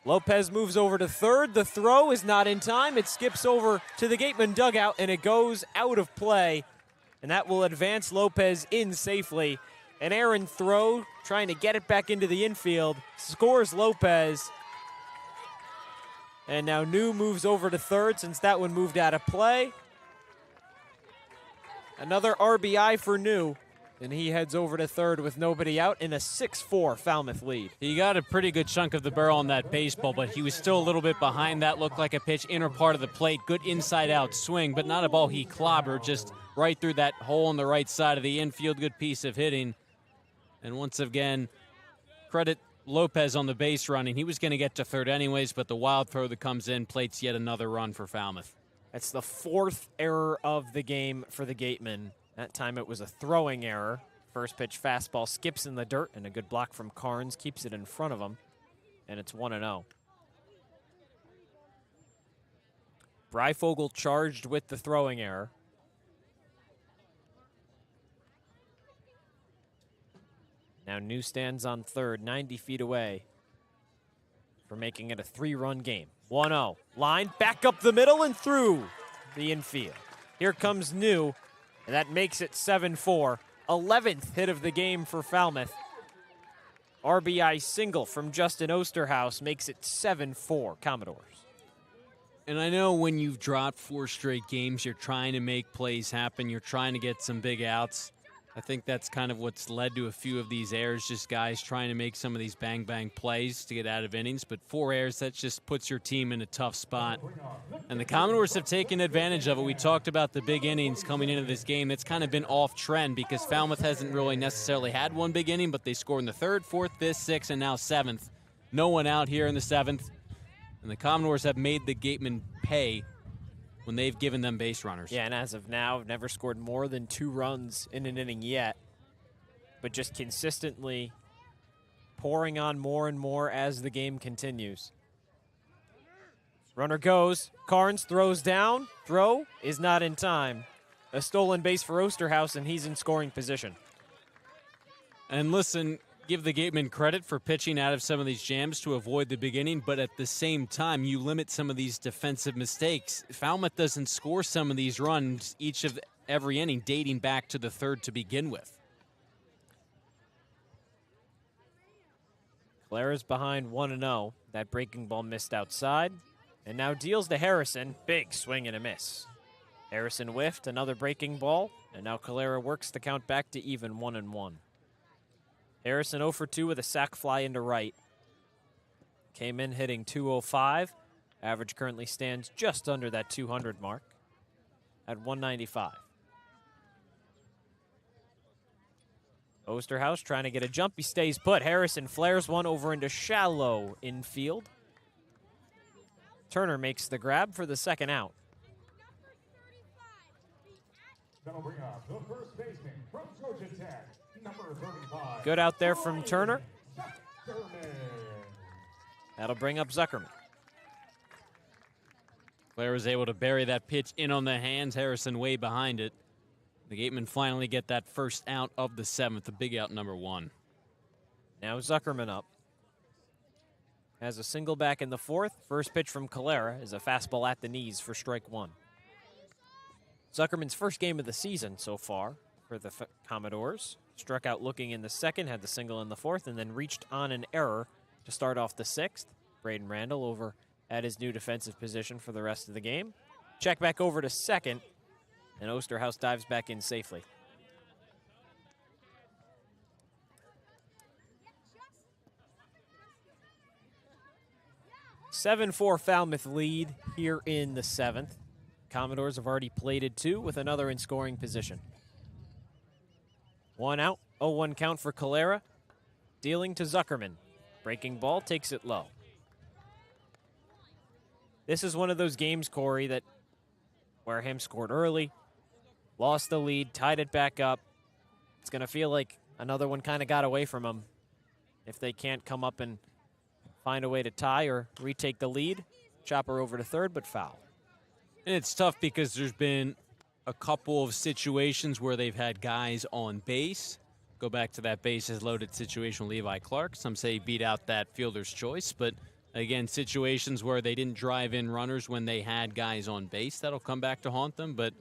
Lopez moves over to 3rd. The throw is not in time. It skips over to the Gateman dugout, and it goes out of play. And that will advance Lopez in safely. An errant throw, trying to get it back into the infield. Scores Lopez. And now New moves over to 3rd since that one moved out of play. Another RBI for New. And he heads over to 3rd with nobody out in a 6-4 Falmouth lead. He got a pretty good chunk of the barrel on that baseball, but he was still a little bit behind that. Looked like a pitch, inner part of the plate. Good inside-out swing, but not a ball he clobbered, just right through that hole on the right side of the infield. Good piece of hitting. And once again, credit Lopez on the base running. He was going to get to 3rd anyways, but the wild throw that comes in plates yet another run for Falmouth. That's the 4th error of the game for the Gatemen. That time it was a throwing error. First pitch fastball skips in the dirt, and a good block from Carnes keeps it in front of him, and it's 1-0. Breifogel charged with the throwing error. Now New stands on 3rd, 90 feet away for making it a 3-run game. 1-0. Line back up the middle and through the infield. Here comes New. And that makes it 7-4. 11th hit of the game for Falmouth. RBI single from Justin Osterhaus makes it 7-4 Commodores. And I know when you've dropped 4 straight games, you're trying to make plays happen. You're trying to get some big outs. I think that's kind of what's led to a few of these errors, just guys trying to make some of these bang-bang plays to get out of innings. But 4 errors, that just puts your team in a tough spot. And the Commodores have taken advantage of it. We talked about the big innings coming into this game. It's kind of been off-trend because Falmouth hasn't really necessarily had one big inning, but they scored in the 3rd, 4th, 5th, 6th, and now 7th. No one out here in the 7th. And the Commodores have made the Gatemen pay when they've given them base runners. Yeah, and as of now, never scored more than 2 runs in an inning yet, but just consistently pouring on more and more as the game continues. Runner goes. Carnes throws down. Throw is not in time. A stolen base for Osterhaus, and he's in scoring position. And listen, give the Gatemen credit for pitching out of some of these jams to avoid the beginning, but at the same time, you limit some of these defensive mistakes. Falmouth doesn't score some of these runs each of every inning dating back to the 3rd to begin with. Clara's behind 1-0. That breaking ball missed outside. And now deals to Harrison. Big swing and a miss. Harrison whiffed, another breaking ball, and now Calera works the count back to even 1-1. Harrison 0 for 2 with a sac fly into right. Came in hitting .205. Average currently stands just under that 200 mark at 195. Osterhaus trying to get a jump. He stays put. Harrison flares one over into shallow infield. Turner makes the grab for the 2nd out. That'll bring up the first baseman from Georgia Tech, number 35. Good out there from Turner. That'll bring up Zuckerman. Claire was able to bury that pitch in on the hands. Harrison way behind it. The Gatemen finally get that first out of the 7th, the big out number 1. Now Zuckerman up. Has a single back in the 4th. First pitch from Calera is a fastball at the knees for strike 1. Zuckerman's first game of the season so far for the Commodores. Struck out looking in the 2nd, had the single in the 4th, and then reached on an error to start off the 6th. Braden Randall over at his new defensive position for the rest of the game. Check back over to 2nd, and Osterhaus dives back in safely. (7-4) Falmouth lead here in the 7th. Commodores have already plated 2 with another in scoring position. 1 out, 0-1 count for Calera. Dealing to Zuckerman. Breaking ball takes it low. This is one of those games, Cory, that Wareham scored early, lost the lead, tied it back up. It's going to feel like another one kind of got away from them if they can't come up and find a way to tie or retake the lead. Chopper over to 3rd, but foul. And it's tough because there's been a couple of situations where they've had guys on base. Go back to that bases loaded situation with Levi Clark. Some say he beat out that fielder's choice, but again, situations where they didn't drive in runners when they had guys on base. That'll come back to haunt them, but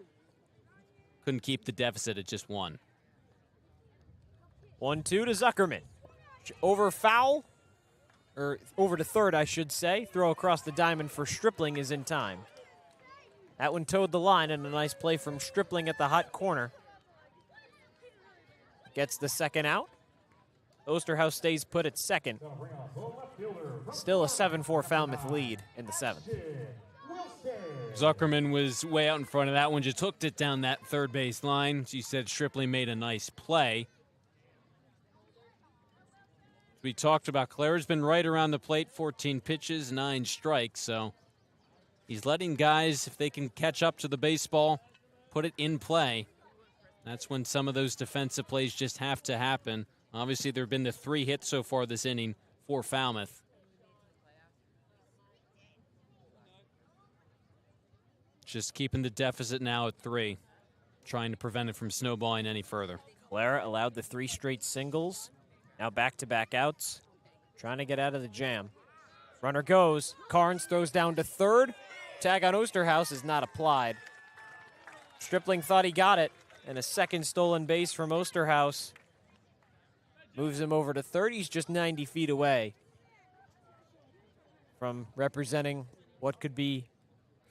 couldn't keep the deficit at just 1. 1-2 to Zuckerman. Over foul, or over to 3rd, I should say. Throw across the diamond for Stripling is in time. That one towed the line, and a nice play from Stripling at the hot corner. Gets the 2nd out. Osterhaus stays put at 2nd. Still a 7-4 Falmouth lead in the 7th. Zuckerman was way out in front of that one, just hooked it down that 3rd base line. She said Stripling made a nice play. We talked about Clara's been right around the plate, 14 pitches, 9 strikes, so he's letting guys, if they can catch up to the baseball, put it in play. That's when some of those defensive plays just have to happen. Obviously, there have been the 3 hits so far this inning for Falmouth. Just keeping the deficit now at 3, trying to prevent it from snowballing any further. Clara allowed the 3 straight singles. Now back-to-back outs. Trying to get out of the jam. Runner goes. Carnes throws down to 3rd. Tag on Osterhaus is not applied. Stripling thought he got it. And a 2nd stolen base from Osterhaus. Moves him over to 3rd. He's just 90 feet away from representing what could be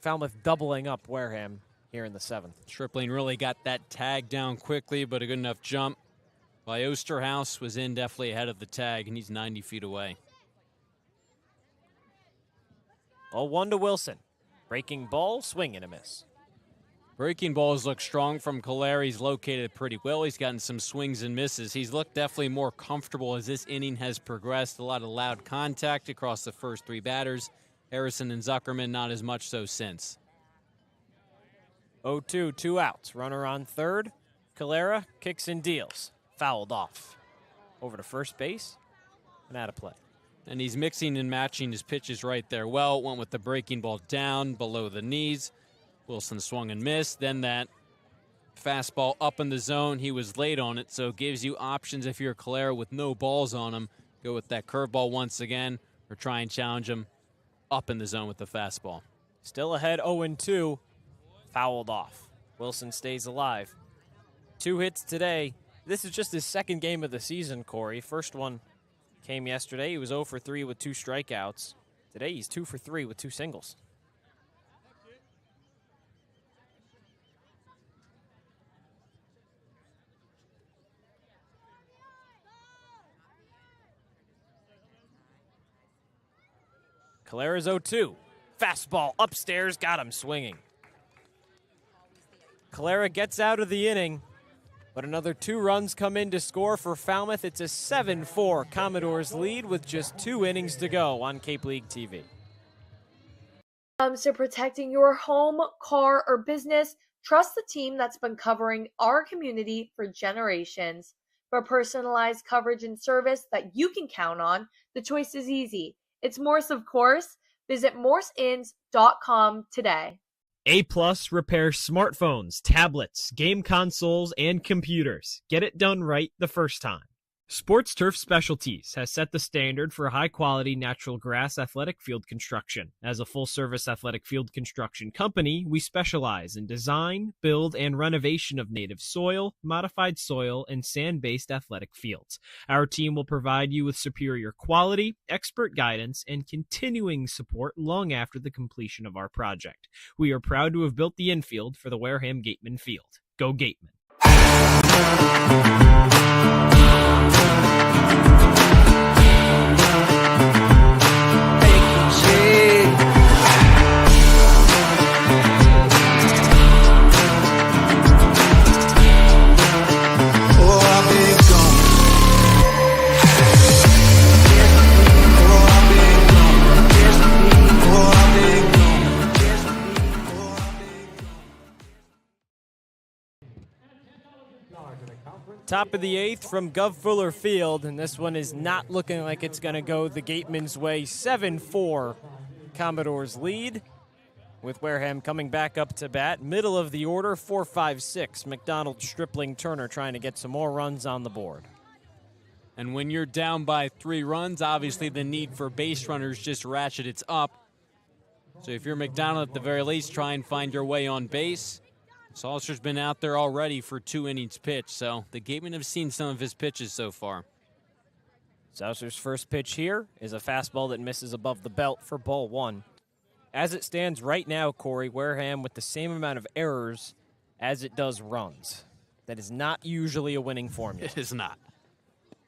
Falmouth doubling up Wareham here in the 7th. Stripling really got that tag down quickly, but a good enough jump by Osterhaus was in definitely ahead of the tag, and he's 90 feet away. 0-1 to Wilson. Breaking ball, swing and a miss. Breaking balls look strong from Cory. He's located pretty well. He's gotten some swings and misses. He's looked definitely more comfortable as this inning has progressed. A lot of loud contact across the first 3 batters. Harrison and Zuckerman not as much so since. 0-2, 2 outs. Runner on third. Calera kicks and deals. Fouled off. Over to first base and out of play. And he's mixing and matching his pitches right there. Well, went with the breaking ball down below the knees. Wilson swung and missed. Then that fastball up in the zone. He was late on it, so it gives you options if you're Calera with no balls on him. Go with that curveball once again or try and challenge him up in the zone with the fastball. Still ahead 0-2. Fouled off. Wilson stays alive. 2 hits today. This is just his 2nd game of the season, Cory. First one came yesterday. He was 0 for 3 with 2 strikeouts. Today he's 2 for 3 with 2 singles. Calera's 0-2. Fastball upstairs, got him swinging. Calera gets out of the inning, but another 2 runs come in to score for Falmouth. It's a 7-4 Commodores lead with just 2 innings to go on Cape League TV. Comes to protecting your home, car, or business, trust the team that's been covering our community for generations. For personalized coverage and service that you can count on, the choice is easy. It's Morse, of course. Visit morseins.com today. A-Plus repairs smartphones, tablets, game consoles, and computers. Get it done right the first time. Sports Turf Specialties has set the standard for high-quality natural grass athletic field construction. As a full-service athletic field construction company, we specialize in design, build, and renovation of native soil, modified soil, and sand-based athletic fields. Our team will provide you with superior quality, expert guidance, and continuing support long after the completion of our project. We are proud to have built the infield for the Wareham Gatemen field. Go Gatemen! Top of the 8th from Gov Fuller Field, and this one is not looking like it's going to go the Gatemen's way. 7-4 Commodores lead, with Wareham coming back up to bat. Middle of the order, 4-5-6. McDonald, Stripling, Turner trying to get some more runs on the board. And when you're down by 3 runs, obviously the need for base runners just ratchets up. So if you're McDonald, at the very least, try and find your way on base. Salzer's been out there already for 2 innings pitched, so the Gatemen have seen some of his pitches so far. Salzer's first pitch here is a fastball that misses above the belt for ball 1. As it stands right now, Cory, Wareham with the same amount of errors as it does runs. That is not usually a winning formula. It is not.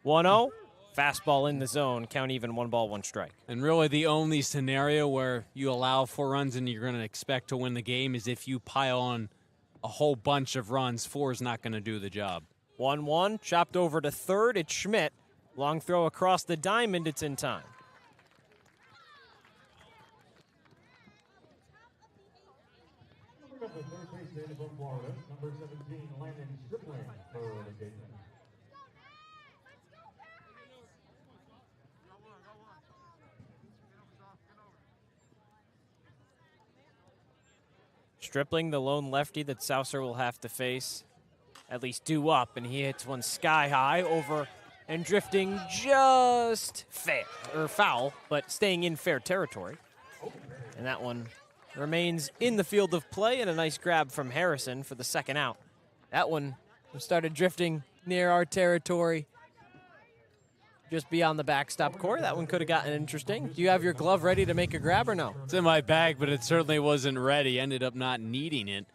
1-0, fastball in the zone, count even, 1 ball, 1 strike. And really the only scenario where you allow 4 runs and you're going to expect to win the game is if you pile on a whole bunch of runs. 4 is not going to do the job. 1-1, chopped over to third. It's Schmidt. Long throw across the diamond. It's in time. Number 17, Landon Stripling for the Gatemen. Stripling, the lone lefty that Saucer will have to face, at least due up, and he hits one sky high over and drifting just fair, or foul, but staying in fair territory. And that one remains in the field of play, and a nice grab from Harrison for the 2nd out. That one started drifting near our territory, just beyond the backstop. Cory, that one could have gotten interesting. Do you have your glove ready to make a grab or no? It's in my bag, but it certainly wasn't ready. Ended up not needing it.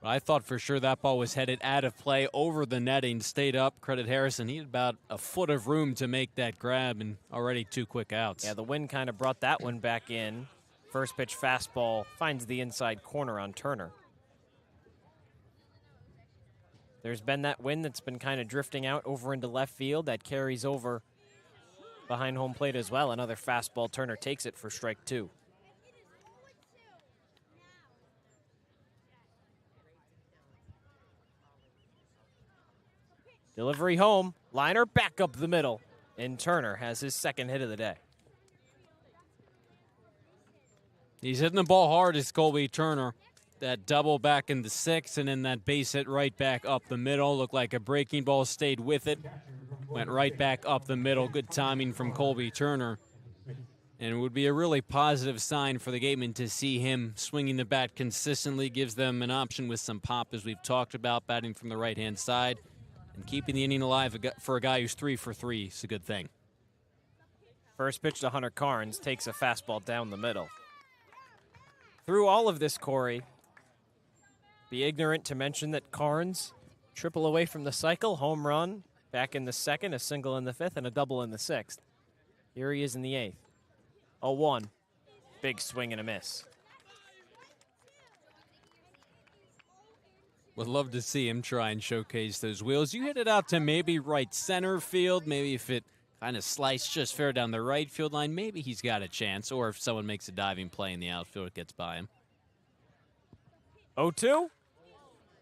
I thought for sure that ball was headed out of play over the netting, stayed up. Credit Harrison. He had about a foot of room to make that grab and already 2 quick outs. Yeah, the wind kind of brought that one back in. First pitch fastball finds the inside corner on Turner. There's been that wind that's been kind of drifting out over into left field. That carries over behind home plate as well. Another fastball. Turner takes it for strike 2. Delivery home, liner back up the middle, and Turner has his second hit of the day. He's hitting the ball hard as Colby Turner. That double back in the 6th, and then that base hit right back up the middle. Looked like a breaking ball, stayed with it. Went right back up the middle. Good timing from Colby Turner. And it would be a really positive sign for the Gatemen to see him swinging the bat consistently. Gives them an option with some pop, as we've talked about, batting from the right-hand side. And keeping the inning alive for a guy who's 3 for 3 is a good thing. First pitch to Hunter Carnes, takes a fastball down the middle. Through all of this, Cory, be ignorant to mention that Carnes, triple away from the cycle, home run, back in the 2nd, a single in the 5th, and a double in the 6th. Here he is in the 8th. 0-1, big swing and a miss. Would love to see him try and showcase those wheels. You hit it out to maybe right center field. Maybe if it kind of sliced just fair down the right field line, maybe he's got a chance. Or if someone makes a diving play in the outfield, it gets by him. 0-2.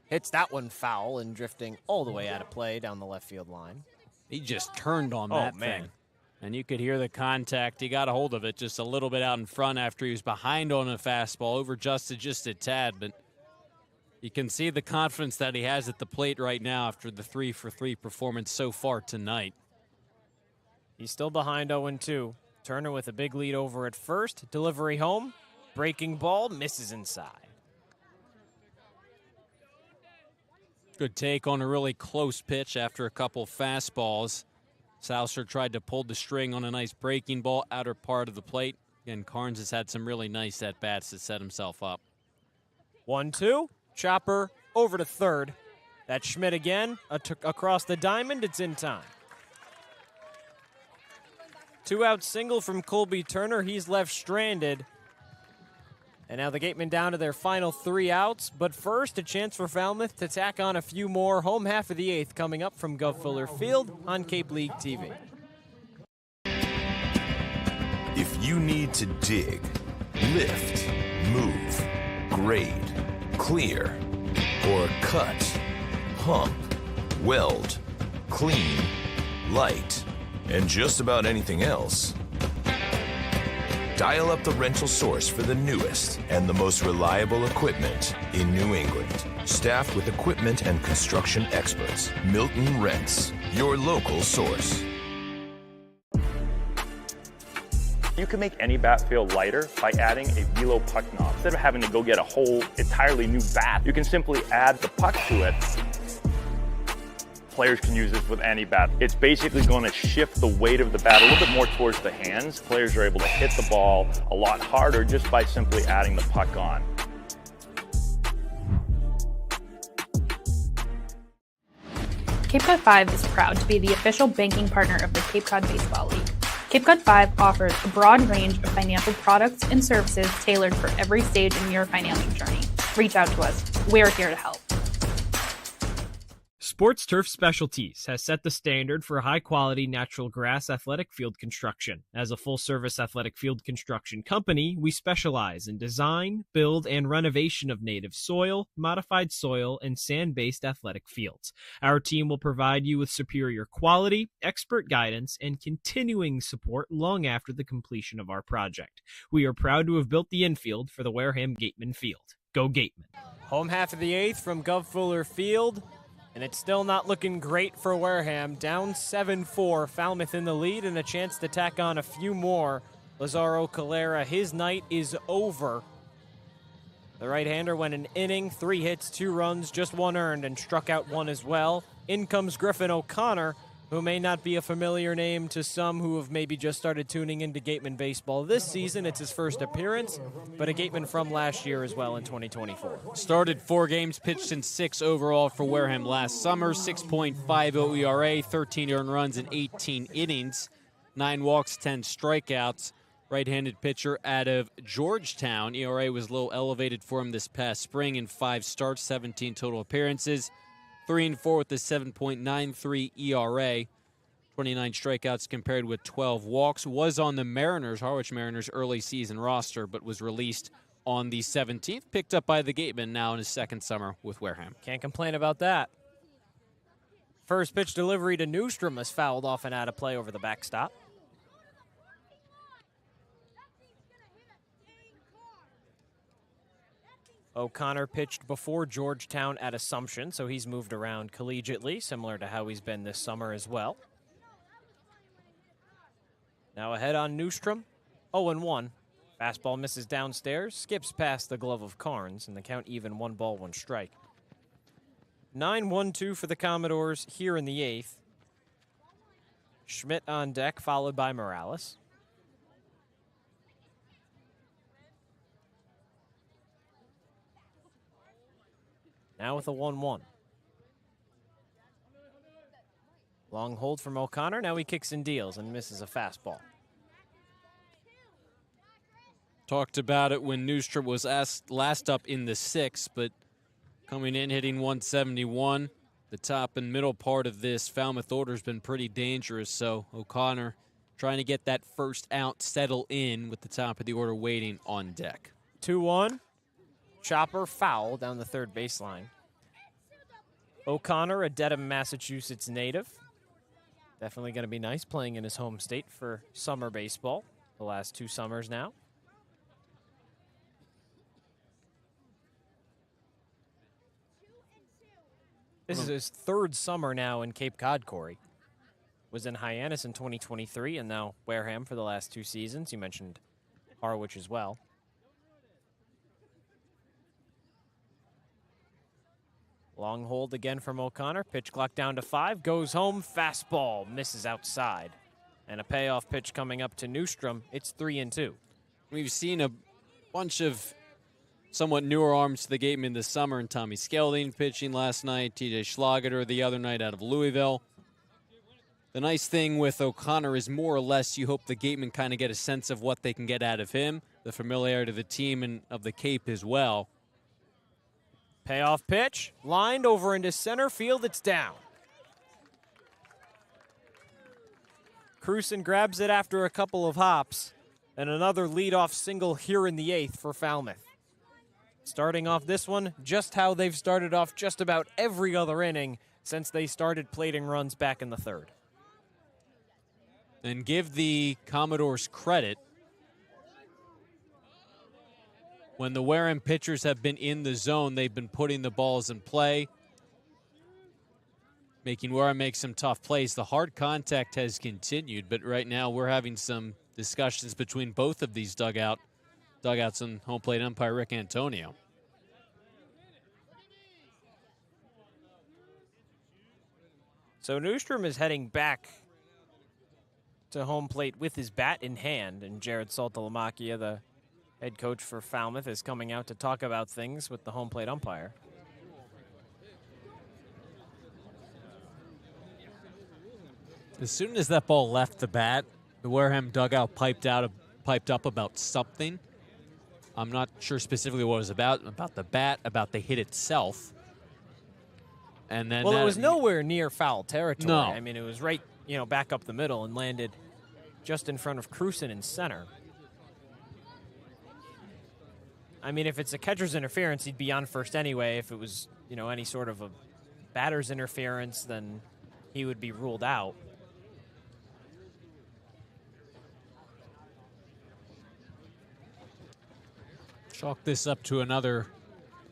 Hits that one foul and drifting all the way out of play down the left field line. He just turned on that thing. And you could hear the contact. He got a hold of it just a little bit out in front after he was behind on a fastball, over-adjusted just a tad, but you can see the confidence that he has at the plate right now after the 3 for 3 performance so far tonight. He's still behind 0-2. Turner with a big lead over at first. Delivery home. Breaking ball. Misses inside. Good take on a really close pitch after a couple fastballs. Souser tried to pull the string on a nice breaking ball, outer part of the plate. Again, Carnes has had some really nice at-bats to set himself up. 1-2. Chopper over to third. That's Schmidt again. Across the diamond, it's in time. 2-out single from Colby Turner. He's left stranded. And now the Gatemen down to their final 3 outs. But first, a chance for Falmouth to tack on a few more. Home half of the 8th coming up from Gov Fuller Field on Cape League TV. If you need to dig, lift, move, grade, clear, or cut, pump, weld, clean, light, and just about anything else, dial up the rental source for the newest and the most reliable equipment in New England. Staffed with equipment and construction experts. Milton Rents, your local source. You can make any bat feel lighter by adding a velo puck knob. Instead of having to go get a whole entirely new bat, you can simply add the puck to it. Players can use this with any bat. It's basically going to shift the weight of the bat a little bit more towards the hands. Players are able to hit the ball a lot harder just by simply adding the puck on. Cape Cod 5 is proud to be the official banking partner of the Cape Cod Baseball League. Cape Cod 5 offers a broad range of financial products and services tailored for every stage in your financial journey. Reach out to us. We're here to help. Sports Turf Specialties has set the standard for high-quality natural grass athletic field construction. As a full-service athletic field construction company, we specialize in design, build, and renovation of native soil, modified soil, and sand-based athletic fields. Our team will provide you with superior quality, expert guidance, and continuing support long after the completion of our project. We are proud to have built the infield for the Wareham Gatemen field. Go Gatemen. Home half of the 8th from Gov Fuller Field. And it's still not looking great for Wareham. Down 7-4, Falmouth in the lead, and a chance to tack on a few more. Lazaro Calera, his night is over. The right-hander went an inning, 3 hits, 2 runs, just 1 earned, and struck out 1 as well. In comes Griffin O'Connor, who may not be a familiar name to some who have maybe just started tuning into Gateman baseball this season. It's his first appearance, but a Gateman from last year as well in 2024. Started 4 games, pitched in 6 overall for Wareham last summer, 6.50 ERA, 13 earned runs in 18 innings, 9 walks, 10 strikeouts. Right-handed pitcher out of Georgetown. ERA was a little elevated for him this past spring in 5 starts, 17 total appearances. 3-4 with the 7.93 ERA. 29 strikeouts compared with 12 walks. Was on the Harwich Mariners early season roster, but was released on the 17th. Picked up by the Gatemen now in his second summer with Wareham. Can't complain about that. First pitch delivery to Newstrom is fouled off and out of play over the backstop. O'Connor pitched before Georgetown at Assumption, so he's moved around collegiately, similar to how he's been this summer as well. Now ahead on Newstrom, 0-1. Fastball misses downstairs, skips past the glove of Carnes, and the count even, 1 ball, 1 strike. 9-1-2 for the Commodores here in the 8th. Schmidt on deck, followed by Morales. Now with a 1-1. Long hold from O'Connor. Now he kicks and deals and misses a fastball. Talked about it when Newstrom was last up in the 6th, but coming in hitting 171. The top and middle part of this Falmouth order has been pretty dangerous, so O'Connor trying to get that first out, settle in with the top of the order waiting on deck. 2-1. Chopper foul down the third baseline. O'Connor, a Dedham, Massachusetts native. Definitely going to be nice playing in his home state for summer baseball the last 2 summers now. This is his 3rd summer now in Cape Cod, Cory. Was in Hyannis in 2023 and now Wareham for the last 2 seasons. You mentioned Harwich as well. Long hold again from O'Connor. Pitch clock down to 5. Goes home. Fastball. Misses outside. And a payoff pitch coming up to Newstrom. It's 3-2. We've seen a bunch of somewhat newer arms to the Gatemen this summer. And Tommy Skelding pitching last night. TJ Schlageter the other night out of Louisville. The nice thing with O'Connor is more or less you hope the Gatemen kind of get a sense of what they can get out of him. The familiarity of the team and of the Cape as well. Payoff pitch, lined over into center field, it's down. Cruson grabs it after a couple of hops, and another leadoff single here in the 8th for Falmouth. Starting off this one, just how they've started off just about every other inning since they started plating runs back in the 3rd. And give the Commodores credit. When the Wareham pitchers have been in the zone, they've been putting the balls in play, making Wareham make some tough plays. The hard contact has continued, but right now we're having some discussions between both of these dugouts and home plate umpire Rick Antonio. So Newstrom is heading back to home plate with his bat in hand, and Jared Saltalamacchia, the head coach for Falmouth, is coming out to talk about things with the home plate umpire. As soon as that ball left the bat, the Wareham dugout piped up about something. I'm not sure specifically what it was about the bat, about the hit itself. And then it was nowhere near foul territory. No. I mean, it was right, back up the middle and landed just in front of Cruson in center. I mean, if it's a catcher's interference, he'd be on first anyway. If it was, any sort of a batter's interference, then he would be ruled out. Chalk this up to another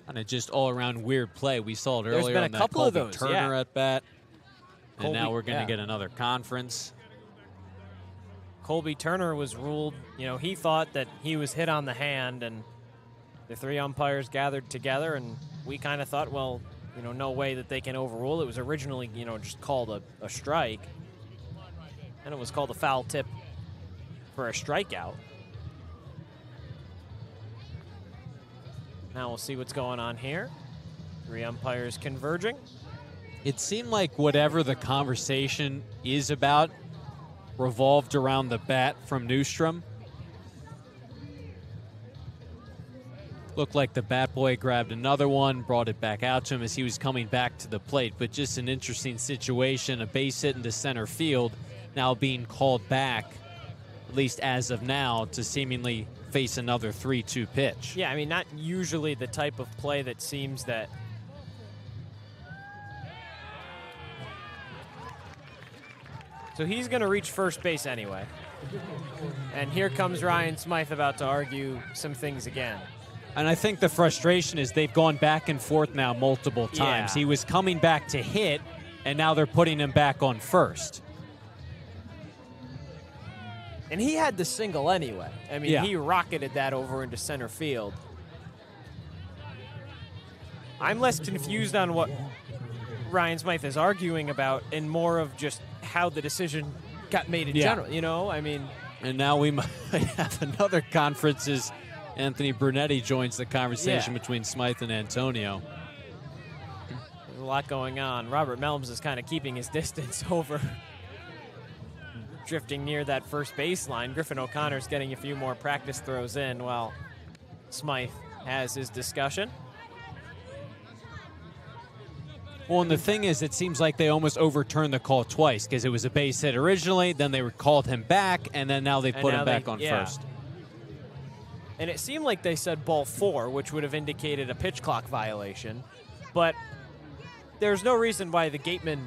kind of just all-around weird play. We saw it earlier on that Colby Turner at bat. And Colby, now we're going to get another conference. Colby Turner was ruled, he thought that he was hit on the hand, and the 3 umpires gathered together, and we kind of thought, well, no way that they can overrule. It was originally, just called a strike. And it was called a foul tip for a strikeout. Now we'll see what's going on here. 3 umpires converging. It seemed like whatever the conversation is about revolved around the bat from Newstrom. Looked like the bat boy grabbed another one, brought it back out to him as he was coming back to the plate. But just an interesting situation, a base hit into center field, now being called back, at least as of now, to seemingly face another 3-2 pitch. Yeah, I mean, not usually the type of play that seems that... So he's going to reach first base anyway. And here comes Ryan Smythe about to argue some things again. And I think the frustration is they've gone back and forth now multiple times. Yeah. He was coming back to hit, and now they're putting him back on first. And he had the single anyway. I mean, Yeah. he rocketed that over into center field. I'm less confused on what Ryan Smythe is arguing about and more of just how the decision got made in general, I mean. And now we might have another conference as Anthony Brunetti joins the conversation between Smythe and Antonio. There's a lot going on. Robert Melms is kind of keeping his distance over, drifting near that first baseline. Griffin O'Connor's getting a few more practice throws in while Smythe has his discussion. Well, and the thing is, it seems like they almost overturned the call twice because it was a base hit originally, then they called him back, and then now they put him back on first. And it seemed like they said ball 4, which would have indicated a pitch clock violation. But there's no reason why the Gatemen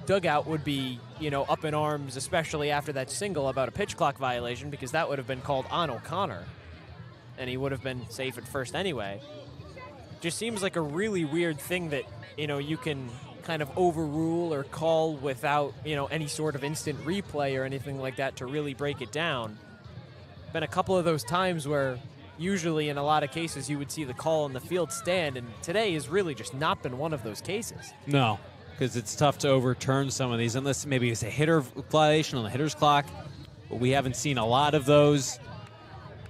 dugout would be, up in arms, especially after that single about a pitch clock violation, because that would have been called on O'Connor. And he would have been safe at first anyway. Just seems like a really weird thing that, you can kind of overrule or call without, any sort of instant replay or anything like that to really break it down. Been a couple of those times where usually in a lot of cases you would see the call in the field stand, and today has really just not been one of those cases. No, because it's tough to overturn some of these unless maybe it's a hitter violation on the hitter's clock. But we haven't seen a lot of those.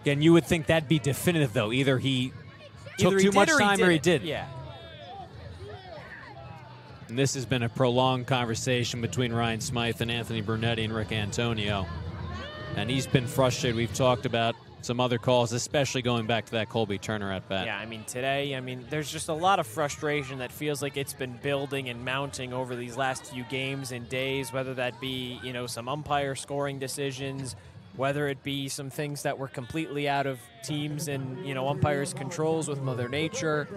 Again, you would think that'd be definitive, though. Either he took too much time or he didn't. Yeah. And this has been a prolonged conversation between Ryan Smythe and Anthony Brunetti and Rick Antonio. And he's been frustrated. We've talked about some other calls, especially going back to that Colby Turner at bat. Yeah, today, there's just a lot of frustration that feels like it's been building and mounting over these last few games and days, whether that be, some umpire scoring decisions, whether it be some things that were completely out of teams and, umpires' controls with Mother Nature.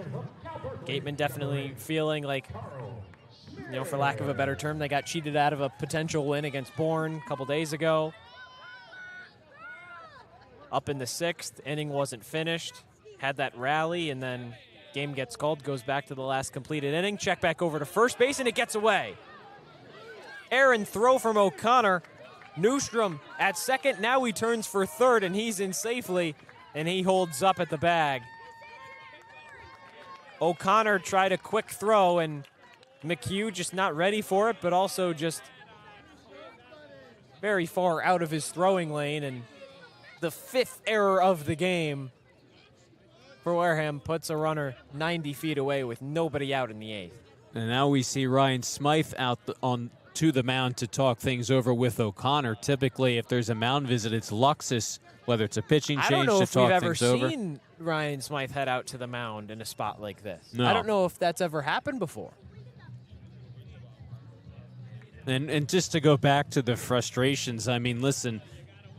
Gatemen definitely feeling like, for lack of a better term, they got cheated out of a potential win against Bourne a couple days ago. Up in the 6th, inning wasn't finished, had that rally, and then game gets called, goes back to the last completed inning, check back over to first base, and it gets away. Errant throw from O'Connor. Newstrom at second, now he turns for third, and he's in safely, and he holds up at the bag. O'Connor tried a quick throw, and McHugh just not ready for it, but also just very far out of his throwing lane, and the 5th error of the game for Wareham puts a runner 90 feet away with nobody out in the 8th. And now we see Ryan Smythe out on to the mound to talk things over with O'Connor. Typically, if there's a mound visit, it's Luxus, whether it's a pitching change to talk things over. I don't know if we've ever seen Ryan Smythe head out to the mound in a spot like this. No. I don't know if that's ever happened before. And just to go back to the frustrations, listen,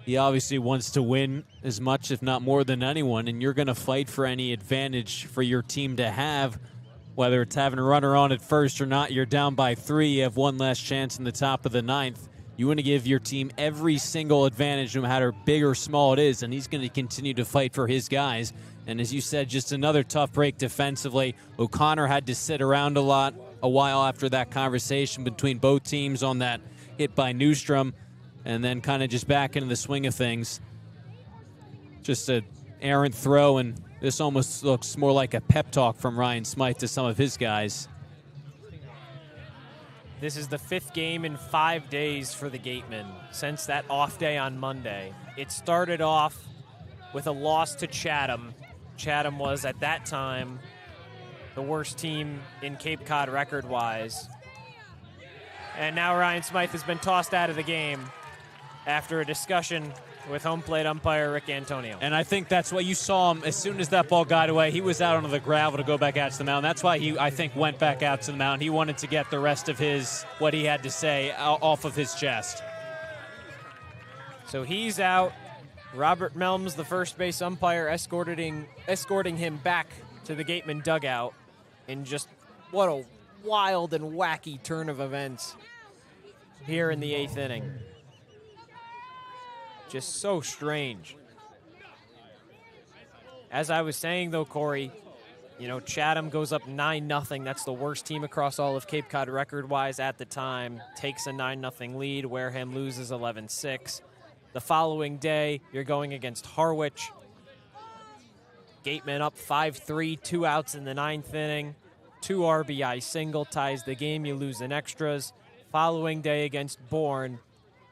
he obviously wants to win as much, if not more than anyone, and you're going to fight for any advantage for your team to have, whether it's having a runner on at first or not. You're down by 3. You have one last chance in the top of the 9th. You want to give your team every single advantage, no matter big or small it is, and he's going to continue to fight for his guys. And as you said, just another tough break defensively. O'Connor had to sit around a while after that conversation between both teams on that hit by Newstrom, and then kind of just back into the swing of things. Just an errant throw, and this almost looks more like a pep talk from Ryan Smythe to some of his guys. This is the 5th game in 5 days for the Gatemen since that off day on Monday. It started off with a loss to Chatham. Chatham was, at that time, the worst team in Cape Cod record-wise. And now Ryan Smythe has been tossed out of the game after a discussion with home plate umpire Rick Antonio. And I think that's why you saw him as soon as that ball got away. He was out onto the gravel to go back out to the mound. That's why he, I think, went back out to the mound. He wanted to get the rest of what he had to say off of his chest. So he's out. Robert Melms, the first base umpire, escorting him back to the Gateman dugout in just what a wild and wacky turn of events here in the 8th inning. Just so strange. As I was saying, though, Cory, Chatham goes up 9-0. That's the worst team across all of Cape Cod record-wise at the time. Takes a 9-0 lead. Wareham loses 11-6. The following day, you're going against Harwich. Gatemen up 5-3, 2 outs in the 9th inning. 2 RBI single ties the game. You lose in extras. Following day against Bourne,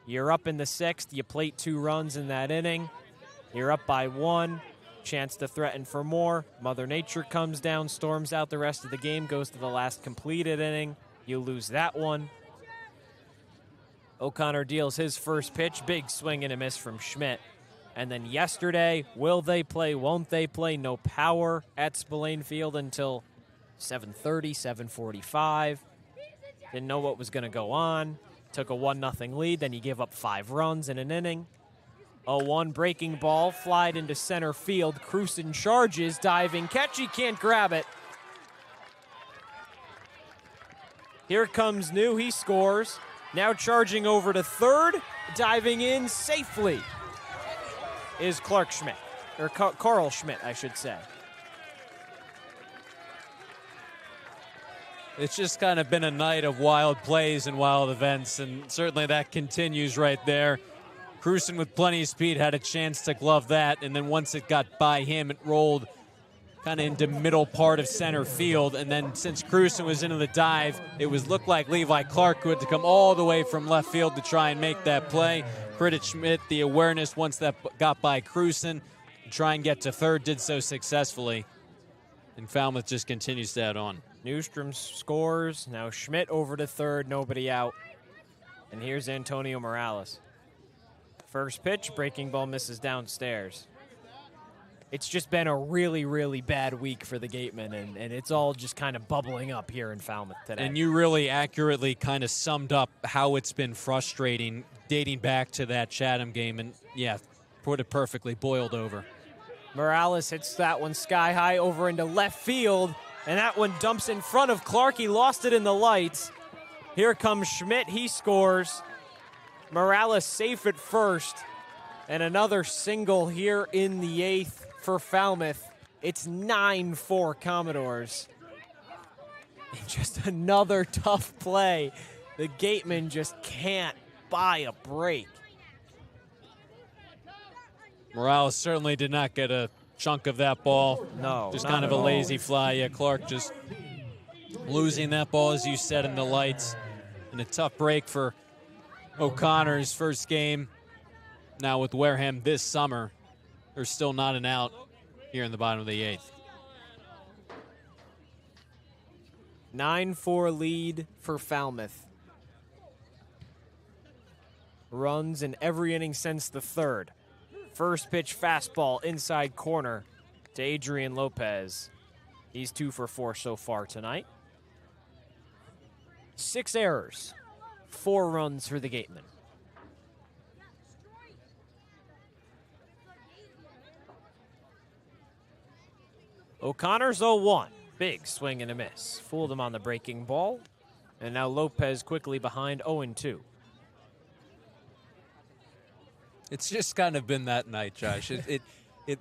you're up in the 6th. You plate 2 runs in that inning. You're up by 1. Chance to threaten for more. Mother Nature comes down, storms out the rest of the game, goes to the last completed inning. You lose that one. O'Connor deals his first pitch. Big swing and a miss from Schmidt. And then yesterday, will they play, won't they play? No power at Spillane Field until 7:30, 7:45. Didn't know what was going to go on. Took a 1-0 lead, then you give up 5 runs in an inning. 0-1 breaking ball, flied into center field. Cruson charges, diving catch, he can't grab it. Here comes New, he scores. Now charging over to third, diving in safely is Clark Schmidt, or Carl Schmidt, I should say. It's just kind of been a night of wild plays and wild events, and certainly that continues right there. Cruson with plenty of speed had a chance to glove that, and then once it got by him, it rolled kind of into middle part of center field, and then since Cruson was into the dive, it looked like Levi Clark who had to come all the way from left field to try and make that play. Credit Schmidt, the awareness once that got by Cruson, to try and get to third, did so successfully, and Falmouth just continues to add on. Newstrom scores. Now Schmidt over to third, nobody out. And here's Antonio Morales. First pitch, breaking ball misses downstairs. It's just been a really, really bad week for the Gatemen, and it's all just kind of bubbling up here in Falmouth today. And you really accurately kind of summed up how it's been frustrating dating back to that Chatham game, and yeah, put it perfectly, boiled over. Morales hits that one sky high over into left field, and that one dumps in front of Clark. He lost it in the lights. Here comes Schmidt. He scores. Morales safe at first. And another single here in the 8th for Falmouth. It's 9-4 Commodores. And just another tough play. The Gatemen just can't buy a break. Morales certainly did not get a chunk of that ball. No, just kind of a lazy fly. Yeah, Clark just losing that ball, as you said, in the lights. And a tough break for O'Connor's first game. Now with Wareham this summer, there's still not an out here in the bottom of the 8th. 9-4 lead for Falmouth. Runs in every inning since the 3rd. First pitch fastball inside corner to Adrian Lopez. He's 2 for 4 so far tonight. 6 errors, 4 runs for the Gatemen. O'Connor's 0-1. Big swing and a miss. Fooled him on the breaking ball. And now Lopez quickly behind 0-2. It's just kind of been that night, Josh.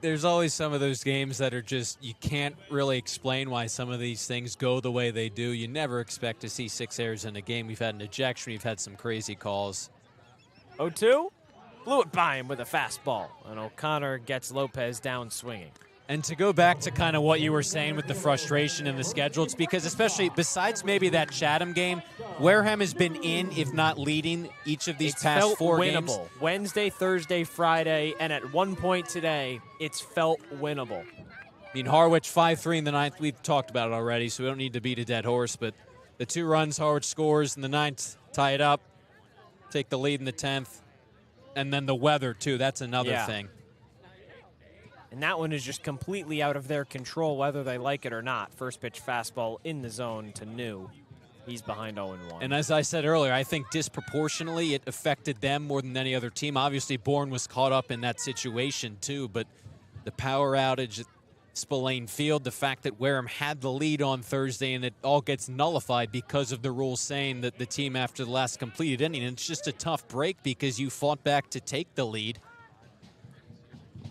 There's always some of those games that are just, you can't really explain why some of these things go the way they do. You never expect to see 6 errors in a game. We've had an ejection. We've had some crazy calls. 0-2. Blew it by him with a fastball. And O'Connor gets Lopez down swinging. And to go back to kind of what you were saying with the frustration in the schedule, it's because especially besides maybe that Chatham game, Wareham has been in, if not leading, each of these past 4 games. Wednesday, Thursday, Friday, and at one point today, it's felt winnable. I mean, Harwich 5-3 in the 9th. We've talked about it already, so we don't need to beat a dead horse. But the 2 runs Harwich scores in the 9th, tie it up, take the lead in the 10th. And then the weather, too. That's another thing. And that one is just completely out of their control, whether they like it or not. First pitch fastball in the zone to New. He's behind 0-1. And as I said earlier, I think disproportionately it affected them more than any other team. Obviously, Bourne was caught up in that situation, too. But the power outage at Spillane Field, the fact that Wareham had the lead on Thursday, and it all gets nullified because of the rules saying that the team after the last completed inning. And it's just a tough break because you fought back to take the lead.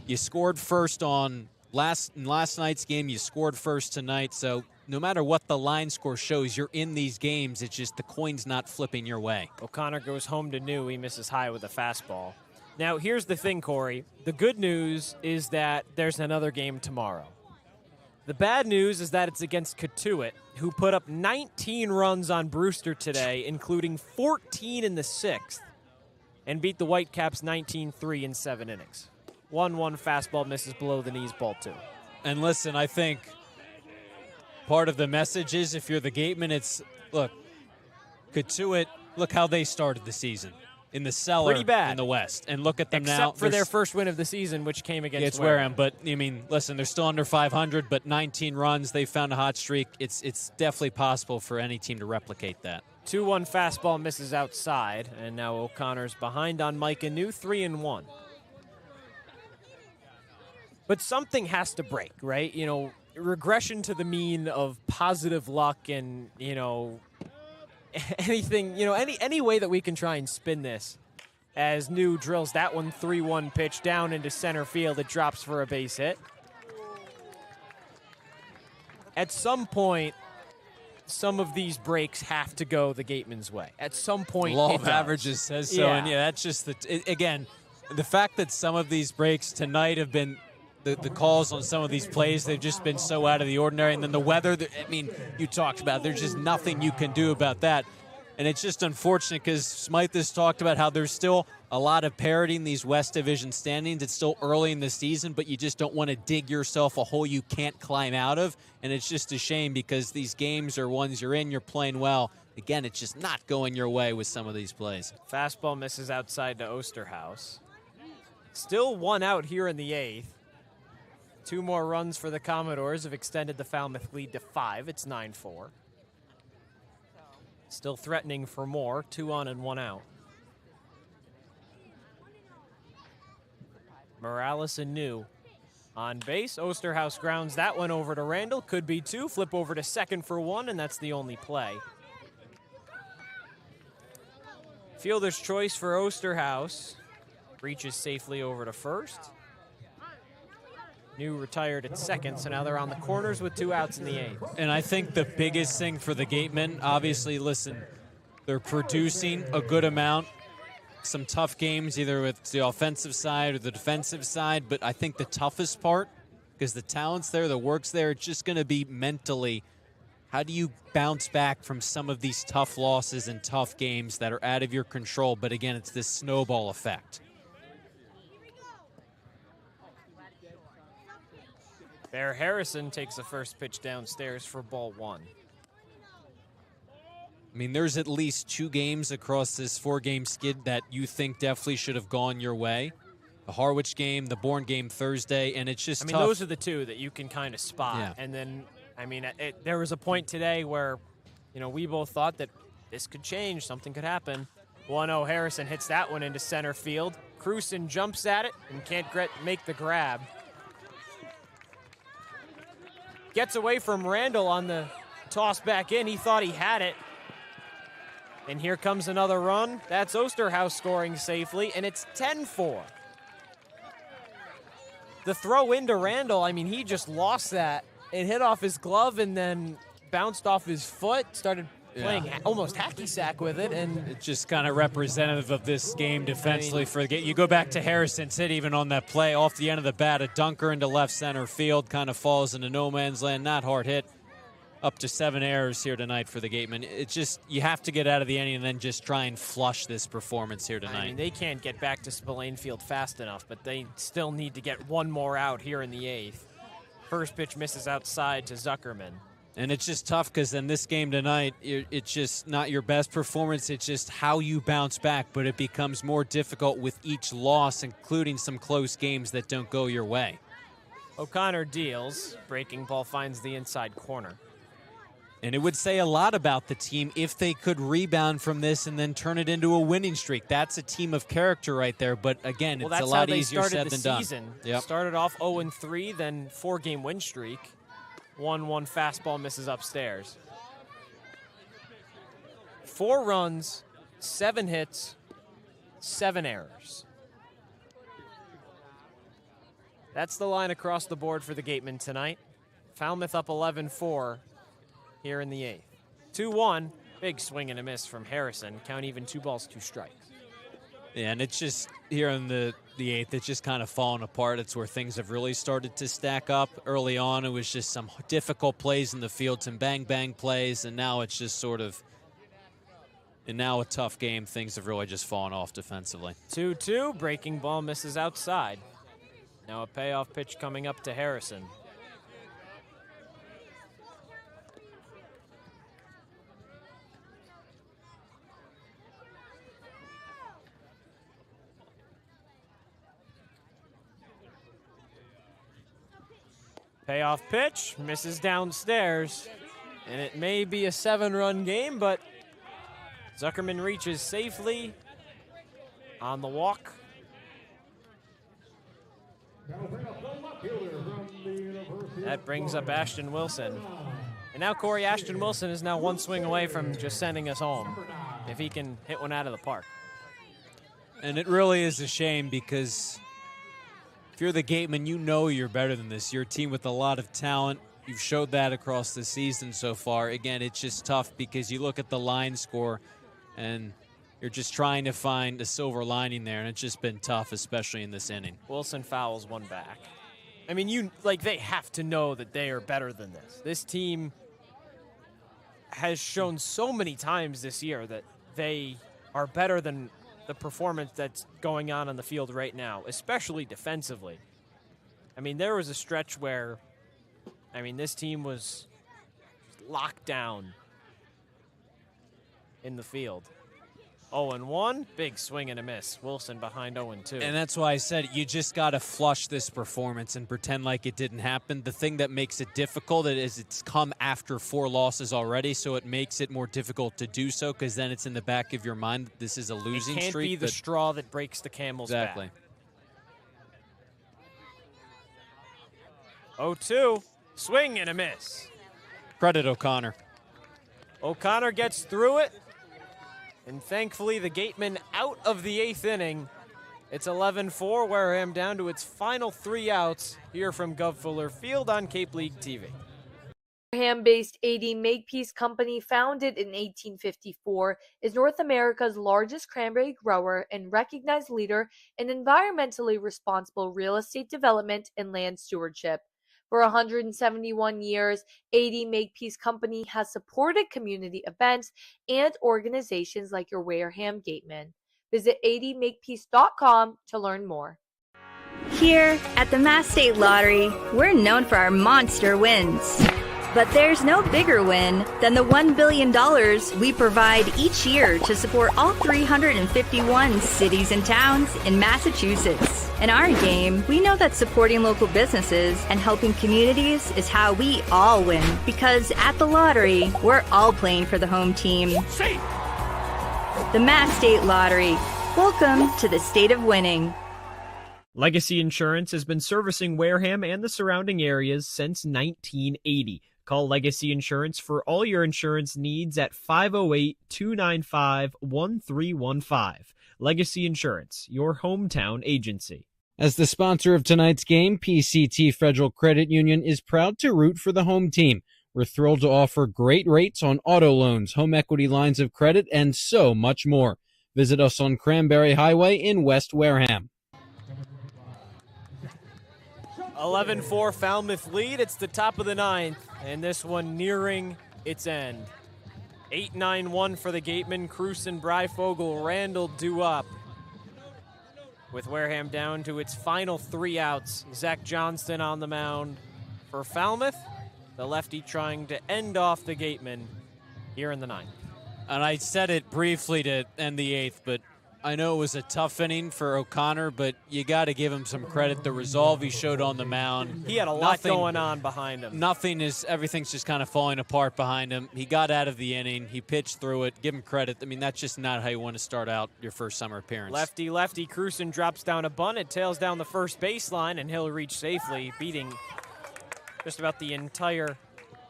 You scored first on last night's game. You scored first tonight. So no matter what the line score shows, you're in these games. It's just the coin's not flipping your way. O'Connor goes home to New. He misses high with a fastball. Now, here's the thing, Corey. The good news is that there's another game tomorrow. The bad news is that it's against Katuitt, who put up 19 runs on Brewster today, including 14 in the 6th, and beat the Whitecaps 19-3 in 7 innings. 1-1 fastball misses below the knees, ball 2. And listen, I think part of the message is if you're the Gatemen, it's, look, Katuitt, look how they started the season. In the cellar Pretty bad. in the West. And look at them Except now. Except for their first win of the season, which came against Wareham. But, I mean, listen, they're still under 500, but 19 runs. They found a hot streak. It's definitely possible for any team to replicate that. 2-1 fastball misses outside, and now O'Connor's behind on Micah New, 3-1. But something has to break, right? You know, regression to the mean of positive luck and, you know, anything, you know, any way that we can try and spin this. As New drills that 3-1 pitch down into center field, it drops for a base hit. At some point, some of these breaks have to go the Gatemen's way. At some point, Law of averages says so, and that's just again, the fact that some of these breaks tonight have been the calls on some of these plays, they've just been so out of the ordinary. And then the weather, I mean, you talked about, there's just nothing you can do about that. And it's just unfortunate because Smythe has talked about how there's still a lot of parity in these West Division standings. It's still early in the season, but you just don't want to dig yourself a hole you can't climb out of. And it's just a shame because these games are ones you're in, you're playing well. Again, it's just not going your way with some of these plays. Fastball misses outside to Osterhaus. Still 1 out here in the 8th. 2 more runs for the Commodores have extended the Falmouth lead to 5. It's 9-4. Still threatening for more. 2 on and 1 out. Morales and New on base. Osterhaus grounds that one over to Randall. Could be 2. Flip over to second for 1, and that's the only play. Fielder's choice for Osterhaus. Reaches safely over to first. New retired at second, so now they're on the corners with 2 outs in the 8th. And I think the biggest thing for the Gatemen, obviously, listen, they're producing a good amount. Some tough games, either with the offensive side or the defensive side, but I think the toughest part, because the talent's there, the work's there, it's just going to be mentally, how do you bounce back from some of these tough losses and tough games that are out of your control? But again, it's this snowball effect. Bear Harrison takes the first pitch downstairs for ball 1. I mean, there's at least 2 games across this 4-game skid that you think definitely should have gone your way. The Harwich game, the Bourne game Thursday, and it's just tough. Those are the 2 that you can kind of spot. Yeah. And then, there was a point today where, you know, we both thought that this could change, something could happen. 1-0, Harrison hits that one into center field. Cruson jumps at it and can't make the grab. Gets away from Randall on the toss back in. He thought he had it. And here comes another run. That's Osterhaus scoring safely, and it's 10-4. The throw into Randall, I mean, he just lost that. It hit off his glove and then bounced off his foot, started playing almost hacky sack with it, and it's just kind of representative of this game defensively for the game. You go back to Harrison City, even on that play off the end of the bat, a dunker into left center field, kind of falls into no man's land, not hard hit. Up to 7 errors here tonight for the Gatemen. It's just, you have to get out of the inning and then just try and flush this performance here tonight. I mean, they can't get back to Spillane Field fast enough, but they still need to get one more out here in the 8th. First pitch misses outside to Zuckerman. And it's just tough because in this game tonight, it's just not your best performance. It's just how you bounce back, but it becomes more difficult with each loss, including some close games that don't go your way. O'Connor deals. Breaking ball finds the inside corner. And it would say a lot about the team if they could rebound from this and then turn it into a winning streak. That's a team of character right there. But again, it's a lot easier said than done. Yep. Started off 0-3, then 4-game win streak. 1-1 fastball misses upstairs. 4 runs, 7 hits, 7 errors. That's the line across the board for the Gatemen tonight. Falmouth up 11-4. Here in the 8th. 2-1, big swing and a miss from Harrison. Count even, 2 balls, 2 strikes. Yeah, and it's just here in the 8th, it's just kind of fallen apart. It's where things have really started to stack up. Early on, it was just some difficult plays in the field, some bang-bang plays, and now it's just sort of, and now a tough game. Things have really just fallen off defensively. 2-2, breaking ball misses outside. Now a payoff pitch coming up to Harrison. Payoff pitch, misses downstairs, and it may be a 7-run game, but Zuckerman reaches safely on the walk. That brings up Ashton Wilson. And now Cory, Ashton Wilson is now 1 swing away from just sending us home, if he can hit one out of the park. And it really is a shame because if you're the Gatemen, you know you're better than this. You're a team with a lot of talent. You've showed that across the season so far. Again, it's just tough because you look at the line score and you're just trying to find a silver lining there, and it's just been tough, especially in this inning. Wilson fouls one back. I mean, they have to know that they are better than this. This team has shown so many times this year that they are better than the performance that's going on the field right now, especially defensively. I mean, there was a stretch where, this team was locked down in the field. 0-1, big swing and a miss. Wilson behind 0-2. And that's why I said you just got to flush this performance and pretend like it didn't happen. The thing that makes it difficult is it's come after 4 losses already, so it makes it more difficult to do so because then it's in the back of your mind that this is a losing streak. It can't be the straw that breaks the camel's back. Exactly. 0-2, swing and a miss. Credit O'Connor. O'Connor gets through it. And thankfully, the Gatemen out of the 8th inning. It's 11-4, Wareham down to its final 3 outs here from Gov Fuller Field on Cape League TV. Wareham-based AD Makepeace Company, founded in 1854, is North America's largest cranberry grower and recognized leader in environmentally responsible real estate development and land stewardship. For 171 years, AD Makepeace Company has supported community events and organizations like your Wareham Gatemen. Visit admakepeace.com to learn more. Here at the Mass State Lottery, we're known for our monster wins. But there's no bigger win than the $1 billion we provide each year to support all 351 cities and towns in Massachusetts. In our game, we know that supporting local businesses and helping communities is how we all win. Because at the lottery, we're all playing for the home team. The Mass State Lottery. Welcome to the state of winning. Legacy Insurance has been servicing Wareham and the surrounding areas since 1980. Call Legacy Insurance for all your insurance needs at 508-295-1315. Legacy Insurance, your hometown agency. As the sponsor of tonight's game, PCT Federal Credit Union is proud to root for the home team. We're thrilled to offer great rates on auto loans, home equity lines of credit, and so much more. Visit us on Cranberry Highway in West Wareham. 11-4 Falmouth lead. It's the top of the ninth, and this one nearing its end. 8-9-1 for the Gatemen. Cruson, Breifogel, Randall due up. With Wareham down to its final 3 outs. Zach Johnston on the mound for Falmouth. The lefty trying to end off the Gatemen here in the ninth. And I said it briefly to end the 8th, but I know it was a tough inning for O'Connor, but you got to give him some credit. The resolve he showed on the mound. He had a lot going on behind him. Everything's just kind of falling apart behind him. He got out of the inning. He pitched through it. Give him credit. I mean, that's just not how you want to start out your first summer appearance. Lefty, Cruson drops down a bunt. It tails down the first baseline, and he'll reach safely, beating just about the entire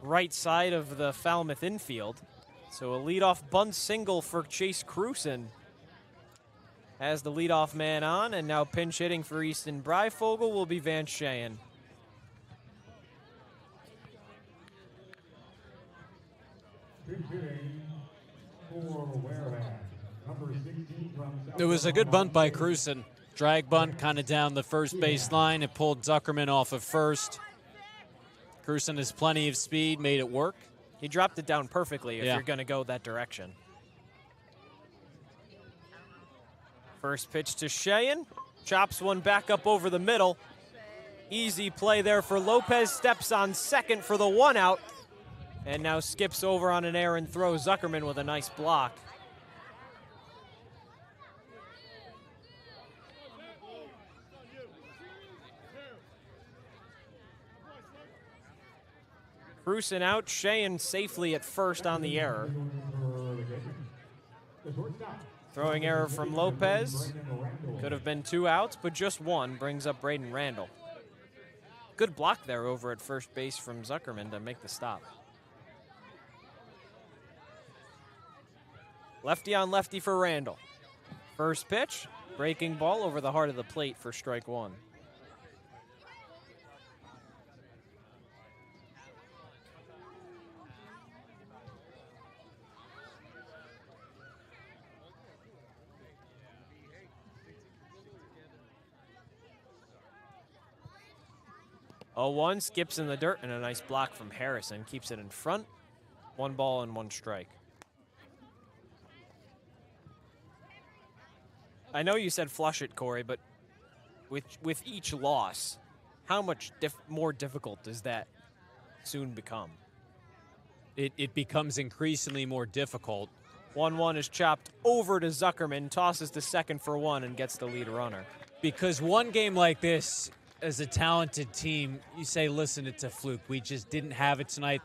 right side of the Falmouth infield. So a leadoff bunt single for Chase Cruson as the leadoff man on, and now pinch hitting for Easton Breifogel will be Van Shayen. It was a good bunt by Cruson. Drag bunt kind of down the first base line. It pulled Zuckerman off of first. Cruson has plenty of speed, made it work. He dropped it down perfectly if you're going to go that direction. First pitch to Shayen. Chops one back up over the middle. Easy play there for Lopez. Steps on second for the 1 out. And now skips over on an errand throw. Zuckerman with a nice block. Cruson out. Shayen safely at first on the error. Throwing error from Lopez. Could have been 2 outs, but just 1 brings up Braden Randall. Good block there over at first base from Zuckerman to make the stop. Lefty on lefty for Randall. First pitch, breaking ball over the heart of the plate for strike 1. Oh, 1 skips in the dirt, and a nice block from Harrison. Keeps it in front. 1 ball and 1 strike. I know you said flush it, Cory, but with each loss, how much more difficult does that soon become? It becomes increasingly more difficult. 1-1 is chopped over to Zuckerman, tosses to second for 1, and gets the lead runner. Because one game like this, as a talented team, you say, listen, it's a fluke. We just didn't have it tonight.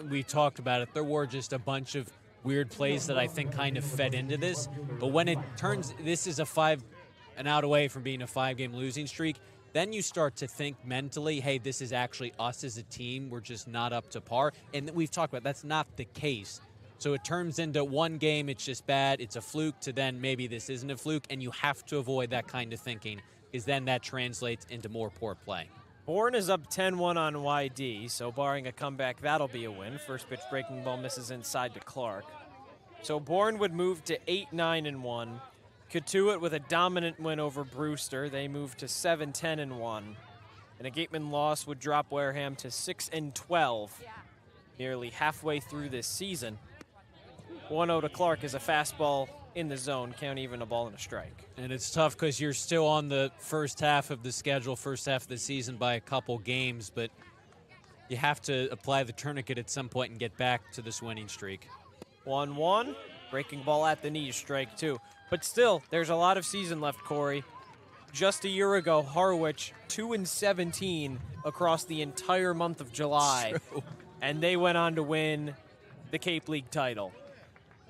We talked about it. There were just a bunch of weird plays that I think kind of fed into this. But when it turns, this is an out away from being a 5-game losing streak, then you start to think mentally, hey, this is actually us as a team. We're just not up to par. And we've talked about that's not the case. So it turns into one game, it's just bad, it's a fluke, to then maybe this isn't a fluke, and you have to avoid that kind of thinking, because then that translates into more poor play. Bourne is up 10-1 on YD, so barring a comeback, that'll be a win. First pitch breaking ball misses inside to Clark. So Bourne would move to 8-9-1. Katuitt with a dominant win over Brewster. They move to 7-10-1. And a Gatemen loss would drop Wareham to 6-12, nearly halfway through this season. 1-0 to Clark is a fastball in the zone, count even a ball and a strike. And it's tough because you're still on the first half of the schedule, first half of the season by a couple games, but you have to apply the tourniquet at some point and get back to this winning streak. 1-1, breaking ball at the knee, strike 2. But still, there's a lot of season left, Cory. Just a year ago, Harwich 2-17 across the entire month of July. True. And they went on to win the Cape League title.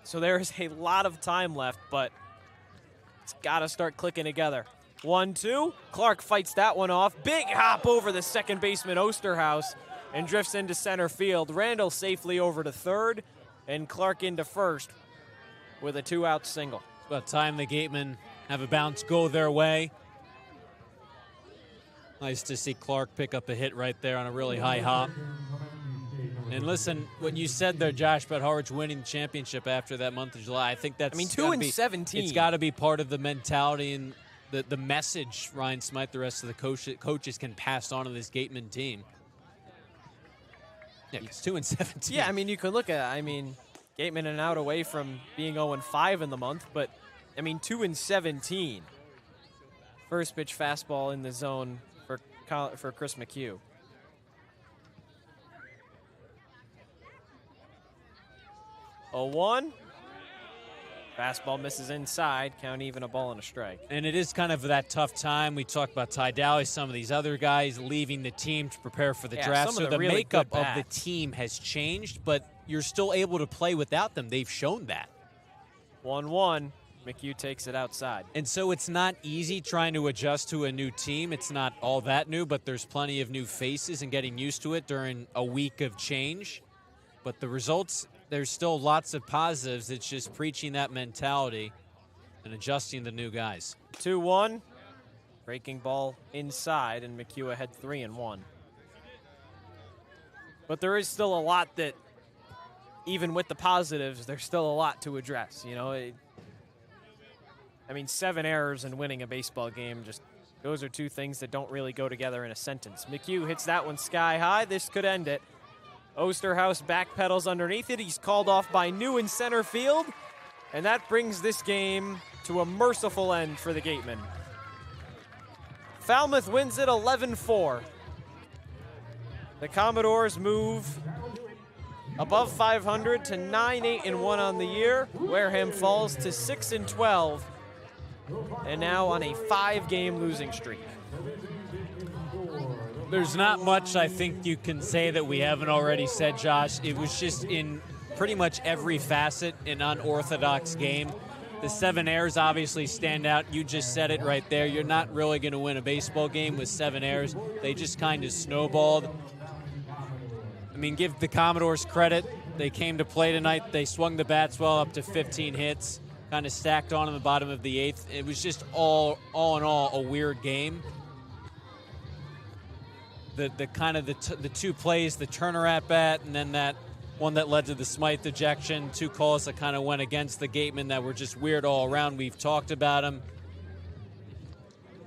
So there's a lot of time left, but it's got to start clicking together. 1-2, Clark fights that one off. Big hop over the second baseman Osterhaus and drifts into center field. Randall safely over to third, and Clark into first with a 2-out single. It's about time the Gatemen have a bounce go their way. Nice to see Clark pick up a hit right there on a really high hop. And listen, what you said there, Josh, about Harwich winning the championship after that month of July, I think that's 2-17. It's got to be part of the mentality and the message Ryan Smythe, the rest of the coaches can pass on to this Gatemen team. Yeah, it's 2-17. Yeah, you could look at Gatemen and out away from being 0-5 in the month, but 2-17. First pitch fastball in the zone for Chris McHugh. 0-1. Fastball misses inside. Count even, a ball and a strike. And it is kind of that tough time. We talked about Ty Dowley, some of these other guys leaving the team to prepare for the draft. So the really makeup of the team has changed, but you're still able to play without them. They've shown that. 1-1. McHugh takes it outside. And so it's not easy trying to adjust to a new team. It's not all that new, but there's plenty of new faces and getting used to it during a week of change. But the results, there's still lots of positives. It's just preaching that mentality and adjusting the new guys. 2-1. Breaking ball inside, and McHugh ahead 3-1. But there is still a lot that, even with the positives, there's still a lot to address. 7 errors and winning a baseball game, those are two things that don't really go together in a sentence. McHugh hits that one sky high. This could end it. Osterhaus backpedals underneath it. He's called off by New in center field, and that brings this game to a merciful end for the Gatemen. Falmouth wins it 11-4. The Commodores move above 500 to 9-8-1 on the year. Wareham falls to 6-12, and now on a 5-game losing streak. There's not much I think you can say that we haven't already said, Josh. It was just in pretty much every facet an unorthodox game. The 7 errors obviously stand out. You just said it right there. You're not really going to win a baseball game with 7 errors. They just kind of snowballed. Give the Commodores credit. They came to play tonight. They swung the bats well, up to 15 hits, kind of stacked on in the bottom of the 8th. It was just all in all a weird game. The 2 plays, the Turner at bat, and then that one that led to the Smythe ejection, 2 calls that kind of went against the Gatemen that were just weird all around. We've talked about them.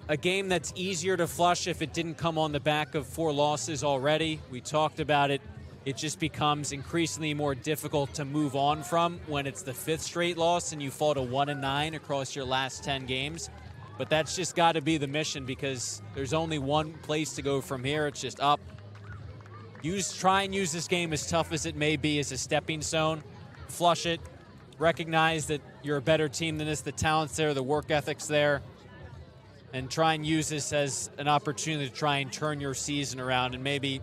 A game that's easier to flush if it didn't come on the back of 4 losses already. We talked about it. It just becomes increasingly more difficult to move on from when it's the 5th straight loss and you fall to 1-9 across your last 10 games. But that's just got to be the mission because there's only one place to go from here. It's just up. Try and use this game, as tough as it may be, as a stepping stone. Flush it. Recognize that you're a better team than this. The talent's there, the work ethic's there. And try and use this as an opportunity to try and turn your season around and maybe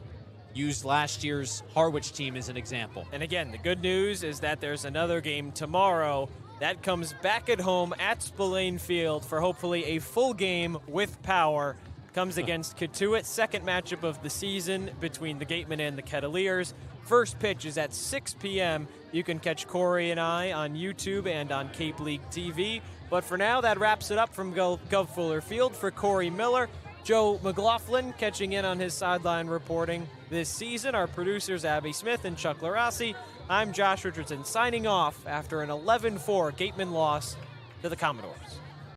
use last year's Harwich team as an example. And again, the good news is that there's another game tomorrow. That comes back at home at Spillane Field for hopefully a full game with power. Comes against Katuitt, second matchup of the season between the Gatemen and the Kettleers. First pitch is at 6 p.m. You can catch Cory and I on YouTube and on Cape League TV. But for now, that wraps it up from Gov Fuller Field. For Cory Miller, Joe McLaughlin catching in on his sideline reporting this season. Our producers, Abby Smith and Chuck Luarasi. I'm Josh Richardson signing off after an 11-4 Gatemen loss to the Commodores.